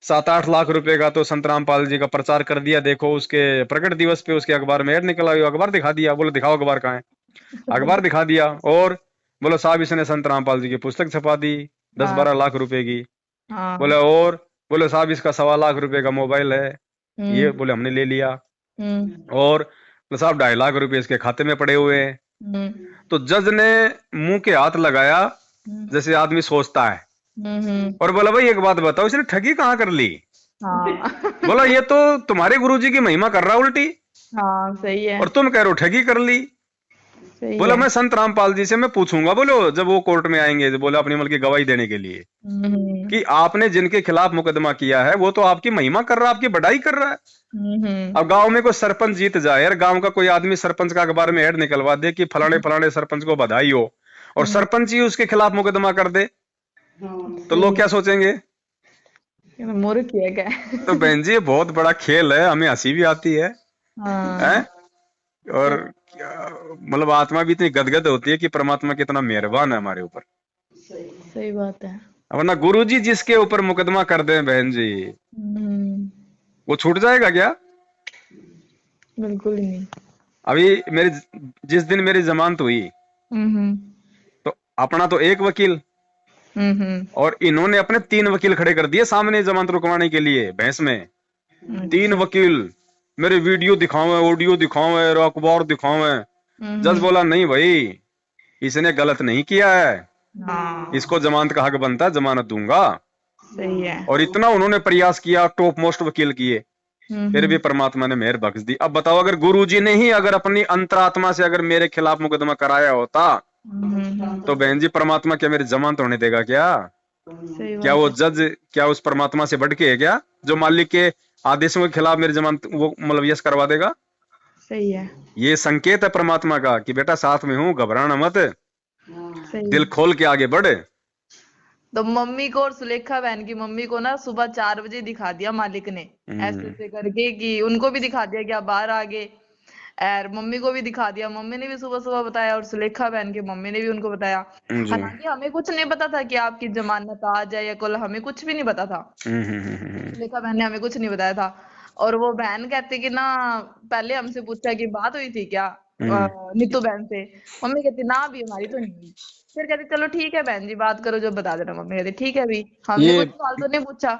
7-8 लाख रुपए का तो संत रामपाल जी का प्रचार कर दिया, देखो उसके प्रकट दिवस पे उसके अखबार में ऐड निकला, अखबार दिखा दिया। बोले दिखाओ अखबार कहाँ है? अखबार दिखा दिया। और बोलो साहब इसने संत रामपाल जी की पुस्तक छपा दी 10-12 लाख रुपए की। बोले और, बोले साहब इसका 1.25 लाख रुपए का मोबाइल है, ये बोले हमने ले लिया। और बोले साहब 2.5 लाख रुपए इसके खाते में पड़े हुए हैं। तो जज ने मुंह के हाथ लगाया जैसे आदमी सोचता है, और बोला भाई एक बात बताओ, इसने ठगी कहाँ कर ली? बोला ये तो तुम्हारे गुरुजी की महिमा कर रहा उल्टी। सही है। और तुम कह रहे हो ठगी कर ली। बोला मैं संत रामपाल जी से मैं पूछूंगा, बोलो जब वो कोर्ट में आएंगे, बोला अपनी मल की गवाही देने के लिए। कि आपने जिनके खिलाफ मुकदमा किया है वो तो आपकी महिमा कर रहा है, आपकी बढ़ाई कर रहा है। अब गांव में कोई सरपंच जीत जाए यार, गांव का कोई आदमी सरपंच का अखबार में ऐड निकलवा दे कि फलाने फलाने सरपंच को बधाई हो, और सरपंच ही उसके खिलाफ मुकदमा कर दे, तो लोग क्या सोचेंगे? मूर्ख है क्या? तो बहन जी ये बहुत बड़ा खेल है, हमें हंसी भी आती है, हैं? और मतलब आत्मा भी इतनी गदगद होती है कि परमात्मा कितना मेहरबान है हमारे ऊपर। सही बात है। वरना गुरुजी जिसके ऊपर मुकदमा कर दें बहन जी, वो छूट जाएगा क्या? बिल्कुल ही नहीं। अभी मेरी जिस दिन मेरी जमानत हुई तो अपना तो एक वकील और इन्होंने अपने 3 वकील खड़े कर दिए सामने जमानत रुकवाने के लिए, बहस में 3 वकील मेरे वीडियो दिखावे, ऑडियो दिखावे, अखबार दिखावे। जज बोला नहीं भाई, इसने गलत नहीं किया है, इसको जमानत का हक बनता है, जमानत दूंगा। सही है। और इतना उन्होंने प्रयास किया, टॉप मोस्ट वकील किए, फिर भी परमात्मा ने मेहर बख्श दी। अब बताओ अगर गुरुजी ने ही अगर अपनी अंतरात्मा से अगर मेरे खिलाफ मुकदमा कराया होता तो बहन जी परमात्मा क्या मेरी जमानत होने देगा क्या? क्या वो जज क्या उस परमात्मा से बढ़ के है क्या, जो मालिक के आदेशों के खिलाफ मेरी जमानत वो मतलब यस करवा देगा? सही है। ये संकेत है परमात्मा का कि बेटा साथ में हूं, घबराना मत, दिल खोल के आगे बढ़। तो मम्मी को और सुलेखा बहन की मम्मी को ना सुबह 4 बजे दिखा दिया मालिक ने, ऐसे ऐसे करके कि उनको भी दिखा दिया कि आप बाहर आ गए, और मम्मी को भी दिखा दिया। मम्मी ने भी सुबह सुबह बताया और सुलेखा बहन की मम्मी ने भी उनको बताया। हालांकि हमें कुछ नहीं पता था कि आपकी जमानत आ जाए या कल, हमें कुछ भी नहीं पता था। सुलेखा बहन ने हमें कुछ नहीं बताया था। और वो बहन कहती कि ना पहले हमसे पूछा कि बात हुई थी क्या नीतू बहन से। मम्मी कहती ना भी हमारी तो नहीं हुई। फिर कहती चलो ठीक है बहन जी बात करो जो बता देना। मम्मी कहती ठीक है भी, हमने कुछ सवाल तो नहीं पूछा।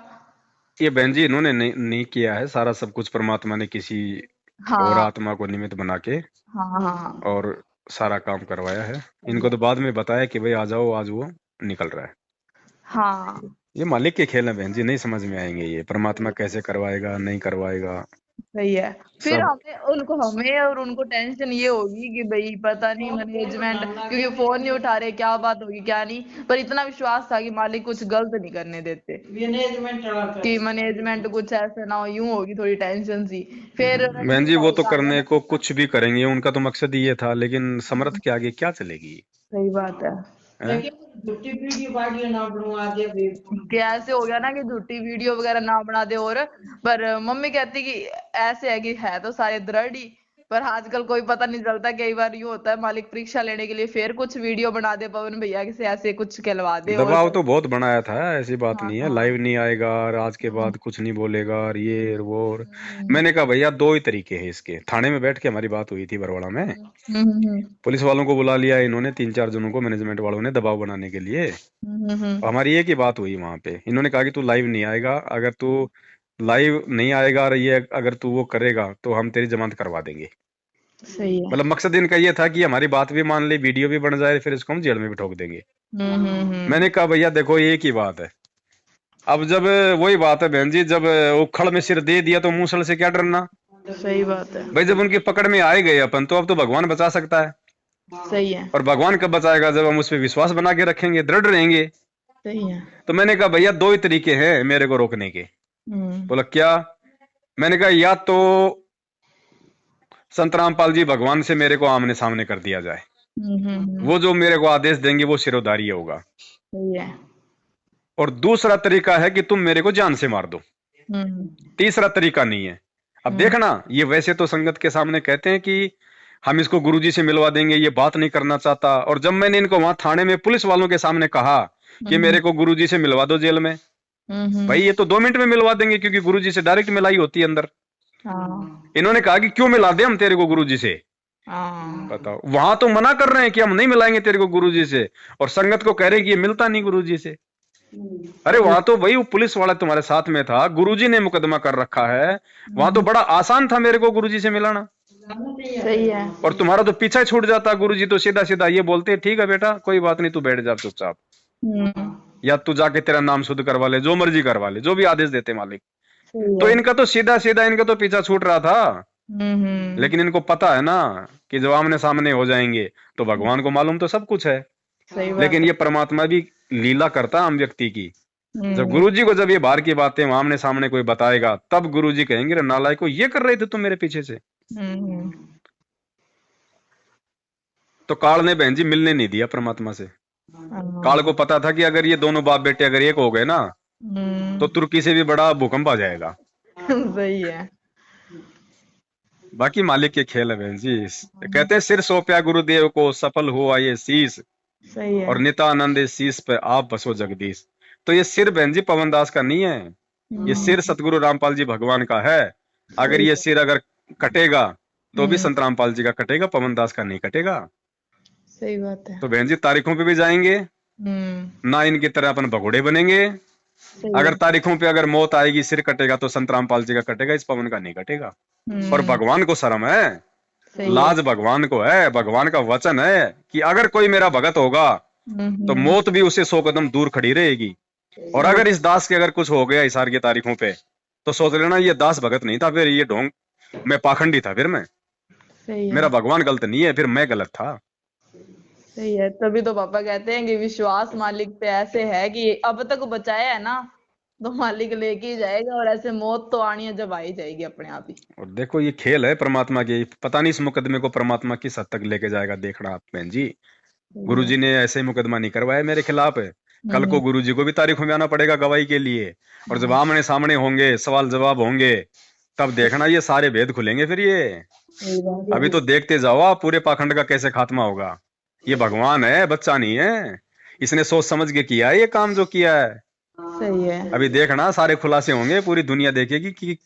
ये बहन जी इन्होंने नहीं किया है, सारा सब कुछ परमात्मा ने किसी और आत्मा को निमित्त बना के और सारा काम करवाया है। इनको तो बाद में बताया कि भाई आ जाओ, आज वो निकल रहा है। हाँ ये मालिक के खेल है बहन जी, नहीं समझ में आएंगे ये परमात्मा कैसे करवाएगा नहीं करवाएगा। सही है। फिर हमें और उनको टेंशन ये होगी कि भाई पता नहीं मैनेजमेंट, क्योंकि फोन नहीं उठा रहे, क्या बात होगी क्या नहीं। पर इतना विश्वास था कि मालिक कुछ गलत नहीं करने देते, कि मैनेजमेंट कुछ ऐसे ना हो, यूं होगी थोड़ी टेंशन सी। फिर बहन जी वो तो करने को कुछ भी करेंगे, उनका तो मकसद ये था, लेकिन समर्थ के आगे क्या चलेगी। सही बात है। क्या ऐसे हो गया ना कि झूठी वीडियो वगैरह ना बना दे। और पर मम्मी कहती कि ऐसे है कि है तो सारे दृढ़ ही, पर आजकल कोई पता नहीं चलता। कई बार यूं होता है मालिक परीक्षा लेने के लिए फिर कुछ वीडियो बना दे पवन भैया से, ऐसे कुछ कहलवा दे। दबाव तो बहुत बनाया था, ऐसी बात नहीं है, लाइव नहीं आएगा और आज के बाद कुछ नहीं बोलेगा और ये और वो। और मैंने कहा भैया 2 ही तरीके हैं इसके। थाने में बैठ के हमारी बात हुई थी बरवाड़ा में, पुलिस वालों को बुला लिया इन्होंने, 3-4 जनों को मैनेजमेंट वालों ने दबाव बनाने के लिए। हमारी एक ही बात हुई वहां पे, इन्होंने कहा कि तू लाइव नहीं आएगा, अगर तू लाइव नहीं आएगा और ये अगर तू वो करेगा तो हम तेरी जमानत करवा देंगे। सही है। मतलब मकसद इनका ये था कि हमारी बात भी मान ले, वीडियो भी बन जाए, फिर इसको हम जेल में भी ठोक देंगे। मैंने कहा भैया देखो एक ही बात है। अब जब वही बात है बहन जी, जब उखड़ में सिर दे दिया तो मूसल से क्या डरना। सही बात है भाई, जब उनकी पकड़ में आए गए अपन, तो अब तो भगवान बचा सकता है। सही है। और भगवान कब बचाएगा, जब हम उस पर विश्वास बना के रखेंगे, दृढ़ रहेंगे। सही है। तो मैंने कहा भैया 2 ही तरीके हैं मेरे को रोकने के। बोला क्या? मैंने कहा या तो संत रामपाल जी भगवान से मेरे को आमने सामने कर दिया जाए, वो जो मेरे को आदेश देंगे वो सिरोधार्य होगा। सही है। और दूसरा तरीका है कि तुम मेरे को जान से मार दो। तीसरा तरीका नहीं है। अब देखना, ये वैसे तो संगत के सामने कहते हैं कि हम इसको गुरुजी से मिलवा देंगे, ये बात नहीं करना चाहता। और जब मैंने इनको वहां थाने में पुलिस वालों के सामने कहा कि मेरे को गुरुजी से मिलवा दो जेल में, भाई ये तो 2 मिनट में मिलवा देंगे क्योंकि गुरुजी से डायरेक्ट मिलाई होती है अंदर। इन्होंने कहा कि क्यों मिला दे हम तेरे को गुरुजी से। बताओ, वहां तो मना कर रहे हैं कि हम नहीं मिलाएंगे तेरे को गुरुजी से, और संगत को कह रहे हैं कि ये मिलता नहीं गुरुजी से। अरे वहां तो भाई वो पुलिस वाला तुम्हारे साथ में था, गुरुजी ने मुकदमा कर रखा है, वहां तो बड़ा आसान था मेरे को गुरुजी से मिलाना। सही है। और तुम्हारा तो पीछा छूट जाता। गुरुजी तो सीधा सीधा ये बोलते ठीक है बेटा कोई बात नहीं, तू बैठ जा चुपचाप, या तू जाके तेरा नाम शुद्ध करवा ले, जो मर्जी करवा ले, जो भी आदेश देते मालिक। तो इनका तो सीधा सीधा इनका तो पीछा छूट रहा था। लेकिन इनको पता है ना कि जब आमने सामने हो जाएंगे तो भगवान को मालूम तो सब कुछ है। लेकिन ये परमात्मा भी लीला करता है आम व्यक्ति की, जब गुरुजी को जब ये बाहर की बातें आमने सामने कोई बताएगा, तब गुरुजी कहेंगे रे नालायक को, ये कर रहे थे तुम मेरे पीछे से। तो काल ने बहन जी मिलने नहीं दिया परमात्मा से। काल को पता था कि अगर ये दोनों बाप बेटे अगर एक हो गए ना, तो तुर्की से भी बड़ा भूकंप आ जाएगा। सही है। बाकी मालिक के खेल है बहन जी। कहते हैं सिर सौंपया गुरुदेव को, सफल हुआ ये शीस, सही है। और नित्यानंद इस शीस पे आप बसो जगदीश। तो ये सिर बहन जी पवन दास का नहीं है, ये सिर सतगुरु रामपाल जी भगवान का है। अगर ये सिर अगर कटेगा तो भी संत रामपाल जी का कटेगा, पवन दास का नहीं कटेगा। सही बात है। तो बहन जी तारीखों पे भी जाएंगे ना, इनकी तरह अपन भगोड़े बनेंगे। अगर तारीखों पे अगर मौत आएगी, सिर कटेगा तो संत रामपाल जी का कटेगा, इस पवन का नहीं कटेगा। और भगवान को शर्म है, लाज भगवान को है। भगवान का वचन है कि अगर कोई मेरा भगत होगा तो मौत भी उसे 100 कदम दूर खड़ी रहेगी। और अगर इस दास के अगर कुछ हो गया इसार की तारीखों पे, तो सोच लेना ये दास भगत नहीं था, फिर ये ढोंग, मैं पाखंडी था, फिर मैं, मेरा भगवान गलत नहीं है, फिर मैं गलत था। सही है। तभी तो पापा कहते हैं कि विश्वास मालिक पे ऐसे है कि अब तक बचाया है ना, तो मालिक लेके ही जाएगा। और ऐसे मौत तो आनी है जब आई जाएगी अपने आप ही। और देखो ये खेल है परमात्मा के, पता नहीं इस मुकदमे को परमात्मा किस हद तक लेके जाएगा, देखना आप बहन जी। गुरुजी ने ऐसे ही मुकदमा नहीं करवाया मेरे खिलाफ, कल को गुरुजी को भी तारीखों में आना पड़ेगा गवाही के लिए। और जब आमने सामने होंगे, सवाल जवाब होंगे, तब देखना ये सारे भेद खुलेंगे। फिर ये अभी तो देखते जाओ आप पूरे पाखंड का कैसे खात्मा होगा। ये भगवान है, बच्चा नहीं है। इसने सोच समझ के किया है ये काम जो किया है। सही है। अभी देखना सारे खुलासे होंगे, पूरी दुनिया देखेगी कि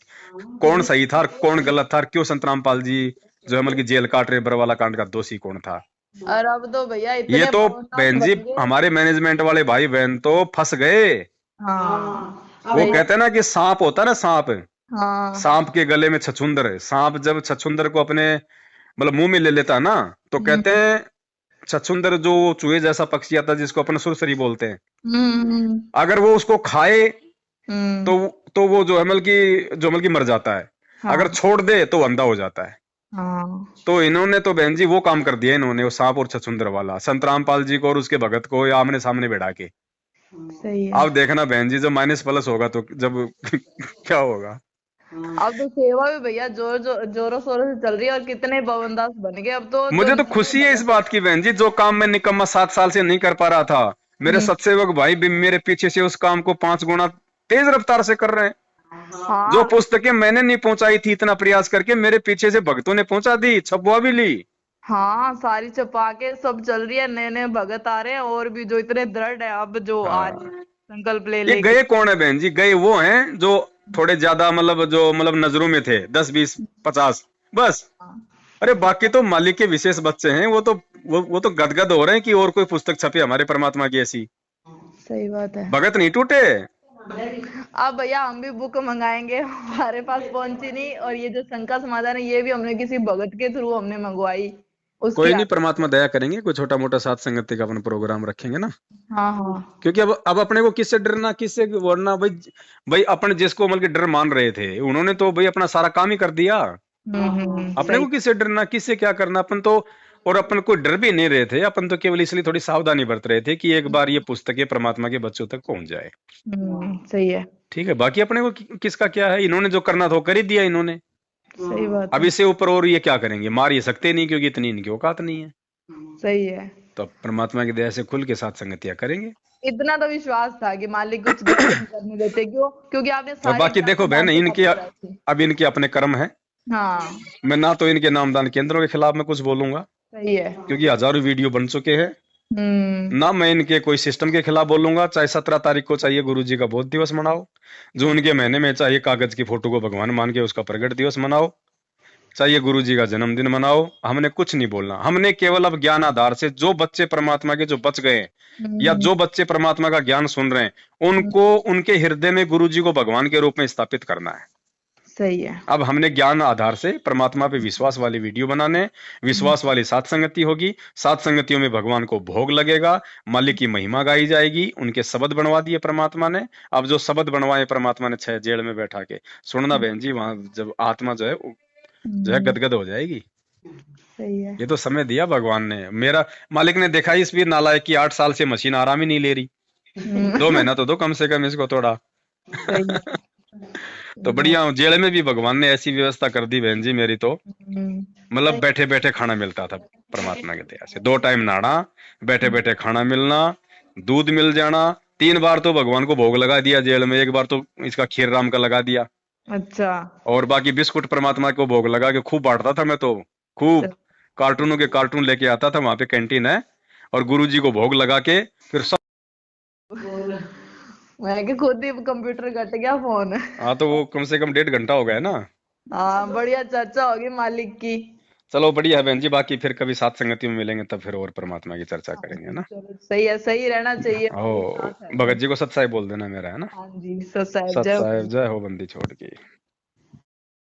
कौन सही था और कौन गलत था, और क्यों संत रामपाल जी जो है मतलब की जेल काट रहे बरवाला कांड का दोषी कौन था। और अब तो भैया इतने ये तो बहन जी हमारे मैनेजमेंट वाले भाई बहन तो फंस गए। वो कहते हैं ना कि सांप होता है ना, सांप, सांप के गले में छछूंदर। सांप जब छछूंदर को अपने मतलब मुंह में ले लेता है ना, तो कहते हैं छछूंदर जो चूहे जैसा पक्षी आता है जिसको अपन सुरसरी बोलते हैं, अगर वो उसको खाए तो वो जो है मर जाता है। अगर छोड़ दे तो अंधा हो जाता है। तो इन्होंने तो बहन जी वो काम कर दिया इन्होंने, वो सांप और छछूंदर वाला, संत रामपाल जी को और उसके भगत को आमने सामने बैठा के। सही है। अब देखना बहन जी जब माइनस प्लस होगा तो जब क्या होगा। अब तो सेवा भी भैया जोरों शोरों से चल रही है, और कितने पवनदास बन गए अब तो। मुझे तो खुशी है इस बात की बहन जी, जो काम मैं निकम्मा 7 साल से नहीं कर पा रहा था, मेरे सत्सेवक भाई भी मेरे पीछे से उस काम को 5 गुना तेज रफ्तार से कर रहे हैं। जो पुस्तकें मैंने नहीं पहुंचाई थी इतना प्रयास करके, मेरे पीछे से भक्तों ने पहुंचा दी, छपवा भी ली। हाँ, सारी छपा के सब चल रही है, नए नए भगत आ रहे हैं, और भी जो इतने दृढ़ है अब जो आज संकल्प ले ये गए कौन है बहन जी, गए वो हैं जो थोड़े ज्यादा मतलब नजरों में थे, 10 20 50 बस। अरे बाकी तो मालिक के विशेष बच्चे हैं, वो तो गदगद हो रहे हैं कि और कोई पुस्तक छपे हमारे परमात्मा की ऐसी। सही बात है। भगत नहीं टूटे। अब भैया हम भी बुक मंगाएंगे, हमारे पास पहुंची नहीं। और ये जो शंका समाधान है ये भी हमने किसी भगत के थ्रू हमने मंगवाई। कोई नहीं, परमात्मा दया करेंगे, कोई छोटा मोटा साथ संगति का अपन प्रोग्राम रखेंगे ना। हाँ। क्योंकि अब अपने को किससे डरना, किससे वरना भाई अपन जिसको मतलब डर मान रहे थे उन्होंने तो भाई अपना सारा काम ही कर दिया। अपने को किससे डरना, किससे क्या करना, अपन तो और अपन को डर भी नहीं रहे थे, अपन तो केवल इसलिए थोड़ी सावधानी बरत रहे थे कि एक बार ये पुस्तकें परमात्मा के बच्चों तक पहुंच जाए। सही है। ठीक है, बाकी अपने को किसका क्या है, इन्होंने जो करना था वो कर ही दिया इन्होंने। सही बात। अब इससे ऊपर और ये क्या करेंगे, मार ये सकते नहीं क्योंकि इतनी इनकी औकात नहीं है। सही है। तो परमात्मा की दया से खुल के साथ संगतियां करेंगे। इतना तो विश्वास था कि मालिक कुछ करने देते, क्योंकि आपने और बाकी देखो बहन अब इनके अपने कर्म है। हाँ। मैं ना तो इनके नामदान केंद्रों के खिलाफ में कुछ बोलूंगा, सही है, क्योंकि हजारों वीडियो बन चुके हैं। ना मैं इनके कोई सिस्टम के खिलाफ बोलूंगा। चाहे 17 तारीख को चाहिए गुरुजी का बोध दिवस मनाओ, जो उनके महीने में चाहिए कागज की फोटो को भगवान मान के उसका प्रगट दिवस मनाओ, चाहिए गुरुजी का जन्मदिन मनाओ, हमने कुछ नहीं बोलना। हमने केवल अब ज्ञान आधार से जो बच्चे परमात्मा के जो बच गए या जो बच्चे परमात्मा का ज्ञान सुन रहे हैं उनको उनके हृदय में गुरुजी को भगवान के रूप में स्थापित करना है। सही है। अब हमने ज्ञान आधार से परमात्मा पे विश्वास वाली वीडियो बनाने, विश्वास वाली सात संगति होगी, सात संगतियों में भगवान को भोग लगेगा, मालिक की महिमा गाई जाएगी, उनके शब्द बनवा दिए परमात्मा ने। अब जो शब्द बनवाए परमात्मा ने 6 जेल में बैठा के, सुनना बहन जी, वहां जब आत्मा जो है गदगद हो जाएगी। सही है। ये तो समय दिया भगवान ने। मेरा मालिक ने देखा इस भी नालायक की 8 साल से मशीन आराम ही नहीं ले रही, 2 महीना तो दो कम से कम इसको थोड़ा। सही है। तो बढ़िया हूँ। जेल में भी भगवान ने ऐसी व्यवस्था कर दी बहन जी मेरी तो, मतलब बैठे बैठे खाना मिलता था परमात्मा की दया से। 2 टाइम नहाना, बैठे बैठे खाना मिलना, दूध मिल जाना। 3 बार तो भगवान को भोग लगा दिया जेल में, 1 बार तो इसका खीर राम का लगा दिया, अच्छा। और बाकी बिस्कुट परमात्मा को भोग लगा के खूब बांटता था मैं तो। खूब कार्टूनों के कार्टून लेके आता था, वहां पे कैंटीन है, और गुरुजी को भोग लगा के फिर सब। मैं कि खुद ही कंप्यूटर कट गया फोन। हाँ तो वो कम से कम 1.5 घंटा हो गया ना। हाँ बढ़िया चर्चा होगी मालिक की। चलो बढ़िया है बहन जी, बाकी फिर कभी साथ संगति में मिलेंगे तब फिर और परमात्मा की चर्चा हाँ करेंगे, है जी ना। चलो सही है, सही रहना चाहिए ओ भाई, साथ है तो। भगत जी को सत साहिब बोल देना मेरा, है ना। हाँ जी सत साहब सत जय हो। साहिब जय हो बंदी छोड़ के।